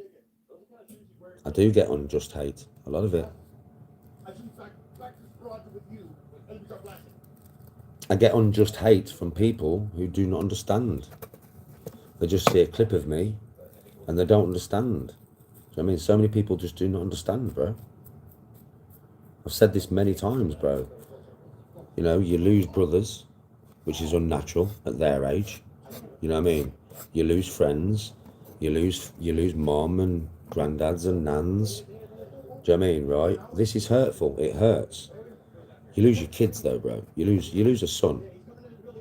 are the kind of shoes you wear. I do get unjust hate. A lot of it. I should back this project with you, and we start blasting. I get unjust hate from people who do not understand. They just see a clip of me and they don't understand. Do you know what I mean? So many people just do not understand, bro. I've said this many times, bro. You know, you lose brothers, which is unnatural at their age. You know what I mean? You lose friends. You lose mom and granddads and nans. Do you know what I mean, right? This is hurtful. It hurts. You lose your kids though, bro. You lose a son.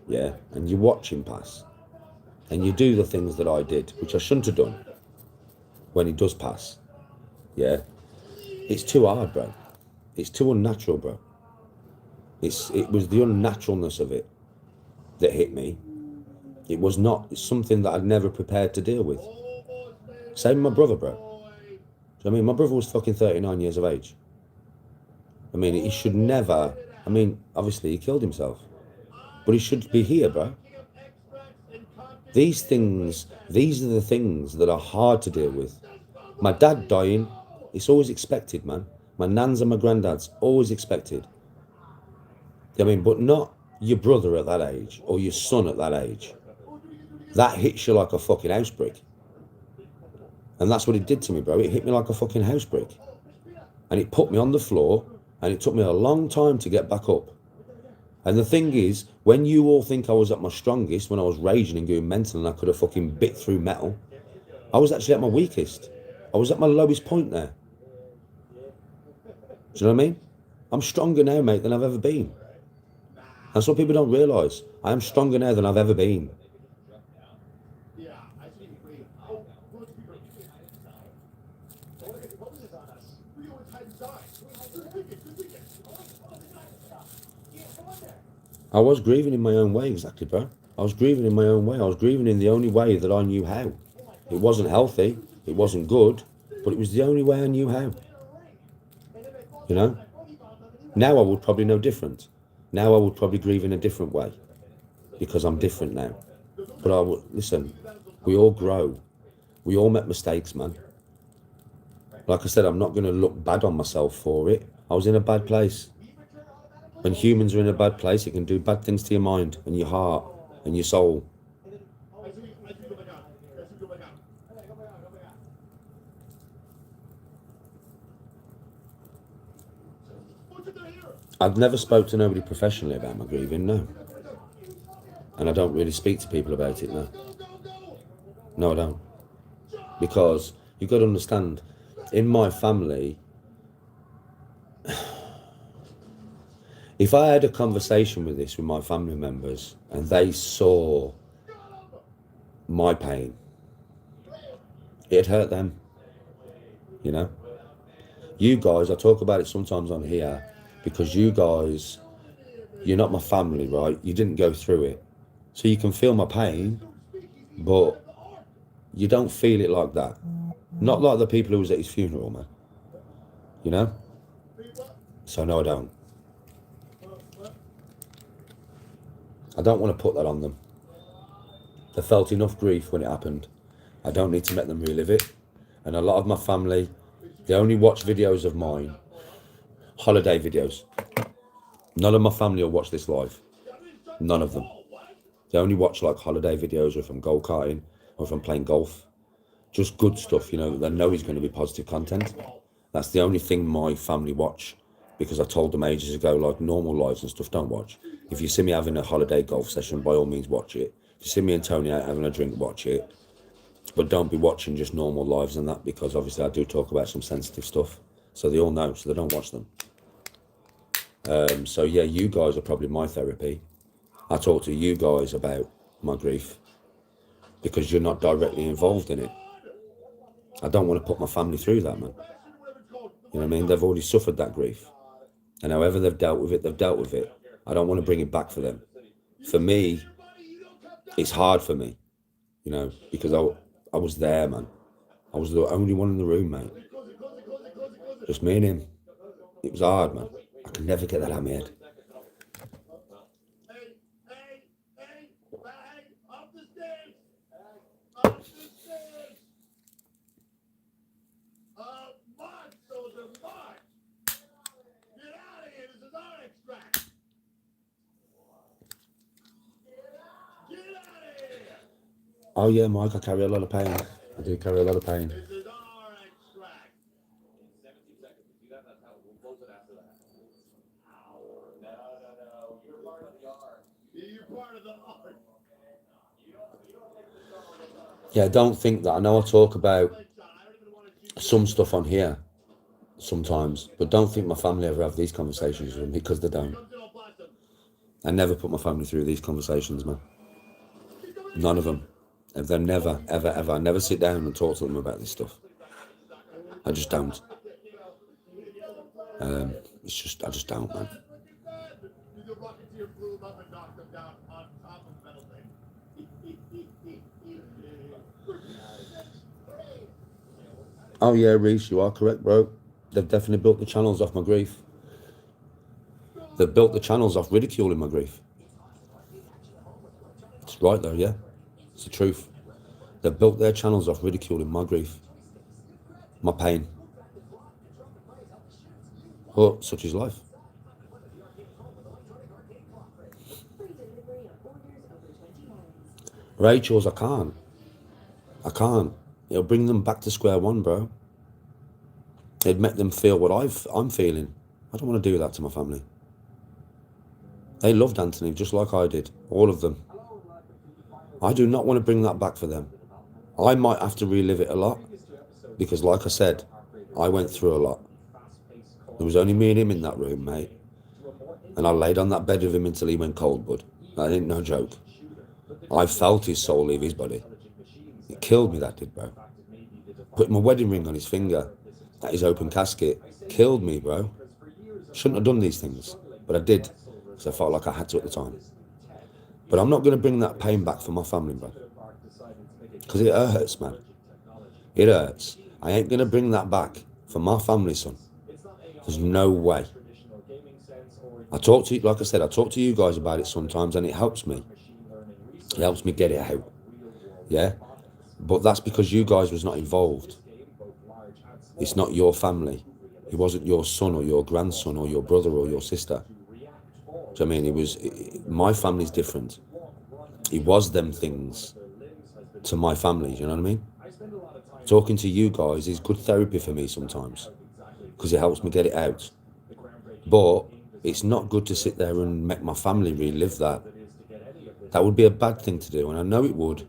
Yeah, and you watch him pass. And you do the things that I did, which I shouldn't have done when he does pass. Yeah. It's too hard, bro. It's too unnatural, bro. It was the unnaturalness of it that hit me. It was not. It's something that I'd never prepared to deal with. Same with my brother, bro. Do you know what I mean? My brother was fucking 39 years of age. I mean, he should never. I mean, obviously he killed himself, but he should be here, bro. These are the things that are hard to deal with. My dad dying, it's always expected, man. My nans and my granddads, always expected. I mean, but not your brother at that age or your son at that age. That hits you like a fucking house brick. And that's what it did to me, bro. It hit me like a fucking house brick. And it put me on the floor, and it took me a long time to get back up. And the thing is, when you all think I was at my strongest, when I was raging and going mental and I could have fucking bit through metal, I was actually at my weakest. I was at my lowest point there. Do you know what I mean? I'm stronger now, mate, than I've ever been. That's what people don't realise. I am stronger now than I've ever been. I was grieving in my own way, exactly, bro. I was grieving in my own way. I was grieving in the only way that I knew how. It wasn't healthy. It wasn't good. But it was the only way I knew how. You know? Now I would probably know different. Now I would probably grieve in a different way. Because I'm different now. But I would, listen, we all grow. We all make mistakes, man. Like I said, I'm not going to look bad on myself for it. I was in a bad place. When humans are in a bad place, it can do bad things to your mind and your heart and your soul. I've never spoke to nobody professionally about my grieving, no. And I don't really speak to people about it, no. No, I don't. Because you've got to understand, in my family, if I had a conversation with this with my family members and they saw my pain, it'd hurt them, you know? You guys, I talk about it sometimes on here because you guys, you're not my family, right? You didn't go through it. So you can feel my pain, but you don't feel it like that. Not like the people who was at his funeral, man. You know? So no, I don't. I don't want to put that on them. They felt enough grief when it happened. I don't need to make them relive it. And a lot of my family, they only watch videos of mine, holiday videos. None of my family will watch this live. None of them. They only watch like holiday videos or if I'm go-karting or if I'm playing golf. Just good stuff, you know, they know is going to be positive content. That's the only thing my family watch, because I told them ages ago, like normal lives and stuff, don't watch. If you see me having a holiday golf session, by all means watch it. If you see me and Tony out having a drink, watch it. But don't be watching just normal lives and that, because obviously I do talk about some sensitive stuff. So they all know, so they don't watch them. So yeah, you guys are probably my therapy. I talk to you guys about my grief because you're not directly involved in it. I don't want to put my family through that, man. You know what I mean? They've already suffered that grief. And however they've dealt with it, they've dealt with it. I don't want to bring it back for them. For me, it's hard for me, you know, because I was there, man. I was the only one in the room, mate. Just me and him. It was hard, man. I can never get that out of my head. Oh yeah, Mike, I carry a lot of pain. I do carry a lot of pain. This is our extract. In 17 seconds. If you got that out, we'll close it after that. No. You're part of the art. You're part of the art. Yeah, don't think that. I know I talk about I don't even want to shoot some stuff on here sometimes, but don't think my family ever have these conversations with me, because they don't. comes in all blossom. I never put my family through these conversations, man. None of them. They're never, ever, ever. I never sit down and talk to them about this stuff. I just don't. It's just, I just don't, man. The Rocketeer blew him up and knocked him down on top of Metal Oh yeah, Reese, you are correct, bro. They've definitely built the channels off my grief. They've built the channels off ridiculing my grief. It's right though, yeah. It's the truth. They've built their channels off ridiculing my grief, my pain. But such is life. Rachel's, I can't. It'll bring them back to square one, bro. It'd make them feel what I'm feeling. I don't want to do that to my family. They loved Anthony just like I did, all of them. I do not want to bring that back for them. I might have to relive it a lot, because like I said, I went through a lot. There was only me and him in that room, mate. And I laid on that bed with him until he went cold, bud. That ain't no joke. I felt his soul leave his body. It killed me, that did, bro. Putting my wedding ring on his finger at his open casket killed me, bro. Shouldn't have done these things, but I did, because I felt like I had to at the time. But I'm not going to bring that pain back for my family, bro. Because it hurts, man. It hurts. I ain't going to bring that back for my family, son. There's no way. I talk to you, like I said, I talk to you guys about it sometimes, and it helps me. It helps me get it out. Yeah? But that's because you guys was not involved. It's not your family. It wasn't your son or your grandson or your brother or your sister. Do you know what I mean? My family's different. It was them things to my family, you know what I mean? Talking to you guys is good therapy for me sometimes, because it helps me get it out. But it's not good to sit there and make my family relive that. That would be a bad thing to do, and I know it would.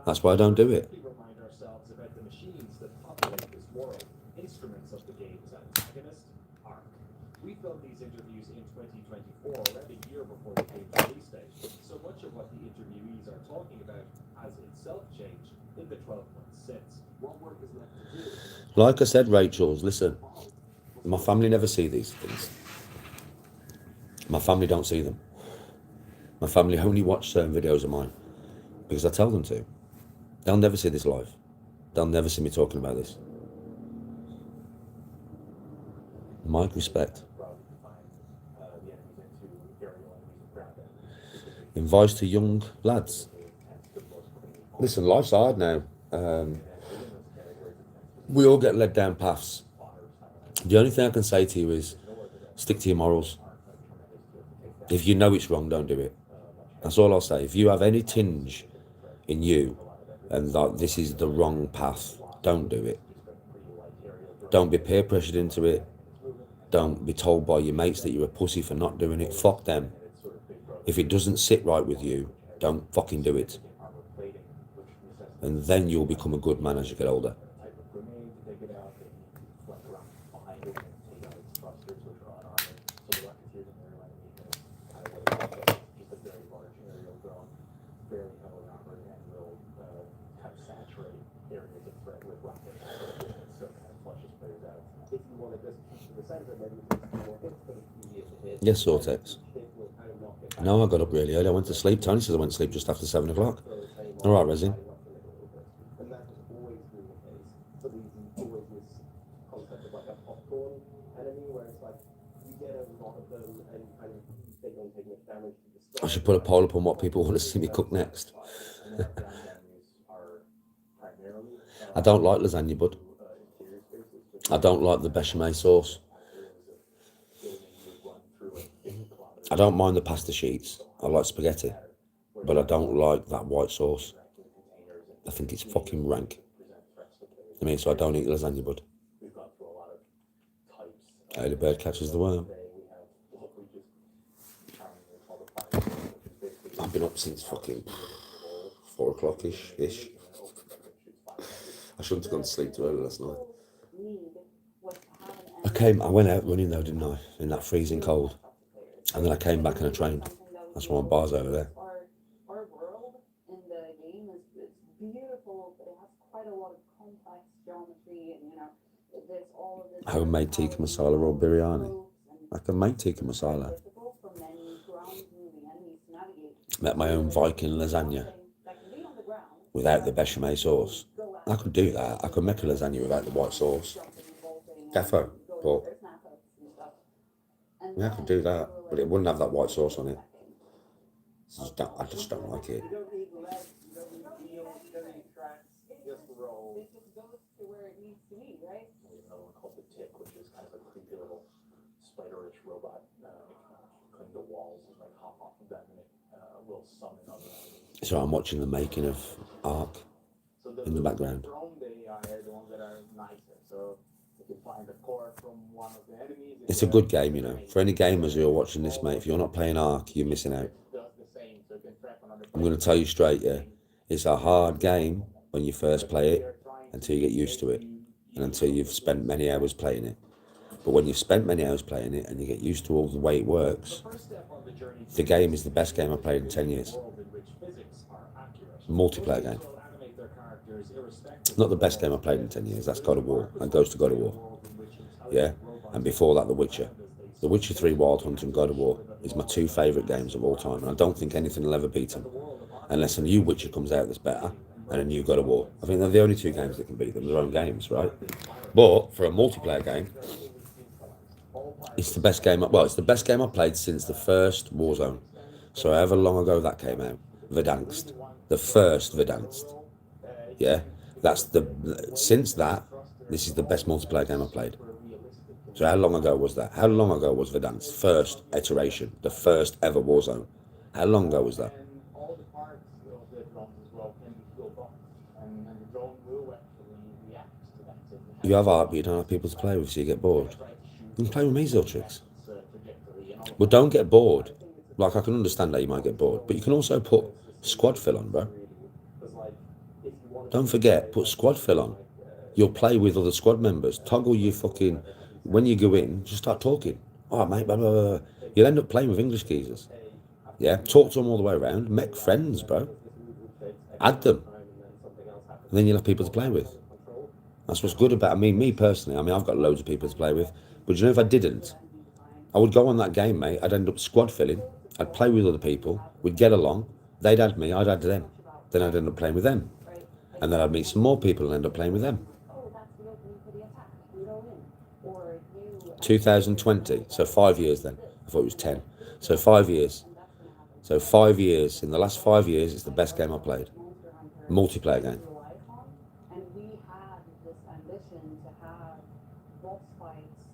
That's why I don't do it. We filmed these interviews in 2024, around a year before the game's release date. So much of what the interviewees are talking about has itself changed in the 12 months since. What work is left to do? Like I said, Rachel's, listen, my family never see these things. My family don't see them. My family only watch certain videos of mine because I tell them to. They'll never see this live. They'll never see me talking about this. Mike, respect. Advice to young lads. Listen, life's hard now. We all get led down paths. The only thing I can say to you is stick to your morals. If you know it's wrong, don't do it. That's all I'll say. If you have any tinge in you and that this is the wrong path, don't do it. Don't be peer pressured into it. Don't be told by your mates that you're a pussy for not doing it. Fuck them. If it doesn't sit right with you, don't fucking do it. And then you'll become a good man as you get older. Yes, Sortex. No, I got up really early. I went to sleep. Tony says I went to sleep just after 7 o'clock. All right, Resin. And that has always been the case. But there's always this concept of like a popcorn enemy where it's like you get a lot of them and kind of they don't take much damage to the I should put a poll up on what people want to see me cook next. I don't like lasagna, bud. I don't like the bechamel sauce. I don't mind the pasta sheets. I like spaghetti, but I don't like that white sauce. I think it's fucking rank. present threats to players. I mean, so I don't eat lasagna, bud. We've gone through a lot of types. Early bird catches the worm. Today we have what we just charmingly call the fire, which is basically I've been up since fucking 4 o'clock-ish. I shouldn't have gone to sleep too early last night. I went out running though, didn't I? In that freezing cold. And then I came back and I trained. That's why my bar's over there. Our world in the game is beautiful, but it has quite a lot of complex geometry, and there's all of this Homemade tikka masala or biryani. and I can make tikka masala. difficult for many ground-moving enemies to navigate. Make my own Viking lasagna That can be on the ground, without the bechamel sauce. I could do that. I could make a lasagna without the white sauce. Defo. But there's snap-ups and stuff. And yeah, I could do that. But it wouldn't have that white sauce on it. I just don't like it. You don't need legs, you don't need wheels, you don't need tracks, just roll. it just goes to where it needs to be, right? We have another one called the Tick, which is kind of a creepy little spiderish robot. Cling to walls and like hop off of them, and it will summon other enemies. So I'm watching the making of Ark So in the background. drone they are the ones that are nicer. So if you find a core from one of the enemies, It's a good game, you know. For any gamers who are watching this, mate, if you're not playing Ark, you're missing out. it does the same, so you can track on other I'm going to tell you straight, yeah. It's a hard game when you first play it until you get used to it and until you've spent many hours playing it. But when you've spent many hours playing it and you get used to all the way it works, First step on the journey the game is the best game I've played in 10 years. world in which physics are accurate. Multiplayer game. Will animate their characters irrespective Not the best game I've played in 10 years. That's God of War. That goes to God of War. Yeah. And before that, The Witcher. The Witcher 3, Wild Hunt and God of War is my 2 favourite games of all time. And I don't think anything will ever beat them. Unless a new Witcher comes out that's better and a new God of War. I think they're the only 2 games that can beat them. Their own games, right? But for a multiplayer game, it's the best game. Well, it's the best game I've played since the first Warzone. So however long ago that came out, Verdansk, the first Verdansk. Yeah, since that. This is the best multiplayer game I've played. So how long ago was that? How long ago was Verdansk first iteration, the first ever Warzone? How long ago was that? And all the parts of the drones as well can be built up, and the drone will actually react to that. You have art, but you don't have people to play with, so you get bored. You can play with me, Ziltrix. But don't get bored. Like, I can understand that you might get bored, but you can also put squad fill on, bro. Don't forget, put squad fill on. You'll play with other squad members. Toggle your fucking... When you go in, just start talking. Oh, mate, blah, blah, blah. You'll end up playing with English geezers. Yeah, talk to them all the way around. Make friends, bro. Add them. And then you'll have people to play with. That's what's good about... me personally, I've got loads of people to play with. But you know, if I didn't, I would go on that game, mate. I'd end up squad filling. I'd play with other people. We'd get along. They'd add me. I'd add them. Then I'd end up playing with them. And then I'd meet some more people and end up playing with them. 2020, so 5 years then. I thought it was 10. So 5 years. So 5 years. In the last 5 years, it's the best game I played. Multiplayer game. And we had this ambition to have boss fights.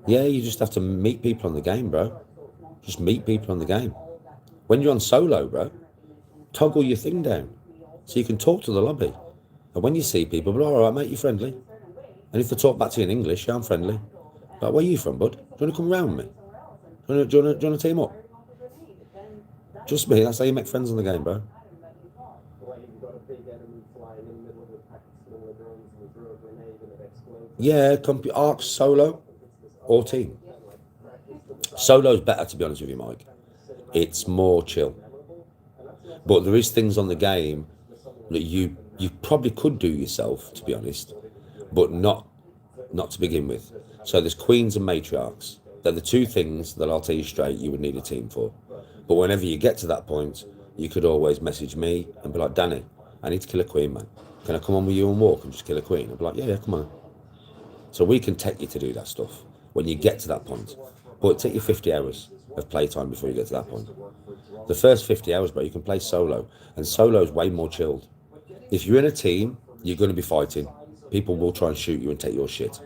Yeah, you just have to meet people on the game, bro. Just meet people on the game. When you're on solo, bro, toggle your thing down so you can talk to the lobby. And when you see people, but all right, mate, you're friendly. And if they talk back to you in English, yeah, I'm friendly. Like, where are you from, bud? Do you want to come round with me? Do you want to team up? Just me, that's how you make friends on the game, bro. Yeah, Ark solo or team. Solo's better, to be honest with you, Mike. It's more chill. But there is things on the game that you probably could do yourself, to be honest, but not to begin with. So there's queens and matriarchs. They're the 2 things that I'll tell you straight you would need a team for. But whenever you get to that point, you could always message me and be like, Danny, I need to kill a queen, man. Can I come on with you and walk and just kill a queen? I'd be like, yeah, come on. So we can take you to do that stuff when you get to that point. But it take you 50 hours of playtime before you get to that point. The first 50 hours, bro, you can play solo. And solo is way more chilled. If you're in a team, you're going to be fighting. People will try and shoot you and take your shit.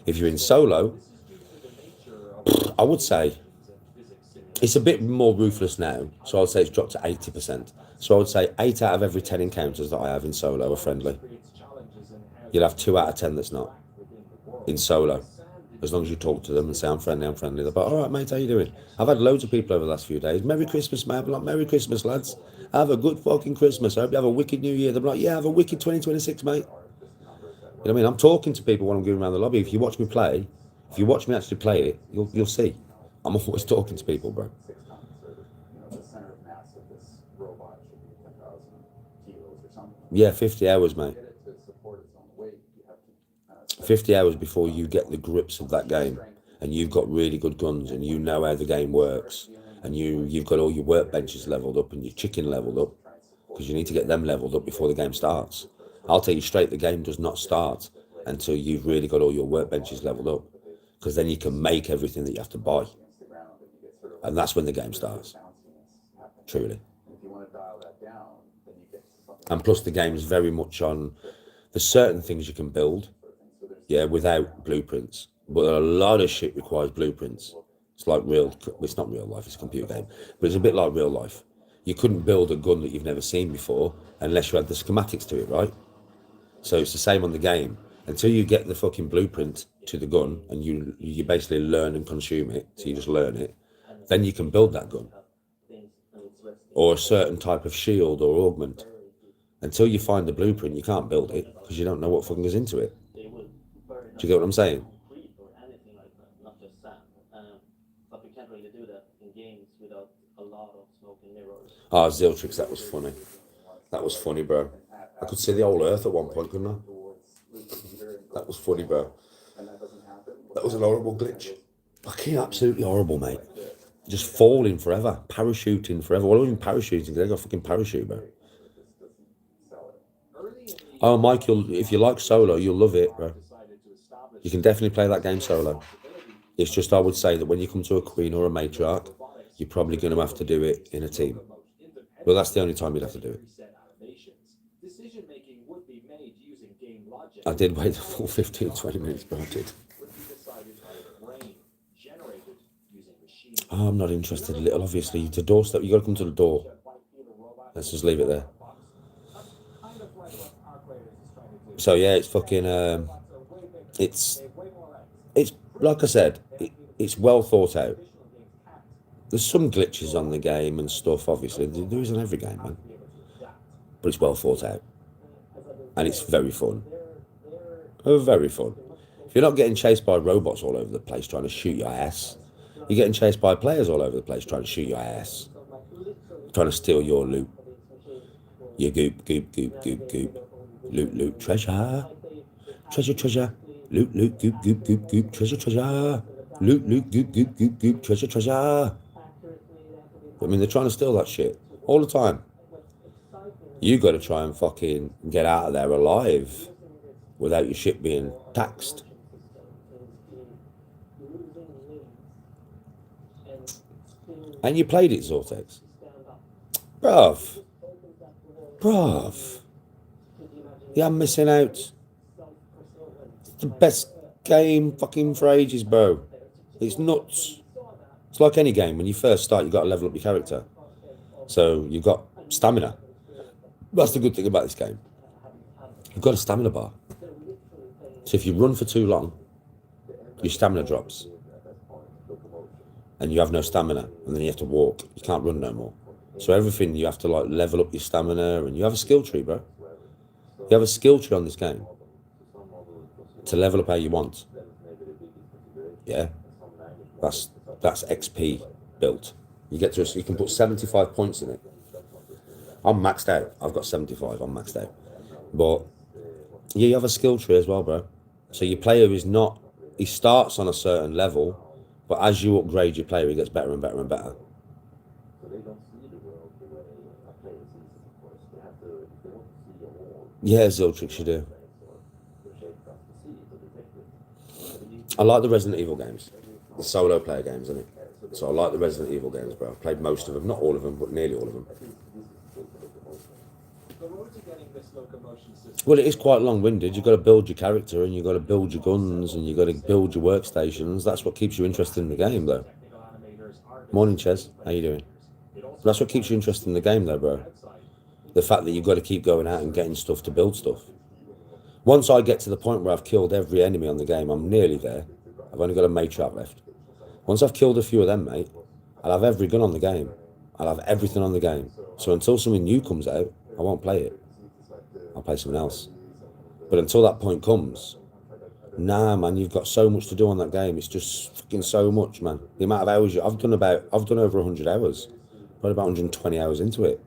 If you're in solo, I would say it's a bit more ruthless now. So I'd say it's dropped to 80%. So I would say 8 out of every 10 encounters that I have in solo are friendly. You'll have 2 out of 10 that's not in solo. As long as you talk to them and say, I'm friendly. They're like, all right, mate, how you doing? I've had loads of people over the last few days. Merry Christmas, mate. I'm like, Merry Christmas, lads. Have a good fucking Christmas. I hope you have a wicked New Year. They're like, yeah, have a wicked 2026, mate. You know what I mean? I'm talking to people when I'm going around the lobby. If you watch me play, if you watch me actually play it, you'll see. I'm always talking to people, bro. 6 tons, or the center of mass of this robot should be 10,000 kilos or something. Yeah, 50 hours, mate. Get it to support its own weight. You have to 50 hours before you get the grips of that game, and you've got really good guns, and you know how the game works, and you've got all your workbenches leveled up and your chicken leveled up, because you need to get them leveled up before the game starts. I'll tell you straight, the game does not start until you've really got all your workbenches leveled up, because then you can make everything that you have to buy, and that's when the game starts. Truly. If you want to dial that down, then you get to something. And plus the game is very much on, there's certain things you can build, yeah, without blueprints, but a lot of shit requires blueprints. It's like it's not real life, it's a computer game, but it's a bit like real life. You couldn't build a gun that you've never seen before unless you had the schematics to it, right? So it's the same on the game. Until you get the fucking blueprint to the gun and you basically learn and consume it, so you just learn it, then you can build that gun. Or a certain type of shield or augment. Until you find the blueprint, you can't build it because you don't know what fucking goes into it. Do you get what I'm saying? Or anything like that, not just sand. But we can't really do that in games without a lot of smoke and mirrors. Ah, Ziltrix, that was funny. That was funny, bro. I could see the whole Earth at one point, couldn't I? That was funny, bro. That was an horrible glitch. Fucking absolutely horrible, mate. Just falling forever, parachuting forever. Well, I wasn't even parachuting because I got a fucking parachute, bro. Oh, Mike, if you like solo, you'll love it, bro. You can definitely play that game solo. It's just, I would say that when you come to a queen or a matriarch, you're probably going to have to do it in a team. Well, that's the only time you'd have to do it. I did wait the full 15, 20 minutes, but I did. Oh, I'm not interested, little, obviously. The doorstep, you got to come to the door. Let's just leave it there. So yeah, it's fucking, it's like I said, it's well thought out. There's some glitches on the game and stuff, obviously. There is on every game, man. But it's well thought out. And it's very fun. Very fun. If you're not getting chased by robots all over the place trying to shoot your ass, you're getting chased by players all over the place trying to shoot your ass, trying to steal your loot. Your goop, goop, goop, goop, goop. Loot, loot, treasure. Treasure, treasure. Loot, loot, goop, goop, goop, goop. Treasure, treasure. Loot, loot, goop, goop, goop, goop. Treasure, treasure. I mean, they're trying to steal that shit all the time. You got to try and fucking get out of there alive without your shit being taxed. And you played it, Zortex. Bruv. Bruv. Yeah, I'm missing out. It's the best game fucking for ages, bro. It's nuts. It's like any game. When you first start, you've got to level up your character. So you've got stamina. That's the good thing about this game. You've got a stamina bar. So if you run for too long, your stamina drops. And you have no stamina. And then you have to walk. You can't run no more. So everything, you have to like level up your stamina. And you have a skill tree, bro. You have a skill tree on this game. To level up how you want. Yeah. That's XP built. You get to you can put 75 points in it. I'm maxed out. I've got 75. I'm maxed out. But yeah, you have a skill tree as well, bro. So your player is not. He starts on a certain level, but as you upgrade your player, he gets better and better and better. Yeah, Ziltrix, you do. I like the Resident Evil games. The solo player games, isn't it? So I like the Resident Evil games, bro. I've played most of them. Not all of them, but nearly all of them. Well, it is quite long-winded. You've got to build your character, and you've got to build your guns, and you've got to build your workstations. That's what keeps you interested in the game, though. Morning, Ches. How you doing? That's what keeps you interested in the game, though, bro. the fact that you've got to keep going out and getting stuff to build stuff. Once I get to the point where I've killed every enemy on the game, I'm nearly there. I've only got a matriarch left. Once I've killed a few of them, mate, I'll have every gun on the game. I'll have everything on the game. So until something new comes out, I won't play it. I'll play something else. But until that point comes, nah, man, you've got so much to do on that game. It's just fucking so much, man. The amount of hours I've done over 100 hours, probably about 120 hours into it,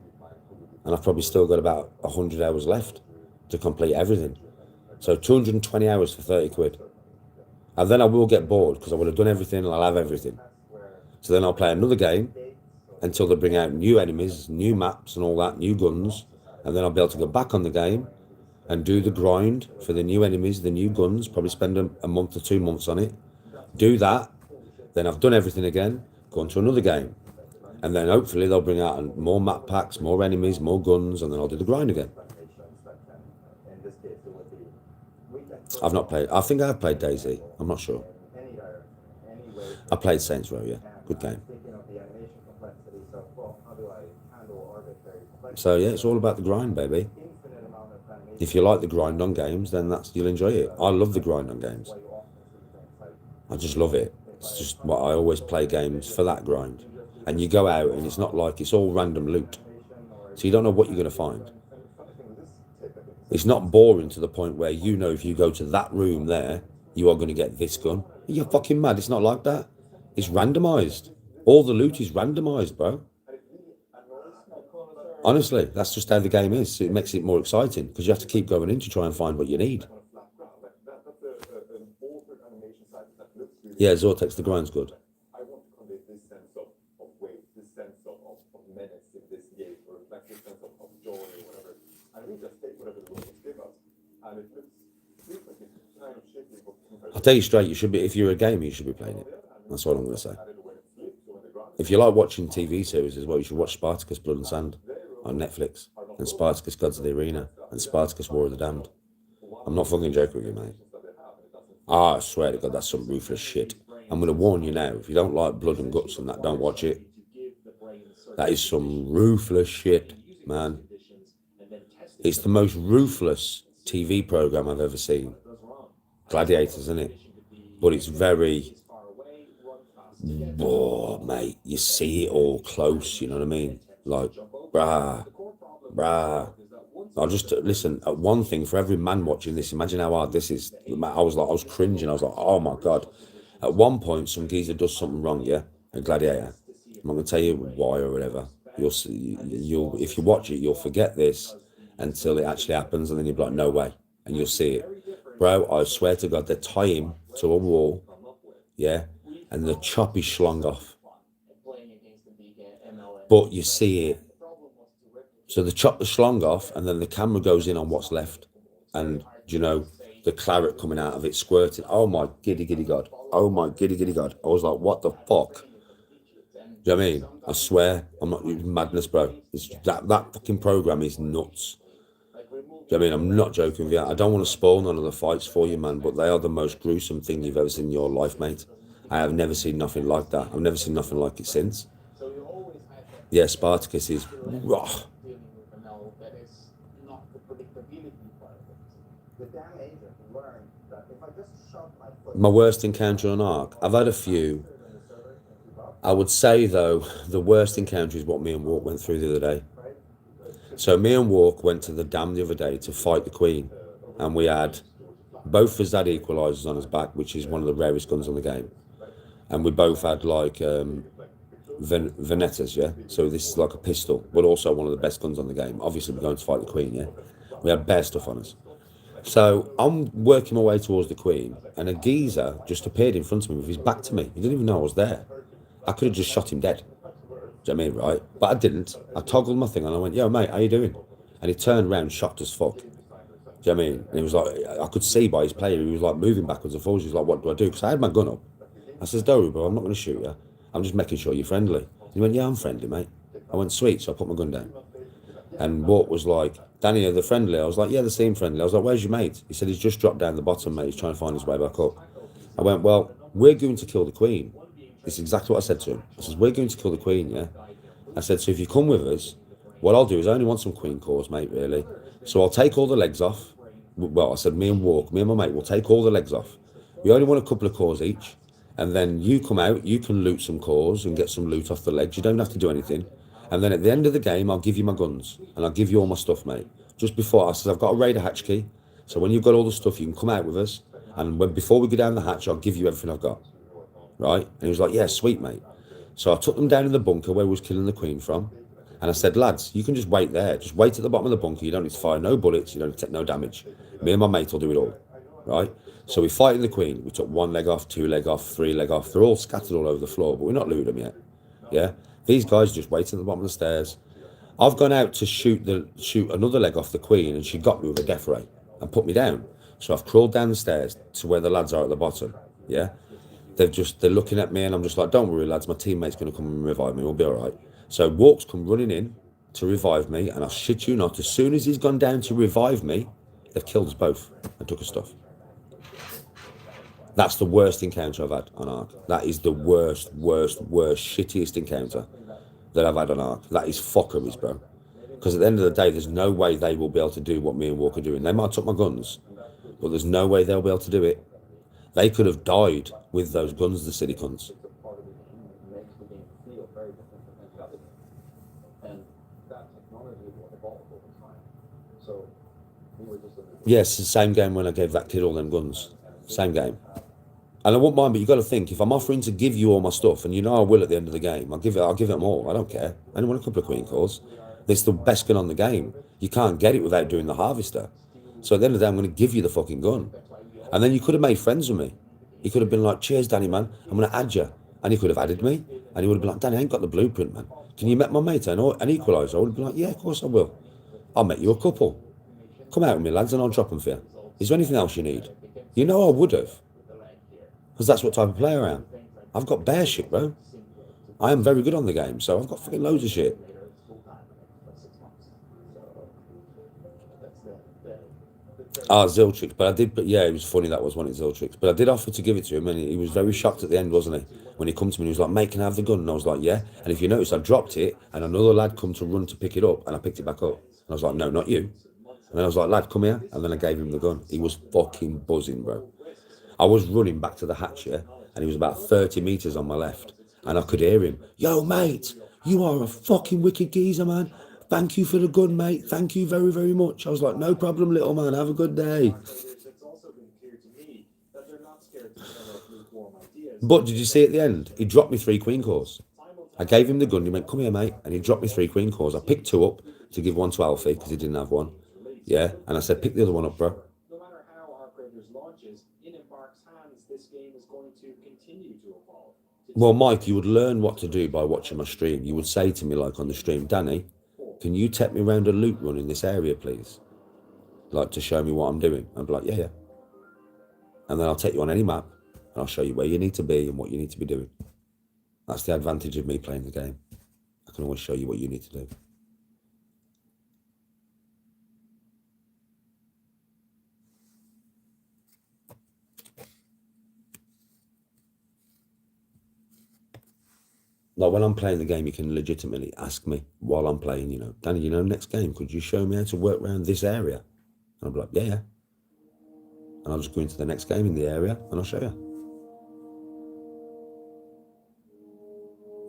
and I've probably still got about 100 hours left to complete everything. So 220 hours for 30 quid. And then I will get bored because I will have done everything and I'll have everything. So then I'll play another game until they bring out new enemies, new maps and all that, new guns, and then I'll be able to go back on the game and do the grind for the new enemies, the new guns, probably spend a month or 2 months on it, do that, then I've done everything again, go on to another game, and then hopefully they'll bring out more map packs, more enemies, more guns, and then I'll do the grind again. I've not played, I think I've played DayZ, I'm not sure. I played Saints Row, yeah, good game. So yeah, it's all about the grind, baby. If you like the grind on games, then you'll enjoy it. I love the grind on games. I just love it. It's just what I always play games for, that grind. And you go out and it's not like it's all random loot. So you don't know what you're going to find. It's not boring to the point where you know if you go to that room there, you are going to get this gun. You're fucking mad. It's not like that. It's randomised. All the loot is randomised, bro. Honestly, that's just how the game is. It makes it more exciting because you have to keep going in to try and find what you need. Yeah, Zortex, the grind's good. I want to convey this sense of weight, this sense of menace in this game, or like this sense of joy or whatever. And we just take whatever the rules give us. And it looks like it's kind of shitty. I'll tell you straight, you should be, if you're a gamer, you should be playing it. That's what I'm going to say. If you like watching TV series as well, you should watch Spartacus Blood and Sand on Netflix, and Spartacus Gods of the Arena, and Spartacus War of the Damned. I'm not fucking joking with you, mate. I swear to God, that's some ruthless shit. I'm going to warn you now, if you don't like blood and guts and that, don't watch it. That is some ruthless shit, man. It's the most ruthless TV program I've ever seen. Gladiators, isn't it? But it's very... Oh, mate, you see it all close, you know what I mean? Like, brah. I'll just listen. One thing for every man watching this, imagine how hard this is. I was cringing. I was like, oh my God. At one point, some geezer does something wrong, yeah, a gladiator. I'm not going to tell you why or whatever. If you watch it, you'll forget this until it actually happens, and then you'll be like, no way, and you'll see it. Bro, I swear to God, they tie him to a wall, yeah, and the chop is slung off. But you see it. So they chop the schlong off, and then the camera goes in on what's left. And, you know, the claret coming out of it, squirting. Oh, my giddy God. Oh, my giddy God. I was like, what the fuck? Do you know what I mean? I swear, I'm not, madness, bro. It's, that fucking program is nuts. Do you know what I mean? I'm not joking with you. I don't want to spoil none of the fights for you, man, but they are the most gruesome thing you've ever seen in your life, mate. I have never seen nothing like that. I've never seen nothing like it since. Yeah, Spartacus is raw. My worst encounter on Ark. I've had a few. I would say, though, the worst encounter is what me and Walk went through the other day. So me and Walk went to the dam the other day to fight the Queen. And we had, both of us had equalisers on his back, which is one of the rarest guns on the game. And we both had, like, Venettas, yeah? So this is like a pistol, but also one of the best guns on the game. Obviously, we're going to fight the Queen, yeah? We had bare stuff on us. So I'm working my way towards the Queen, and a geezer just appeared in front of me with his back to me. He didn't even know I was there. I could have just shot him dead. Do you know what I mean, right? But I didn't. I toggled my thing, and I went, yo, mate, how you doing? And he turned around, shocked as fuck. Do you know what I mean? And he was like, I could see by his player, he was like moving backwards and forwards. He was like, what do I do? Because I had my gun up. I says, don't worry, bro, I'm not going to shoot you. I'm just making sure you're friendly. And he went, yeah, I'm friendly, mate. I went, sweet. So I put my gun down. And Walt was like, Danny, are they friendly? I was like, yeah, they seem friendly. I was like, where's your mate? He said, he's just dropped down the bottom, mate. He's trying to find his way back up. I went, well, we're going to kill the Queen. This is exactly what I said to him. I said, we're going to kill the Queen, yeah? I said, so if you come with us, What I'll do is I only want some queen cores, mate, really. So I'll take all the legs off. Well, I said me and my mate will take all the legs off. We only want a couple of cores each. And then you come out, you can loot some cores and get some loot off the legs. You don't have to do anything. And then at the end of the game, I'll give you my guns and I'll give you all my stuff, mate. Just before, I said, I've got a raider hatch key. So when you've got all the stuff, you can come out with us. And before we go down the hatch, I'll give you everything I've got. Right? And he was like, yeah, sweet, mate. So I took them down in the bunker where we was killing the queen from. And I said, lads, you can just wait there. Just wait at the bottom of the bunker. You don't need to fire no bullets. You don't need to take no damage. Me and my mate will do it all. Right? So we fighting the queen. We took 1 leg off, 2 leg off, 3 leg off. They're all scattered all over the floor, but we're not looting them yet. Yeah? These guys just waiting at the bottom of the stairs. I've gone out to shoot another leg off the queen, and she got me with a death ray and put me down. So I've crawled down the stairs to where the lads are at the bottom. Yeah? They're looking at me, and I'm just like, don't worry, lads, my teammate's going to come and revive me. We'll be all right. So Walks come running in to revive me, and I shit you not, as soon as he's gone down to revive me, they've killed us both and took us stuff. That's the worst encounter I've had on Ark. That is the worst, shittiest encounter that I've had on Ark. That is fuckeries, bro. Because at the end of the day, there's no way they will be able to do what me and Walk are doing. They might have took my guns, but there's no way they'll be able to do it. They could have died with those guns, the silly cunts. Makes the game feel very different from any other game. And that technology will evolve over time. So we were just Yes, the same game when I gave that kid all them guns. Same game. And I won't mind, but you got to think, if I'm offering to give you all my stuff, and you know I will at the end of the game, I'll give it them all. I don't care. I only want a couple of queen cores. It's the best gun on the game. You can't get it without doing the harvester. So at the end of the day, I'm going to give you the fucking gun. And then you could have made friends with me. He could have been like, cheers, Danny, man. I'm going to add you. And he could have added me. And he would have been like, Danny, I ain't got the blueprint, man. Can you met my mate an equaliser? I would have been like, yeah, of course I will. I'll make you a couple. Come out with me, lads, and I'll drop them for you. Is there anything else you need? You know I would have. Because that's what type of player I am. I've got bare shit, bro. I am very good on the game, so I've got fucking loads of shit. Ziltrix, but yeah, it was funny that was one of Ziltrix. But I did offer to give it to him, and he was very shocked at the end, wasn't he? When he come to me, he was like, mate, can I have the gun? And I was like, yeah. And if you notice, I dropped it, and another lad come to run to pick it up, and I picked it back up. And I was like, no, not you. And then I was like, lad, come here. And then I gave him the gun. He was fucking buzzing, bro. I was running back to the hatch, yeah, and he was about 30 metres on my left. And I could hear him, yo, mate, you are a fucking wicked geezer, man. Thank you for the gun, mate. Thank you very, very much. I was like, no problem, little man. Have a good day. It's also been clear to me that they're not scared to share out lukewarm ideas. But did you see at the end? He dropped me 3 queen cores. I gave him the gun. He went, come here, mate. And he dropped me 3 queen cores. I picked 2 up to give 1 to Alfie because he didn't have one. Yeah. And I said, pick the other one up, bro. No matter how Ark Raiders launches, in Embark's hands, this game is going to continue to evolve. Well, Mike, you would learn what to do by watching my stream. You would say to me, like on the stream, Danny, can you take me around a loot run in this area, please? Like, to show me what I'm doing. I'd be like, yeah. And then I'll take you on any map, and I'll show you where you need to be and what you need to be doing. That's the advantage of me playing the game. I can always show you what you need to do. Like, when I'm playing the game, you can legitimately ask me while I'm playing, you know, Danny, next game, could you show me how to work around this area? And I'll be like, yeah. And I'll just go into the next game in the area, and I'll show you.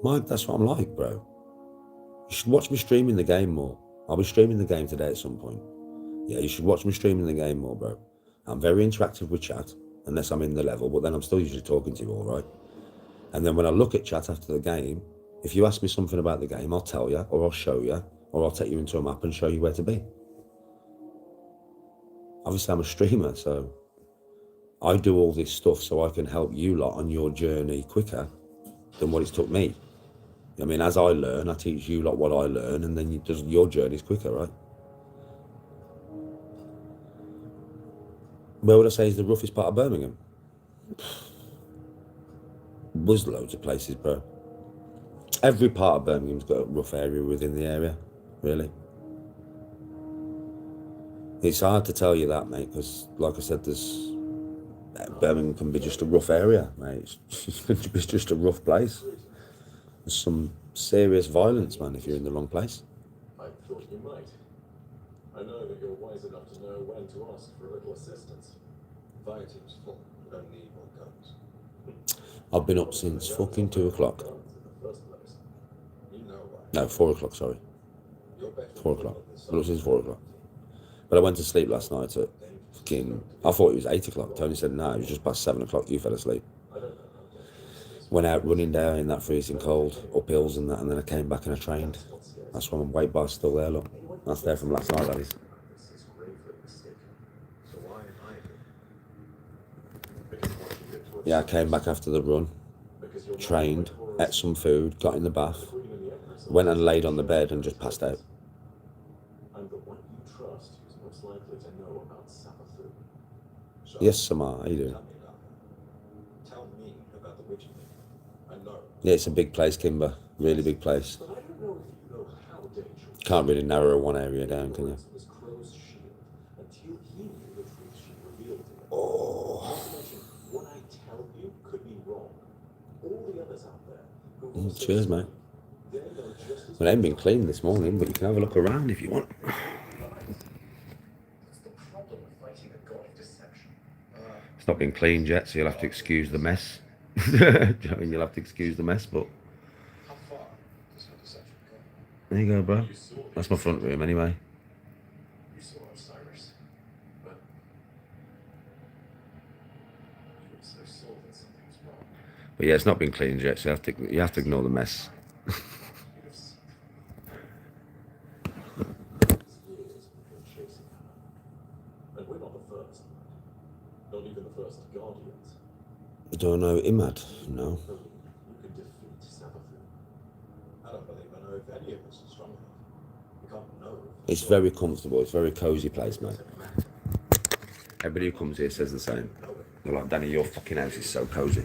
Mike, that's what I'm like, bro. You should watch me streaming the game more. I'll be streaming the game today at some point. Yeah, you should watch me streaming the game more, bro. I'm very interactive with chat, unless I'm in the level, but then I'm still usually talking to you, all right? And then when I look at chat after the game, if you ask me something about the game, I'll tell you, or I'll show you, or I'll take you into a map and show you where to be. Obviously, I'm a streamer, so I do all this stuff so I can help you lot on your journey quicker than what it's took me. I mean, as I learn, I teach you lot what I learn, and then your journey's quicker, right? Where would I say is the roughest part of Birmingham? There's loads of places, bro. Every part of Birmingham's got a rough area within the area, really. It's hard to tell you that, mate, because, like I said, Birmingham can be just a rough area, mate. It's just a rough place. There's some serious violence, man, if you're in the wrong place. You might. I know that you're wise enough to know when to ask for a little assistance. Fire team's full. We don't need more guns. I've been up since fucking 2 o'clock. Guns in the first place. You know what? No, 4 o'clock, sorry. You're better 4 o'clock. I've been up since 4 o'clock. But I went to sleep last night at fucking, I thought it was 8 o'clock. Tony said, no, it was just past 7 o'clock. You fell asleep. I don't know how dangerous this Went out running down in that freezing cold, up hills and that, and then I came back and I trained. That's why my weight bar's still there, look. That's there from last night, that is. is gravely mistaken. So why am I here? Because once you get towards Yeah, I came back after the run, because you're trained, ate some food, got in the bath, Queen and the Empress. went and laid on the bed and just passed out. I'm the one you trust who's most likely to know about Savathûn. So Yes, Samar, how you doing? tell me about her. Tell me about the witch thing. I know. Yeah, it's a big place, Kimber. Really big place. But I don't know if you know how dangerous. Can't really narrow one area down, can you? Was Crow's shield until he knew the truth she revealed to him. Oh, Not to mention, what I tell you could be wrong. All the others out there who cheers, mate. they know just as Well, they haven't been cleaned this morning, but you can have a look around if you want. What's the problem with fighting a god of deception? It's not been cleaned yet, so you'll have to excuse the mess. Do you know what I mean? You'll have to excuse the mess, but How far does her deception go? there you go, bro. you saw. That's my front room anyway. You saw Osiris, but you also saw that something was wrong. But yeah, it's not been cleaned yet, so you have to ignore the mess. Years we've been chasing her, and we're not the first. Not even the first guardians. Do I know Imad? No. Only you can defeat Savathûn. I don't believe I know if any of us are strong enough. We can't know. It's very comfortable. It's a very cosy place, mate. Everybody who comes here says the same. They're like, Danny, your fucking house is so cosy.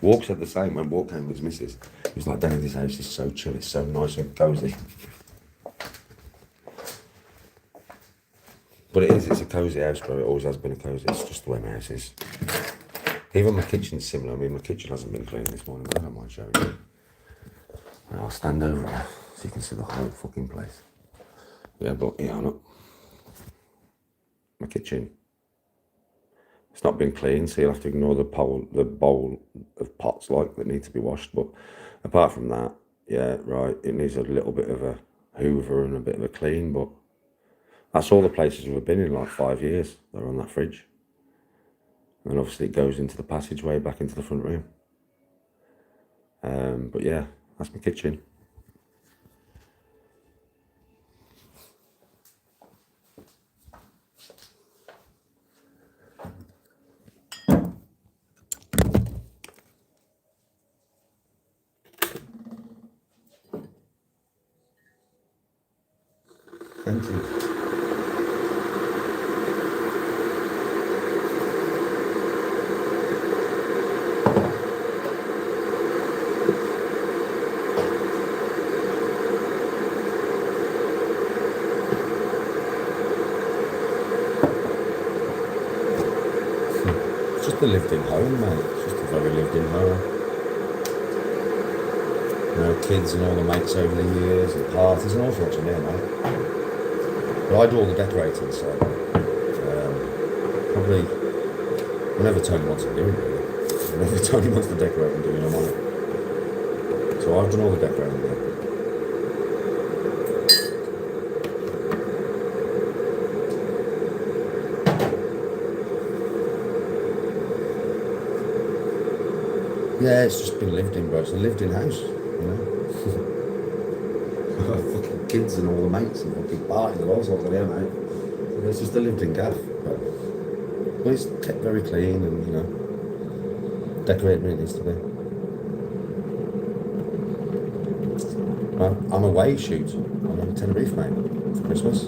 Walk said the same when Walk came with his missus. He was like, Danny, this house is so chill. It's so nice and cosy. But it is. It's a cosy house, bro. It always has been a cosy. It's just the way my house is. Even my kitchen's similar. I mean, my kitchen hasn't been cleaned this morning, but I don't mind showing you. And I'll stand over there so you can see the whole fucking place. Yeah, but yeah, I'm not. My kitchen. It's not been cleaned, so you'll have to ignore the bowl of pots like that need to be washed. But apart from that, yeah, right, it needs a little bit of a hoover and a bit of a clean. But that's all the places we've been in like 5 years. They're on that fridge. And obviously it goes into the passageway back into the front room. But yeah, that's my kitchen. Thank you. It's just a lived-in home, mate. It's just a very lived-in home. You know, kids and all the mates over the years, and parties and all sorts in there, mate. But I do all the decorating, so probably whenever Tony wants to do it, really. Whenever Tony wants to decorate and do it, I'm on it. So I've done all the decorating there. Yeah, it's just been lived in, bro. It's a lived-in house, you know. Fucking kids and all the mates and fucking parties and all sorts of there, mate. It's just a lived-in gaff. But it's kept very clean and, you know, decorated when it needs to be. I'm away shoot. I'm on Tenerife, mate, for Christmas.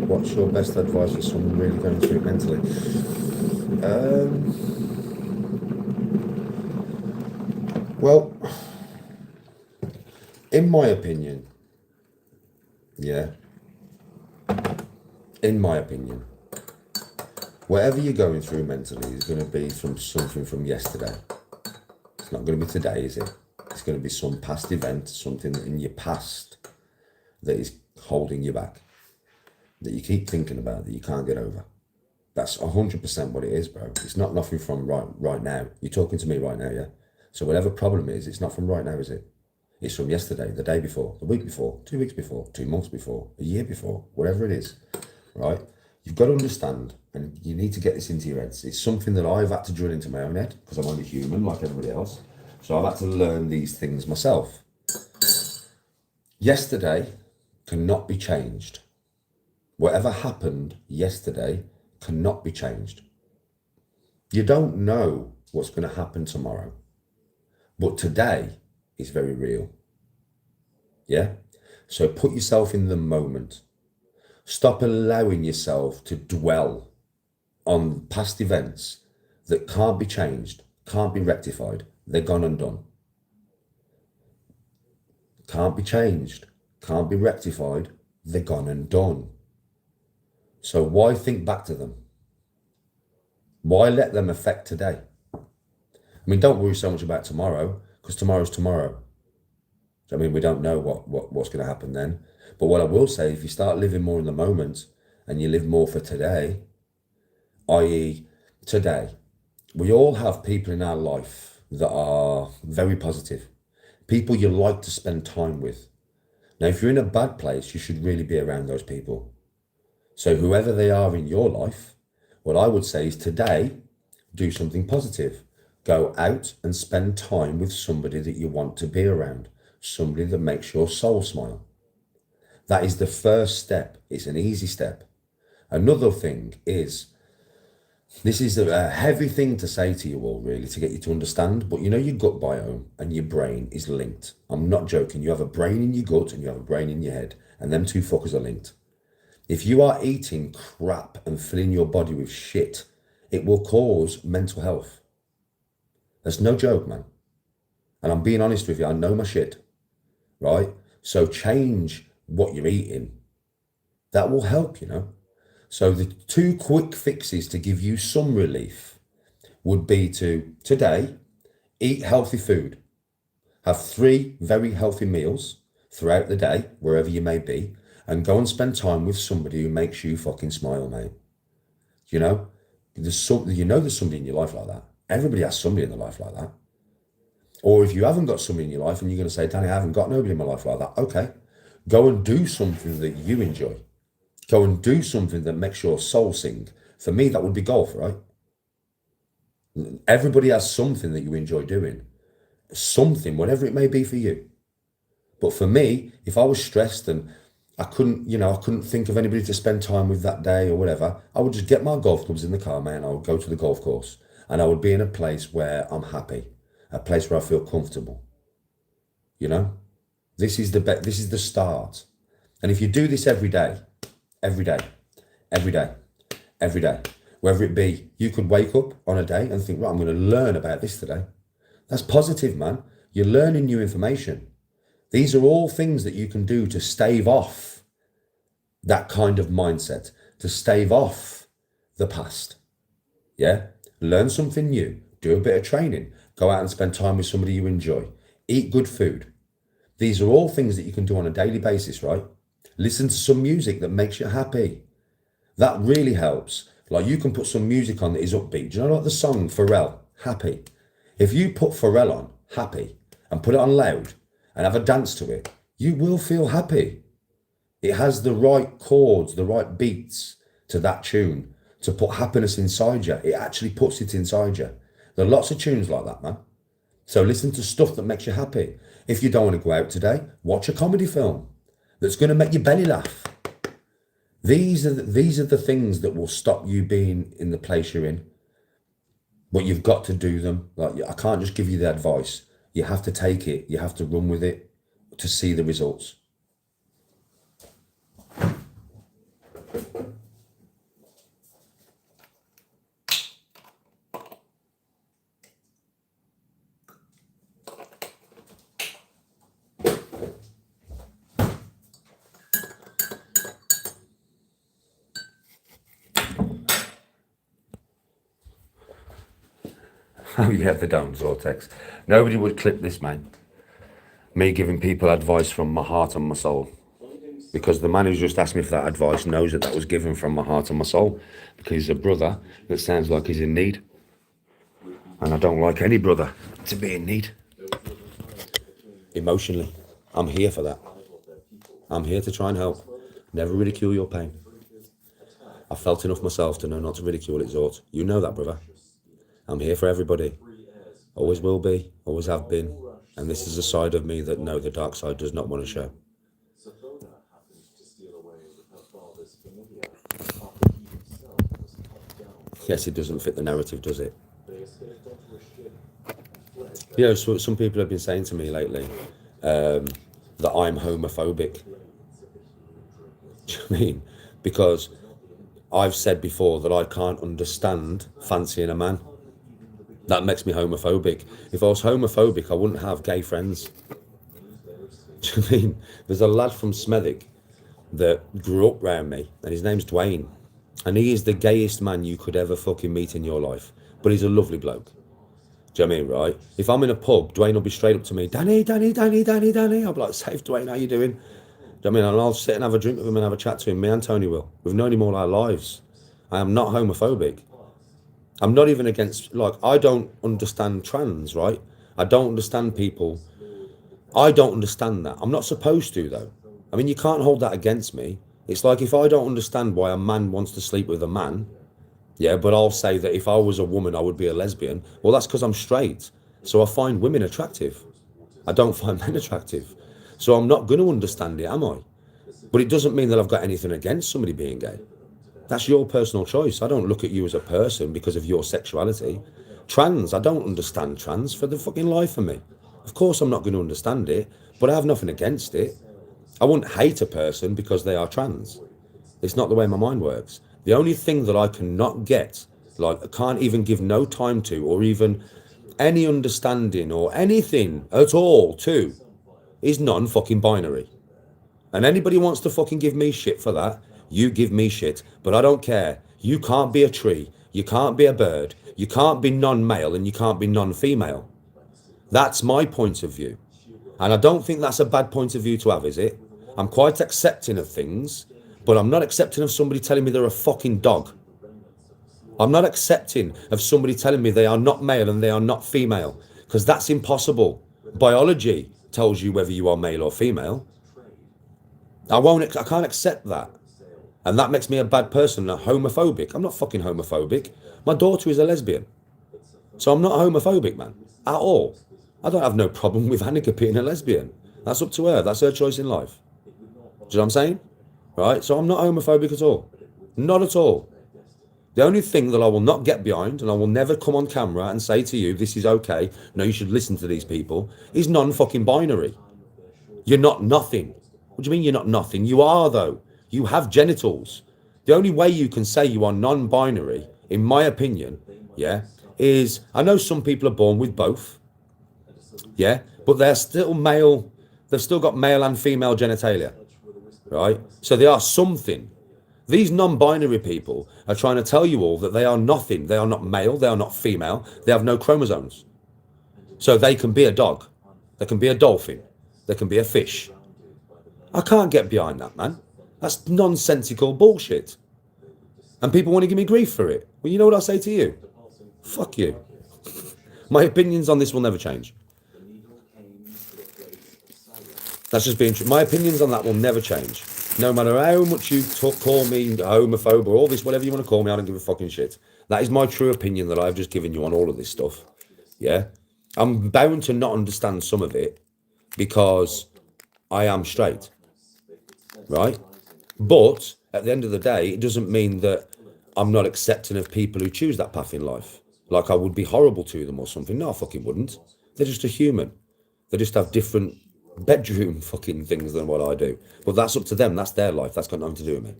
What's your best advice for someone really going through it mentally? Well, in my opinion, whatever you're going through mentally is going to be from something from yesterday. It's not going to be today, is it? It's going to be some past event, something in your past that is holding you back, that you keep thinking about, that you can't get over. That's 100% what it is, bro. It's not nothing from right now. You're talking to me right now, yeah? So whatever problem is, it's not from right now, is it? It's from yesterday, the day before, the week before, 2 weeks before, 2 months before, a year before, whatever it is, right? You've got to understand, and you need to get this into your heads. It's something that I've had to drill into my own head, because I'm only human like everybody else. So I've had to learn these things myself. Yesterday cannot be changed. Whatever happened yesterday cannot be changed. You don't know what's going to happen tomorrow, but today is very real. Yeah? So put yourself in the moment. Stop allowing yourself to dwell on past events that can't be changed, can't be rectified. They're gone and done. Can't be changed, can't be rectified. They're gone and done. So why think back to them? Why let them affect today? I mean, don't worry so much about tomorrow, because tomorrow's tomorrow. I mean, we don't know what's going to happen then. But what I will say, if you start living more in the moment and you live more for today, i.e. today, we all have people in our life that are very positive, people you like to spend time with. Now, if you're in a bad place, you should really be around those people. So whoever they are in your life, what I would say is today, do something positive. Go out and spend time with somebody that you want to be around, somebody that makes your soul smile. That is the first step. It's an easy step. Another thing is, this is a heavy thing to say to you all, really, to get you to understand, but you know your gut biome and your brain is linked. I'm not joking. You have a brain in your gut and you have a brain in your head, and them two fuckers are linked. If you are eating crap and filling your body with shit, it will cause mental health. That's no joke, man. And I'm being honest with you, I know my shit, right? So change what you're eating. That will help, you know. So the 2 quick fixes to give you some relief would be to, today, eat healthy food. Have 3 very healthy meals throughout the day, wherever you may be, and go and spend time with somebody who makes you fucking smile, mate. You know, there's somebody in your life like that. Everybody has somebody in their life like that. Or if you haven't got somebody in your life and you're going to say, Danny, I haven't got nobody in my life like that. Okay, go and do something that you enjoy. Go and do something that makes your soul sing. For me, that would be golf, right? Everybody has something that you enjoy doing. Something, whatever it may be for you. But for me, if I was stressed and I couldn't think of anybody to spend time with that day or whatever, I would just get my golf clubs in the car, man. I would go to the golf course and I would be in a place where I'm happy, a place where I feel comfortable. You know, this is the start. And if you do this every day, whether it be, you could wake up on a day and think, right, I'm going to learn about this today. That's positive, man. You're learning new information. These are all things that you can do to stave off that kind of mindset, to stave off the past. Yeah? Learn something new. Do a bit of training. Go out and spend time with somebody you enjoy. Eat good food. These are all things that you can do on a daily basis, right? Listen to some music that makes you happy. That really helps. Like, you can put some music on that is upbeat. Do you know like the song Pharrell, Happy? If you put Pharrell on, Happy, and put it on loud and have a dance to it, you will feel happy. It has the right chords, the right beats to that tune to put happiness inside you. It actually puts it inside you. There are lots of tunes like that, man. So listen to stuff that makes you happy. If you don't want to go out today, watch a comedy film that's going to make your belly laugh. These are the things that will stop you being in the place you're in. But you've got to do them. Like, I can't just give you the advice. You have to take it. You have to run with it to see the results. Oh yeah, the don't, Vortex. Nobody would clip this, man. me giving people advice from my heart and my soul. Because the man who's just asked me for that advice knows that that was given from my heart and my soul. Because he's a brother that sounds like he's in need. And I don't like any brother to be in need. Emotionally. I'm here for that. I'm here to try and help. Never ridicule your pain. I've felt enough myself to know not to ridicule it, Zort. You know that, brother. I'm here for everybody. Always will be, always have been. And this is a side of me that, no, the dark side does not want to show. Sophona happened to steal away with her father's familiar after he himself was cut down. Yes, it doesn't fit the narrative, does it? They escaped onto a ship and fled. You know, so some people have been saying to me lately that I'm homophobic. Do you know what I mean? Because I've said before that I can't understand fancying a man. That makes me homophobic. If I was homophobic, I wouldn't have gay friends. Do you know what I mean? There's a lad from Smethwick that grew up round me, and his name's Dwayne. And he is the gayest man you could ever fucking meet in your life. But he's a lovely bloke. Do you know what I mean, right? If I'm in a pub, Dwayne will be straight up to me, Danny. I'll be like, safe, Dwayne, how you doing? Do you know what I mean? And I'll sit and have a drink with him and have a chat to him. Me and Tony will. We've known him all our lives. I am not homophobic. I'm not even against, like, I don't understand trans, right? I don't understand people. I don't understand that. I'm not supposed to, though. I mean, you can't hold that against me. It's like if I don't understand why a man wants to sleep with a man, yeah, but I'll say that if I was a woman, I would be a lesbian. Well, that's because I'm straight. So I find women attractive. I don't find men attractive. So I'm not going to understand it, am I? But it doesn't mean that I've got anything against somebody being gay. That's your personal choice. I don't look at you as a person because of your sexuality. Trans, I don't understand trans for the fucking life of me. Of course I'm not going to understand it, but I have nothing against it. I wouldn't hate a person because they are trans. It's not the way my mind works. The only thing that I cannot get, like I can't even give no time to, or even any understanding or anything at all to, is non-fucking binary. And anybody wants to fucking give me shit for that, you give me shit, but I don't care. You can't be a tree, you can't be a bird, you can't be non-male and you can't be non-female. That's my point of view. And I don't think that's a bad point of view to have, is it? I'm quite accepting of things, but I'm not accepting of somebody telling me they're a fucking dog. I'm not accepting of somebody telling me they are not male and they are not female, because that's impossible. Biology tells you whether you are male or female. I can't accept that. And that makes me a bad person, a homophobic. I'm not fucking homophobic. My daughter is a lesbian. So I'm not homophobic, man, at all. I don't have no problem with Annika being a lesbian. That's up to her. That's her choice in life. Do you know what I'm saying? Right? So I'm not homophobic at all. Not at all. The only thing that I will not get behind, and I will never come on camera and say to you, this is okay, no, you should listen to these people, is non-fucking binary. You're not nothing. What do you mean you're not nothing? You are, though. You have genitals. The only way you can say you are non-binary, in my opinion, yeah, is, I know some people are born with both, yeah, but they're still male, they've still got male and female genitalia, right? So they are something. These non-binary people are trying to tell you all that they are nothing. They are not male, they are not female, they have no chromosomes. So they can be a dog, they can be a dolphin, they can be a fish. I can't get behind that, man. That's nonsensical bullshit. And people want to give me grief for it. Well, you know what I say to you? Fuck you. My opinions on this will never change. That's just being true. My opinions on that will never change. No matter how much you call me homophobe or all this, whatever you want to call me, I don't give a fucking shit. That is my true opinion that I've just given you on all of this stuff. Yeah? I'm bound to not understand some of it because I am straight. Right? But at the end of the day, it doesn't mean that I'm not accepting of people who choose that path in life. Like I would be horrible to them or something. No, I fucking wouldn't. They're just a human. They just have different bedroom fucking things than what I do. But that's up to them. That's their life. That's got nothing to do with me.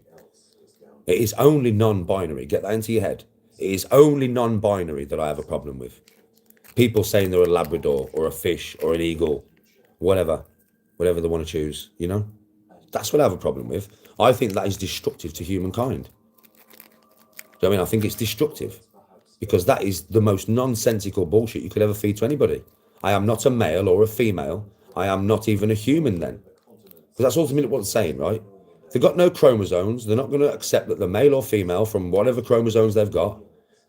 It is only non-binary. Get that into your head. It is only non-binary that I have a problem with. People saying they're a Labrador or a fish or an eagle, whatever they want to choose, you know? That's what I have a problem with. I think that is destructive to humankind. Do you know what I mean? I think it's destructive because that is the most nonsensical bullshit you could ever feed to anybody. I am not a male or a female. I am not even a human then. Because that's ultimately what it's saying, right? They've got no chromosomes. They're not going to accept that they're male or female from whatever chromosomes they've got.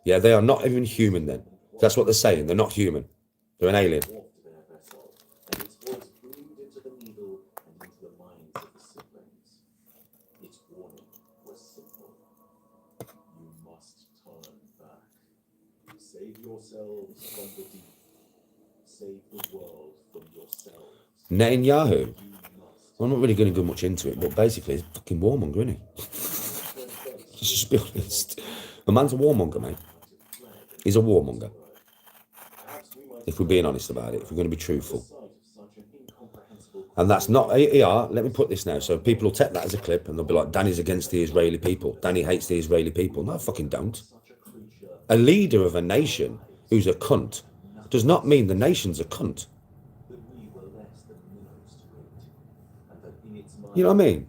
Yeah, they are not even human then. That's what they're saying. They're not human. They're an alien. And its voice gleamed into the needle and into the minds of the siblings. Its warning was simple. You must turn back. Save yourselves from the deep. Save the world from yourselves. Netanyahu. You must. I'm not really going to go much into it, but basically, he's fucking warmonger, isn't he? Let's just be honest. A man's a warmonger, mate. He's a warmonger. If we're being honest about it, if we're going to be truthful. And that's not, yeah, let me put this now. So people will take that as a clip and they'll be like, Danny's against the Israeli people. Danny hates the Israeli people. No, I fucking don't. A leader of a nation who's a cunt does not mean the nation's a cunt. You know what I mean?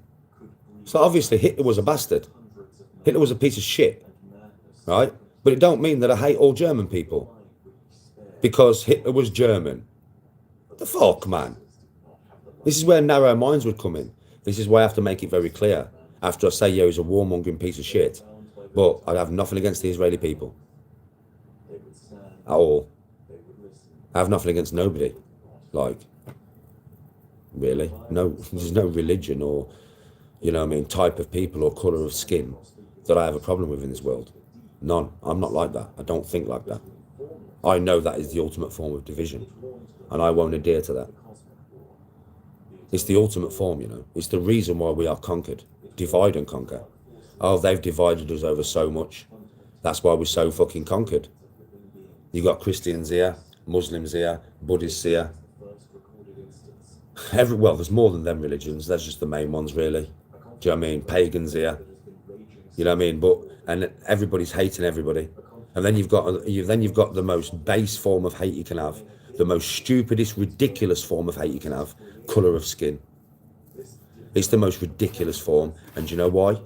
So obviously Hitler was a bastard. Hitler was a piece of shit, right? But it don't mean that I hate all German people because Hitler was German. What the fuck, man? This is where narrow minds would come in. This is why I have to make it very clear. After I say, yeah, he's a warmongering piece of shit, but I have nothing against the Israeli people at all. I have nothing against nobody. Like, really? No, there's no religion or, you know what I mean, type of people or colour of skin that I have a problem with in this world. None. I'm not like that. I don't think like that. I know that is the ultimate form of division, and I won't adhere to that. It's the ultimate form, you know. It's the reason why we are conquered. Divide and conquer. Oh, they've divided us over so much. That's why we're so fucking conquered. You got Christians here, Muslims here, Buddhists here. Well, there's more than them religions. That's just the main ones, really. Do you know what I mean? Pagans here. You know what I mean? But and everybody's hating everybody. And then you've got the most base form of hate you can have, the most stupidest, ridiculous form of hate you can have, colour of skin. It's the most ridiculous form. And do you know why?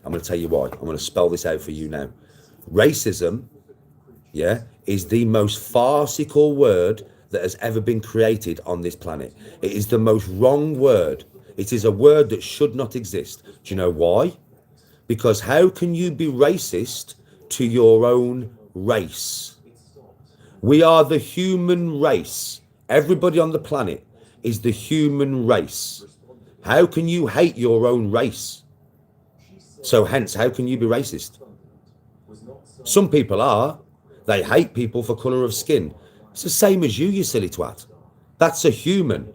I'm going to tell you why. I'm going to spell this out for you now. Racism, yeah, is the most farcical word that has ever been created on this planet. It is the most wrong word. It is a word that should not exist. Do you know why? Because how can you be racist to your own race? We are the human race. Everybody on the planet is the human race. How can you hate your own race? So hence, how can you be racist? Some people are. They hate people for colour of skin. It's the same as you silly twat. That's a human.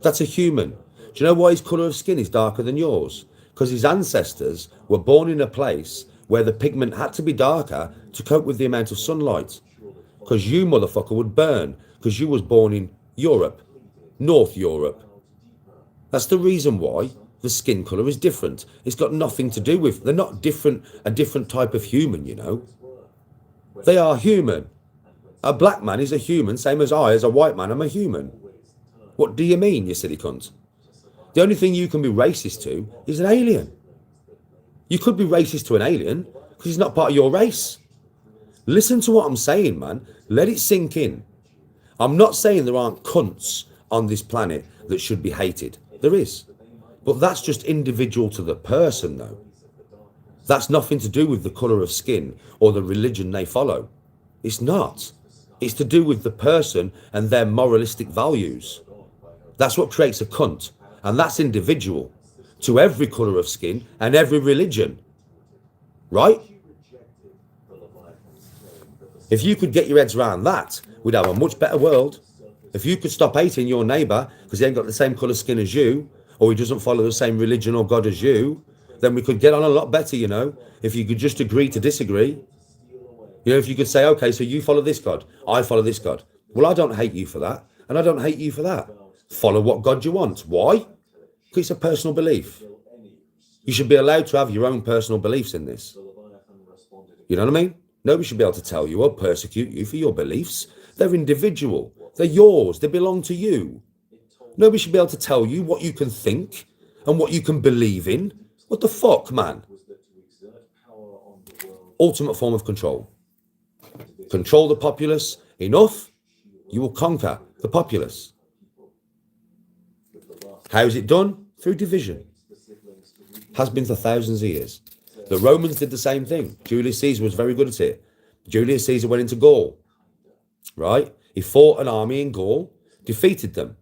That's a human. Do you know why his colour of skin is darker than yours? Because his ancestors were born in a place where the pigment had to be darker to cope with the amount of sunlight. Because you, motherfucker, would burn. Because you was born in Europe, North Europe. That's the reason why the skin colour is different. It's got nothing to do with, they're not different, a different type of human, you know. They are human. A black man is a human, same as I, as a white man, I'm a human. What do you mean, you silly cunt? The only thing you can be racist to is an alien. You could be racist to an alien because he's not part of your race. Listen to what I'm saying, man. Let it sink in. I'm not saying there aren't cunts on this planet that should be hated. There is. But that's just individual to the person, though. That's nothing to do with the colour of skin or the religion they follow. It's not. It's to do with the person and their moralistic values. That's what creates a cunt. And that's individual to every colour of skin and every religion. Right? If you could get your heads around that, we'd have a much better world. If you could stop hating your neighbour because he ain't got the same colour skin as you, or he doesn't follow the same religion or God as you, then we could get on a lot better, you know, if you could just agree to disagree. You know, if you could say, okay, so you follow this God, I follow this God. Well, I don't hate you for that, and I don't hate you for that. Follow what God you want. Why? Because it's a personal belief. You should be allowed to have your own personal beliefs in this. You know what I mean? Nobody should be able to tell you or persecute you for your beliefs. They're individual. They're yours. They belong to you. Nobody should be able to tell you what you can think and what you can believe in. What the fuck, man? Ultimate form of control. Control the populace enough, you will conquer. The populace. How is it done? Through division. Has been for thousands of years. The Romans did the same thing. Julius Caesar was very good at it. Julius Caesar went into Gaul, right? He fought an army in Gaul, defeated them.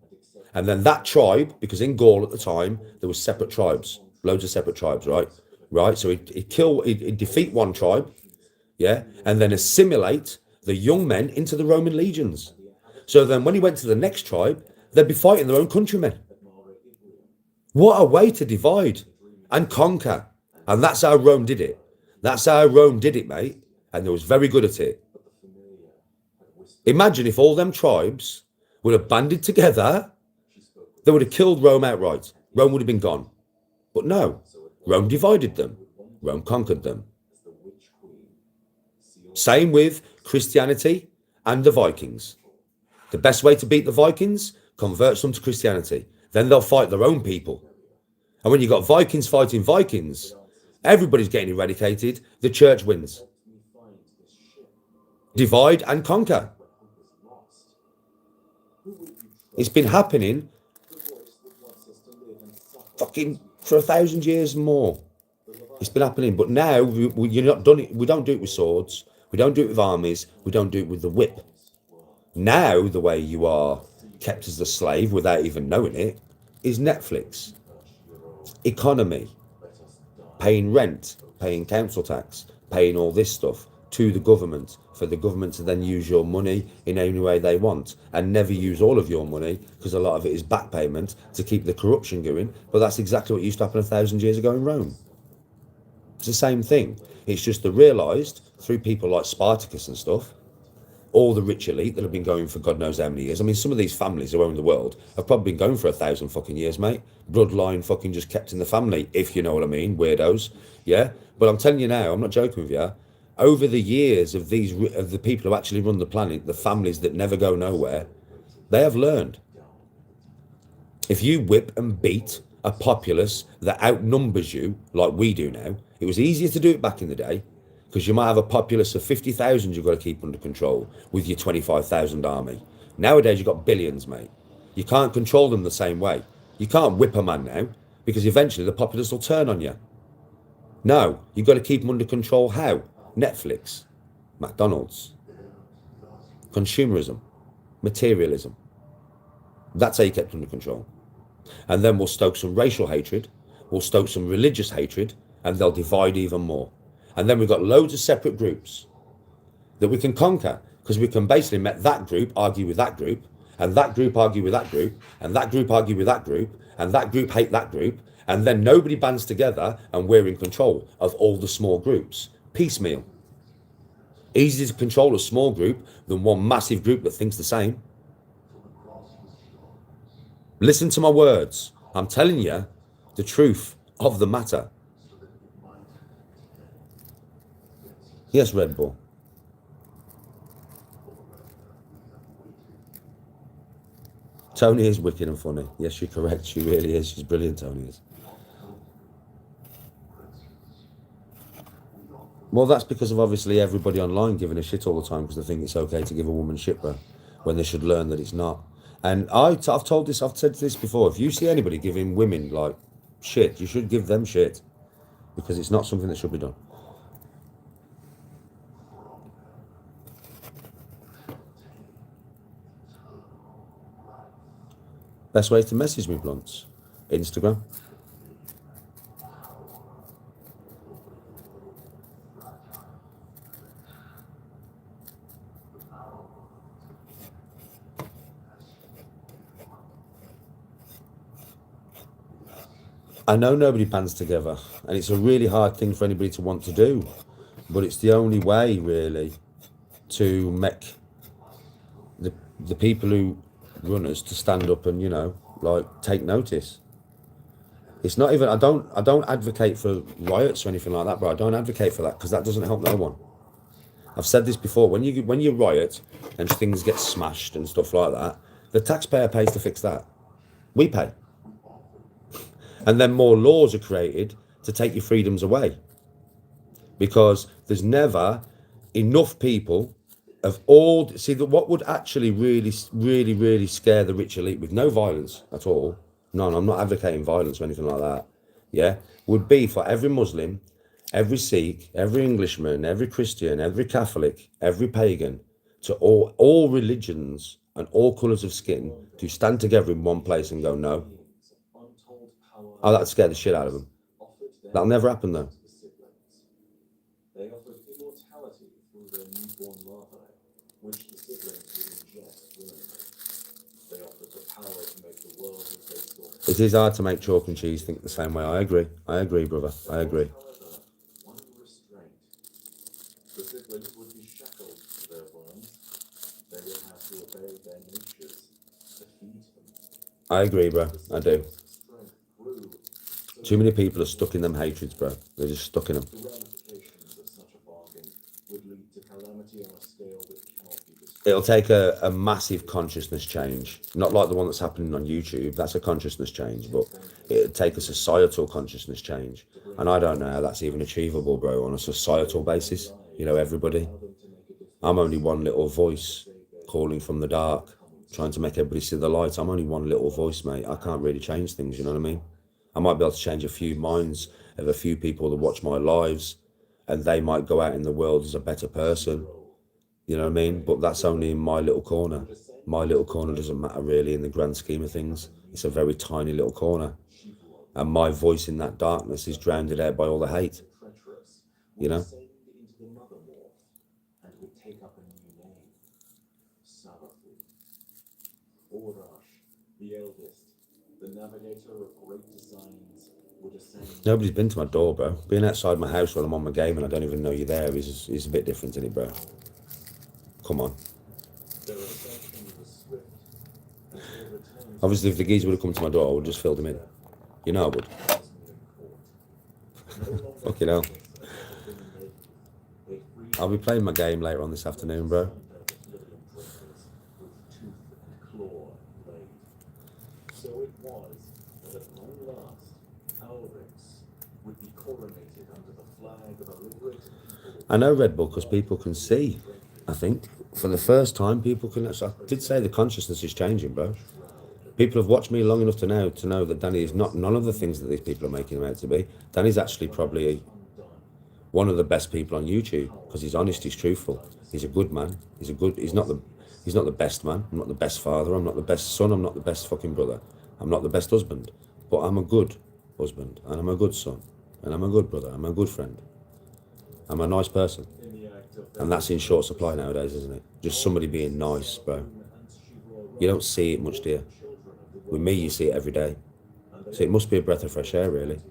And then that tribe, because in Gaul at the time, there were separate tribes, loads of separate tribes, right? Right, so he'd defeat one tribe, yeah, and then assimilate the young men into the Roman legions. So then when he went to the next tribe, they'd be fighting their own countrymen. What a way to divide and conquer. And that's how Rome did it. That's how Rome did it, mate. And they was very good at it. Imagine if all them tribes would have banded together, they would have killed Rome outright. Rome would have been gone. But no, Rome divided them. Rome conquered them. Same with Christianity and the Vikings. The best way to beat the Vikings, convert them to Christianity. Then they'll fight their own people. And when you've got Vikings fighting Vikings, everybody's getting eradicated. The church wins. Divide and conquer. It's been happening fucking for 1,000 years and more. It's been happening. But now, you're not done it. We don't do it with swords. We don't do it with armies. We don't do it with the whip. Now, the way you are kept as a slave without even knowing it is Netflix. Economy. Paying rent. Paying council tax. Paying all this stuff to the government, for the government to then use your money in any way they want, and never use all of your money, because a lot of it is back payment to keep the corruption going. But that's exactly what used to happen 1,000 years ago in Rome. It's the same thing. It's just they realised through people like Spartacus and stuff, all the rich elite that have been going for God knows how many years. I mean, some of these families who own the world have probably been going for 1,000 fucking years, mate. Bloodline fucking just kept in the family, if you know what I mean, weirdos. Yeah, but I'm telling you now, I'm not joking with you. Over the years of the people who actually run the planet, the families that never go nowhere, they have learned. If you whip and beat a populace that outnumbers you, like we do now, it was easier to do it back in the day, because you might have a populace of 50,000 you've got to keep under control with your 25,000 army. Nowadays, you've got billions, mate. You can't control them the same way. You can't whip a man now, because eventually the populace will turn on you. No, you've got to keep them under control. How? Netflix, McDonald's, consumerism, materialism. That's how you kept under control. And then we'll stoke some racial hatred, we'll stoke some religious hatred, and they'll divide even more. And then we've got loads of separate groups that we can conquer, because we can basically make that group argue with that group, and that group argue with that group, and that group argue with that group, and that group hate that group, and then nobody bands together, and we're in control of all the small groups. Piecemeal. Easier to control a small group than one massive group that thinks the same. Listen to my words. I'm telling you the truth of the matter. Yes, Red Bull. Tony is wicked and funny. Yes, you're correct. She really is. She's brilliant, Tony is. Well, that's because of obviously everybody online giving a shit all the time because they think it's okay to give a woman shit, bro, when they should learn that it's not. And I've said this before. If you see anybody giving women like shit, you should give them shit, because it's not something that should be done. Best way to message me, blunts. Instagram. I know nobody bands together, and it's a really hard thing for anybody to want to do, but it's the only way, really, to make the people who run us to stand up and, you know, like, take notice. It's not even, I don't advocate for riots or anything like that, bro. I don't advocate for that, because that doesn't help no one. I've said this before. When you riot and things get smashed and stuff like that, the taxpayer pays to fix that. We pay. And then more laws are created to take your freedoms away, because there's never enough people of all, see, what would actually really scare the rich elite with no violence at all, none, I'm not advocating violence or anything like that, yeah, would be for every Muslim, every Sikh, every Englishman, every Christian, every Catholic, every pagan, to all religions and all colours of skin to stand together in one place and go, no. Oh, that'd scare the shit out of them. That'll never happen though. They offered immortality through their newborn larvae, which the siblings would ingest willingly. They offered the power to make the world as they saw it. It is hard to make chalk and cheese think the same way. I agree, brother. I agree. However, one restraint. The siblings would be shackled to their worms. They would have to obey their natures to feed them. I agree, bro. I do. Strength grew, so Too many people are stuck in them hatreds, bro. They're just stuck in them. the ramifications of such a bargain would lead to calamity on a scale that cannot be described. It'll take a massive consciousness change. Not like the one that's happening on YouTube. That's a consciousness change, but it'll take a societal consciousness change. And I don't know how that's even achievable, bro, on a societal basis. You know, everybody. I'm only one little voice calling from the dark, trying to make everybody see the light. I'm only one little voice, mate. I can't really change things, you know what I mean? I might be able to change a few minds of a few people that watch my lives, and they might go out in the world as a better person. You know what I mean? But that's only in my little corner. My little corner doesn't matter really in the grand scheme of things. It's a very tiny little corner. And my voice in that darkness is drowned out by all the hate. Treacherous You know? descend into the mother morph and would take up a new name, Savathun. Orash, the eldest, the navigator of great designs, would ascend. Nobody's been to my door, bro. Being outside my house while I'm on my game and I don't even know you're there is a bit different, isn't it, bro? Come on. Their ascension was swift, and their return to Obviously, if the geezer would have come to my door, I would have just filled him in. You know I would. Osmian court. No longer Fucking hell. subjects of the Roman They freed I'll be playing my game later on this afternoon, bro. with tooth and claw and blade. So it was that at long last, Alrix would be coronated under the flag of a liberated people. I know Red Bull because people can see, I think. For the first time, people can... I did say the consciousness is changing, bro. People have watched me long enough to know that Danny is not none of the things that these people are making him out to be. Danny's actually probably one of the best people on YouTube because he's honest, he's truthful, he's a good man. He's not the best man. I'm not the best father. I'm not the best son. I'm not the best fucking brother. I'm not the best husband, but I'm a good husband and I'm a good son and I'm a good brother. I'm a good friend. I'm a nice person, and that's in short supply nowadays, isn't it? Just somebody being nice, bro. You don't see it much, do you? With me, you see it every day. So it must be a breath of fresh air, really.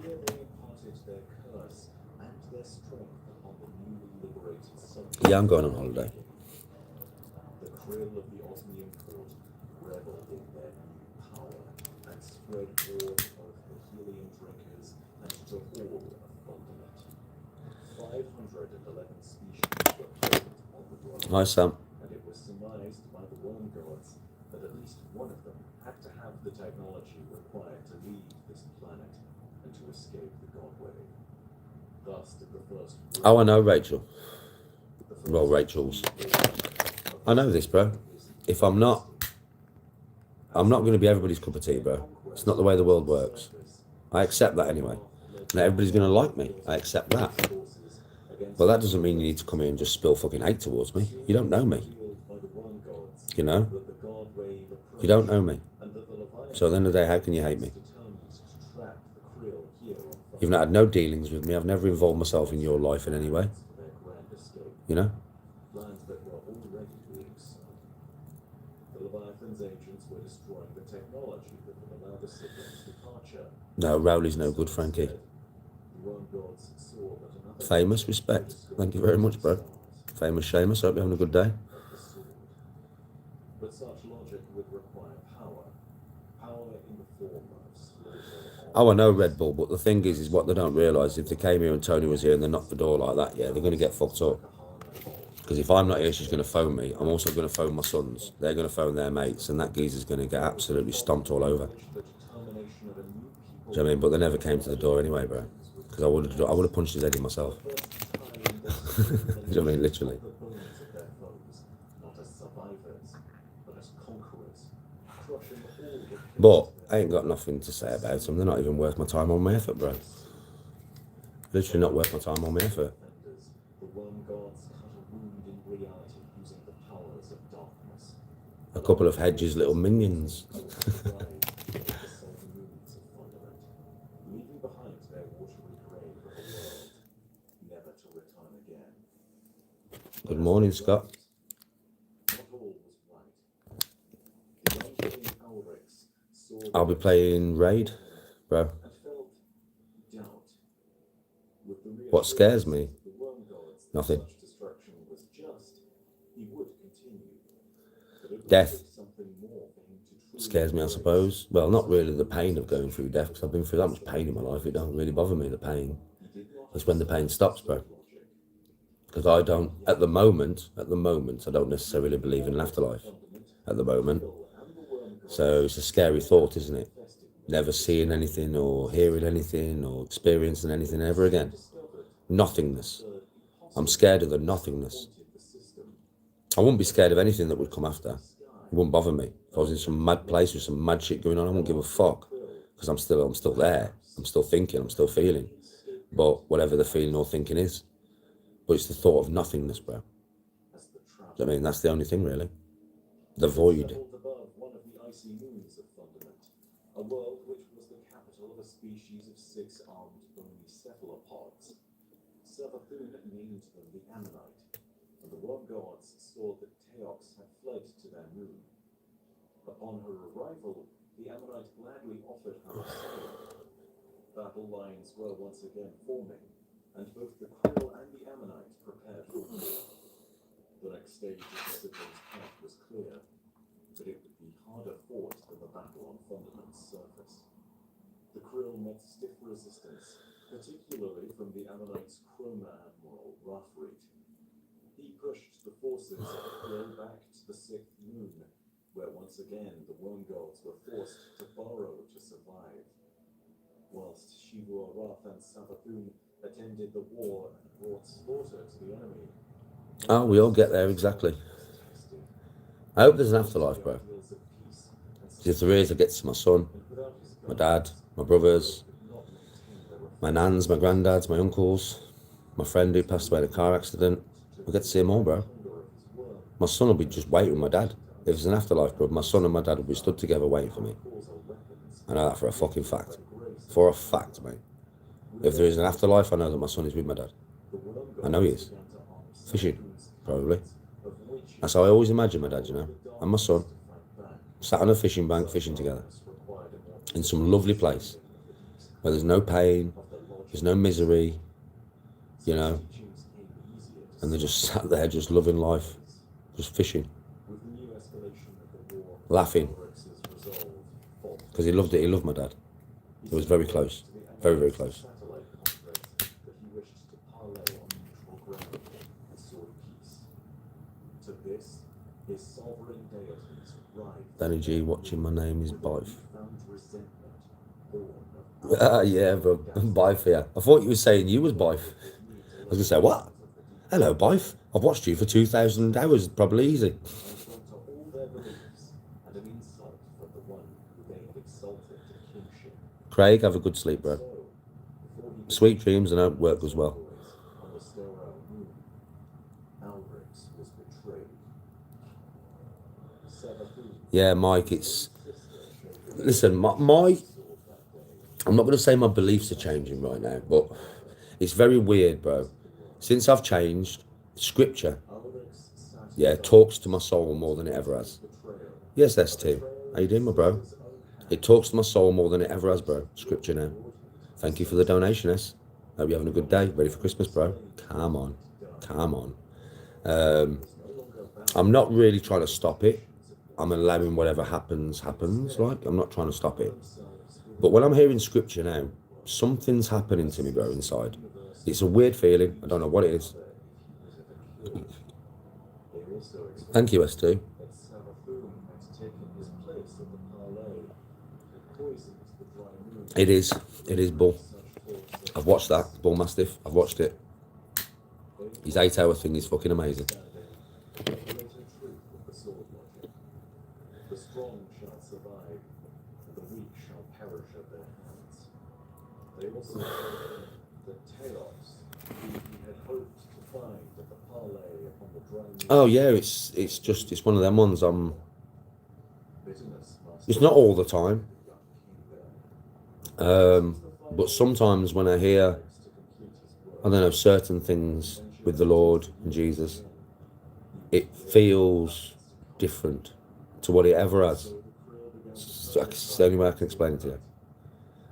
Here they imparted their curse and their strength upon the newly liberated subjects. Yeah, I'm going on holiday. The krill of the Osmian court reveled in their new power and spread war to both the helium drinkers and to all of Goldanet. 511 species were present on the dwelling, Hi, Sam. and it was surmised by the worm gods that at least one of them had to have the technology required to leave this planet and to escape the God Wave. Thus did the first... Oh, I know Rachel. Well, Rachel's. I know this, bro. If I'm not going to be everybody's cup of tea, bro. It's not the way the world works. I accept that anyway. Not everybody's going to like me. I accept that. But that doesn't mean you need to come in and just spill fucking hate towards me. You don't know me. You know? You don't know me. So at the end of the day, how can you hate me? You've not had no dealings with me. I've never involved myself in your life in any way. You know? Plans that were already being sown. The Leviathan's agents were destroying the technology that would allow the siblings' departure. No, Rowley's no good, Frankie. The worm gods saw that another Famous, respect. Thank you very much, bro. Famous Seamus, hope you're having a good day. of the sword. But such logic would require power. Power in the form of slaughter. Oh, I know Red Bull, but the thing is what they don't realise, if they came here and Tony was here and they knocked the door like that, yeah, they're going to get fucked up. Because if I'm not here, she's going to phone me. I'm also going to phone my sons. They're going to phone their mates, and that geezer's going to get absolutely stomped all over. The determination of a new people. Do you know what I mean? But they never came to the door anyway, bro. Because I would have punched his head in myself. First time in this Do you know what I mean? Literally. The bones of their foes, not as survivors, but as conquerors, crushing all that But I ain't got nothing to say about them. They're not even worth my time or my effort, bro. Literally not worth my time or my effort. defenders. The worm gods cut a wound in reality using the powers of darkness. A couple of Hedges' little minions. Leaving behind their watery grave of a world, never to return again. Good morning, Scott. Not all was right. The unbelieving Alrics saw I'll be playing Raid, bro. and felt doubt. With the What scares me? reassurance of the worm gods that Nothing. such destruction was just, he would continue. But it would Death. take something more for him to truly Scares me, I suppose. Well, not really the pain of going through death, because I've been through that much pain in my life. It don't really bother me, the pain. It's when the pain stops, bro. Because I don't, at the moment, I don't necessarily believe in an afterlife. At the moment. So it's a scary thought, isn't it? Never seeing anything or hearing anything or experiencing anything ever again. Nothingness. I'm scared of the nothingness. I wouldn't be scared of anything that would come after. It wouldn't bother me. If I was in some mad place with some mad shit going on, I wouldn't give a fuck. Because I'm still there. I'm still thinking, I'm still feeling. But whatever the feeling or thinking is. But it's the thought of nothingness, bro. I mean, that's the only thing, really. The void. Settled above one of the icy moons of Fundament, a world which was the capital of a species of six-armed bony cephalopods. Savathun named them the Ammonite, and the worm gods saw that Teox had fled to their moon. Upon her arrival, the Ammonite gladly offered her a sail. Battle lines were once again forming, and both the Krill and the Ammonite prepared for war. The next stage of the siblings' path was clear, but it would be harder fought than the battle on Fundament's surface. The Krill met stiff resistance, particularly from the Ammonite's Chroma Admiral, Rafrit. He pushed the forces of the Krill back to the sixth moon, where once again the worm gods were forced to burrow to survive. Whilst Shivua Rath and Savathun attended the war and brought slaughter to the enemy. Oh, we all get there, exactly. I hope there's an afterlife, bro. If there is, I get to see my son, my dad, my brothers, my nans, my granddads, my uncles, my friend who passed away in a car accident. I get to see them all, bro. My son will be just waiting with my dad. If there's an afterlife, bro, my son and my dad will be stood together waiting for me. I know that for a fucking fact. For a fact, mate. If there is an afterlife, I know that my son is with my dad. I know he is. Fishing, probably. That's how I always imagine my dad, you know. And my son, sat on a fishing bank, fishing together. In some lovely place. Where there's no pain, there's no misery, you know. And they're just sat there, just loving life. Just fishing. Laughing. Because he loved it, he loved my dad. It was very close. Very, very close. Danny G watching My Name is Bife. Yeah, bro. Bife, yeah. I thought you were saying you was Bife. I was going to say, what? Hello, Bife. I've watched you for 2,000 hours, probably easy. Craig, have a good sleep, bro. Sweet dreams, and I hope work goes well. Yeah, Mike, it's... Listen, my I'm not going to say my beliefs are changing right now, but it's very weird, bro. Since I've changed, scripture, yeah, talks to my soul more than it ever has. Yes, ST. How you doing, my bro? It talks to my soul more than it ever has, bro. Scripture now. Thank you for the donation, S. Hope you're having a good day. Ready for Christmas, bro? Come on. Come on. I'm not really trying to stop it. I'm allowing whatever happens, like. I'm not trying to stop it. But when I'm hearing scripture now, something's happening to me, bro, inside. It's a weird feeling. I don't know what it is. Thank you, S2. It is Bull. I've watched that, Bull Mastiff. I've watched it. His 8-hour thing is fucking amazing. The greater truth of the sword logic. The strong shall survive, and the weak shall perish at their hands. They also told him that Teos, who he had hoped to find at the parley upon the dry Oh yeah, it's one of them ones. bitterness must It's not all the time, young king there. but sometimes when I hear, To complete his work, I don't know, certain things with the Lord and Jesus, it feels different to what it ever has. It's the only way I can explain it to you.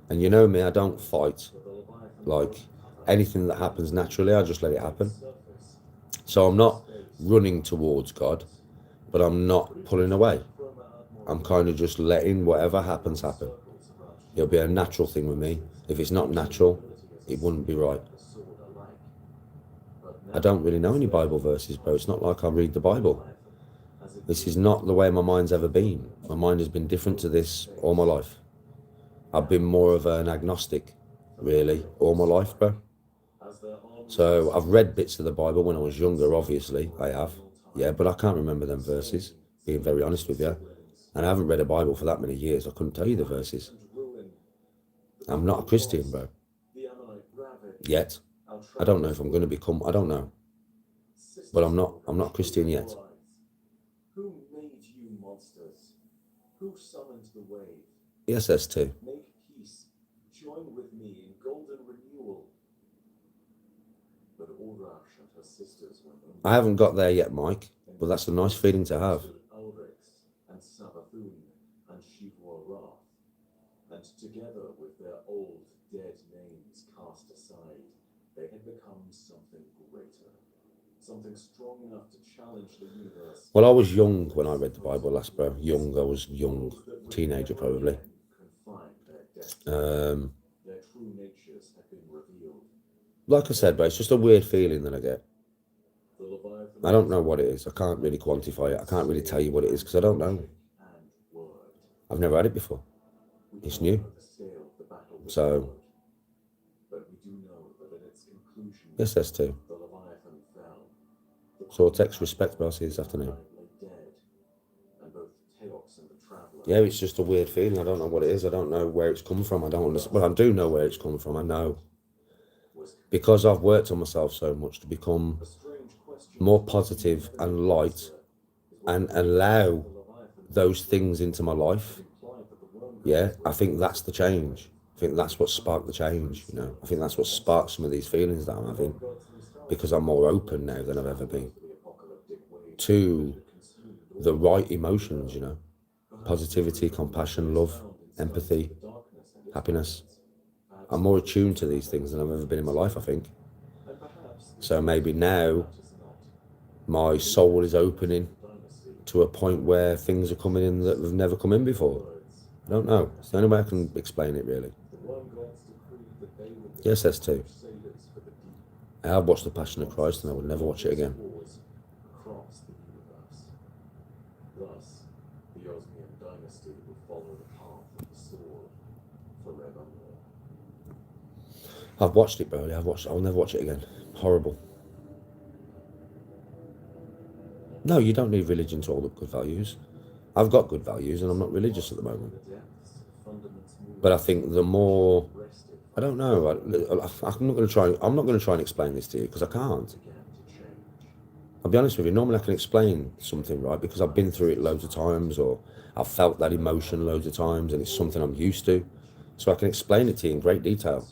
And you know me, I don't fight. Like anything that happens naturally, I just let it happen. So I'm not running towards God, but I'm not pulling away. I'm kind of just letting whatever happens happen. It'll be a natural thing with me. If it's not natural, it wouldn't be right. I don't really know any Bible verses, bro. It's not like I read the Bible. This is not the way my mind's ever been. My mind has been different to this all my life. I've been more of an agnostic, really, all my life, bro. So I've read bits of the Bible when I was younger, obviously, I have. Yeah, but I can't remember them verses, being very honest with you. And I haven't read a Bible for that many years. I couldn't tell you the verses. I'm not a Christian, bro. Yet. I don't know if I'm going to become, I don't know. But I'm not Christian yet. Who made you monsters? Who summoned the wave? Yes, S2. Make peace. Join with me in golden renewal. But Urash and her sisters went on. I haven't got there yet, Mike, but that's a nice feeling to have. Ulrix and Savathun and Shivwa-Rath, and together with their old dead names cast aside, they had become something greater, something strong enough to challenge the universe. Well, I was young when I read the Bible last, bro. Young, I was young, teenager probably. Confined their destiny. Their true natures had been revealed. Like I said, bro, it's just a weird feeling that I get. The Leviathan I don't know what it is. I can't really quantify it. I can't really tell you what it is because I don't know. and word. I've never had it before. It's new. So, But we do know that at its conclusion, yes, S2. the Leviathan fell. So I'll text respect, bro. I'll see you this afternoon. Lay dead, and both Teox and the Traveller Yeah, it's just a weird feeling. I don't know what it is. I don't know where it's come from. I don't understand. Well, I do know where it's come from. I know. Because I've worked on myself so much to become a strange question more positive and light and allow those things into my life. implied that the worm Yeah, I think that's the change. I think that's what sparked the change, you know. I think that's what sparked some of these feelings that I'm having because I'm more open now than I've ever been to the right emotions, you know. Positivity, compassion, love, empathy, happiness. I'm more attuned to these things than I've ever been in my life, I think. So maybe now my soul is opening to a point where things are coming in that have never come in before. I don't know. It's the only way I can explain it, really. Yes, S2. I have watched The Passion of Christ and I would never watch it again. across the universe. Thus, the Osmian dynasty will follow the path of the sword forevermore. I've watched it, bro. Yeah, I'll never watch it again. Horrible. No, you don't need religion to hold up good values. I've got good values and I'm not religious at the moment. The depths of fundaments move But I think the more, rested I don't know. I'm not going to try and explain this to you because I can't. began to change. I'll be honest with you. Normally I can explain something, right? Because I've been through it loads of times, or I've felt that emotion loads of times, and it's something I'm used to. So I can explain it to you in great detail.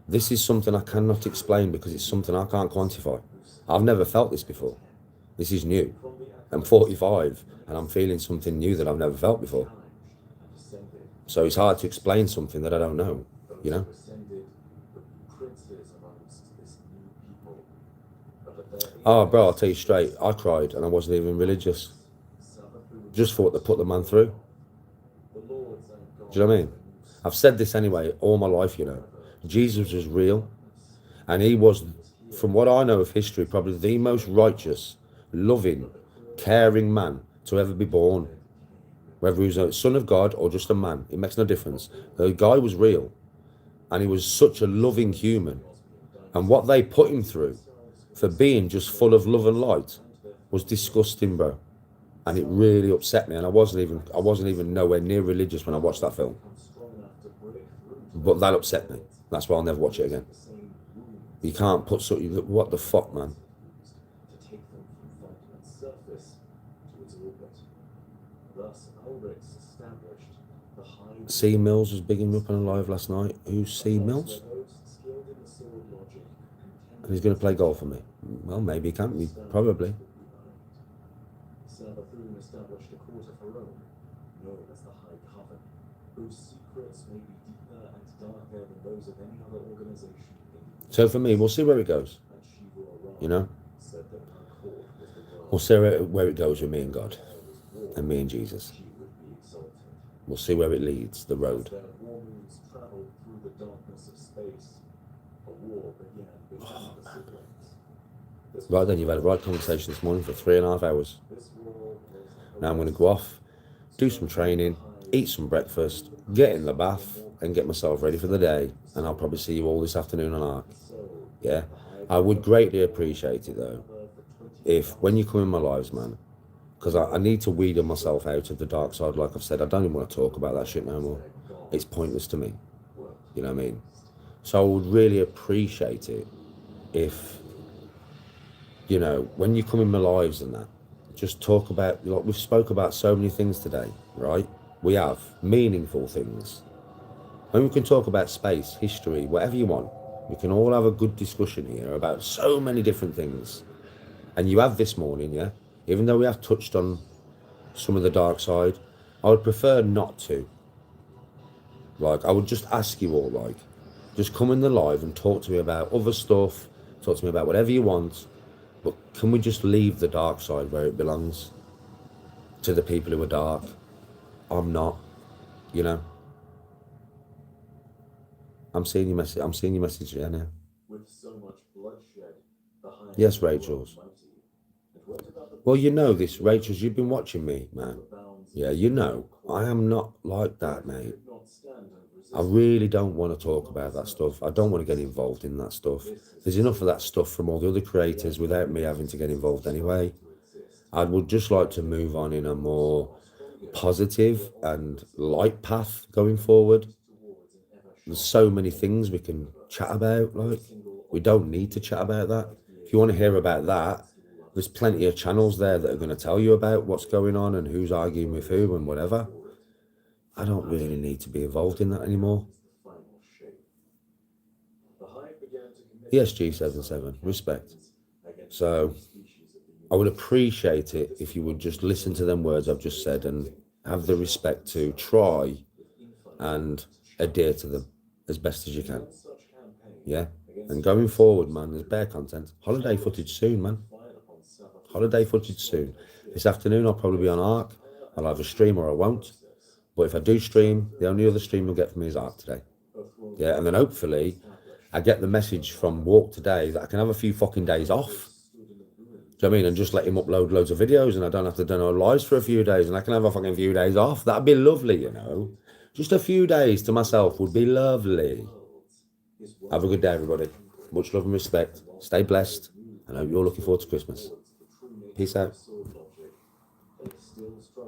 This is something I cannot explain because it's something I can't quantify. I've never felt this before. This is new. I'm 45 and I'm feeling something new that I've never felt before. So it's hard to explain something that I don't know, you know? Ascended would be princes amongst this new people. But at their Oh, bro, I'll tell you straight. I cried and I wasn't even religious. Savathun, Just thought to put the man through. the lords and gods Do you know what I mean? I've said this anyway all my life, you know. Jesus was real. And he was, from what I know of history, probably the most righteous, loving, caring man to ever be born. Whether he was a son of God or just a man, it makes no difference. The guy was real. And he was such a loving human. And what they put him through for being just full of love and light was disgusting, bro. And it really upset me. And I wasn't even nowhere near religious when I watched that film. But that upset me. That's why I'll never watch it again. You can't put something. What the fuck, man? To take them from Vulcan's surface to its orbit. Thus, Ulrichs established the high. C. Mills was bigging me up on Alive last night. Who's C. Mills? Skilled in the sword logic, And he's going to play golf for me. Well, maybe he can. Probably. Savathun established a court of her own, known as the High Coven, whose secrets may be deeper and darker than those of any other organization. So for me, we'll see where it goes. And Shiva Aram You know? said that her court was the world We'll see where it goes with me and God. And me and Jesus. she would be exalted. We'll see where it leads, the road. As their war moves traveled through the darkness of space, a war began between the siblings. This Right then, you've had a right conversation this morning for 3.5 hours. This war was Now I'm going to go off, do some training, eat some breakfast, get in the bath, and get myself ready for the day. And I'll probably see you all this afternoon on Ark. Yeah? I would greatly appreciate it, though, if when you come in my lives, man, because I need to weed myself out of the dark side, like I've said. I don't even want to talk about that shit no more. It's pointless to me. You know what I mean? So I would really appreciate it if, you know, when you come in my lives and that, just talk about, like we've spoke about so many things today, right? We have meaningful things. And we can talk about space, history, whatever you want. We can all have a good discussion here about so many different things. And you have this morning, yeah? Even though we have touched on some of the dark side, I would prefer not to. Like, I would just ask you all, like, just come in the live and talk to me about other stuff, talk to me about whatever you want, but can we just leave the dark side where it belongs? To the people who are dark. I'm not, you know? I'm seeing your message here now. with so much bloodshed, the High Yes, Coven Rachel's. were mighty, and went about the Well, you know this, Rachel's, you've been watching me, man. bounds Yeah, you know, I am not like that, mate. could not stand and resist. I really don't want to talk about that stuff. I don't want to get involved in that stuff. There's enough of that stuff from all the other creators without me having to get involved anyway. I would just like to move on in a more positive and light path going forward. There's so many things we can chat about, like, we don't need to chat about that. If you want to hear about that, there's plenty of channels there that are going to tell you about what's going on and who's arguing with who and whatever. I don't really need to be involved in that anymore. Final shape. The Hive began to commit ESG77, respect. against So species of the I would appreciate it if you would just listen to them words I've just said and have the respect to try and adhere to them as best as you can. such campaign Yeah? And going forward, man, there's bare content. Holiday footage soon, man. fired upon Savathun. Holiday footage soon. This afternoon I'll probably be on Ark. I'll either stream or I won't. But if I do stream, the only other stream you'll get from me is Ark today. Yeah, and then hopefully I get the message from Walk today that I can have a few fucking days off. Do you know what I mean? And just let him upload loads of videos and I don't have to do no lives for a few days and I can have a fucking few days off. That'd be lovely, you know. Just a few days to myself would be lovely. Have a good day, everybody. Much love and respect. Stay blessed. And I hope you're looking forward to Christmas. Peace out. Sword logic. They still struggle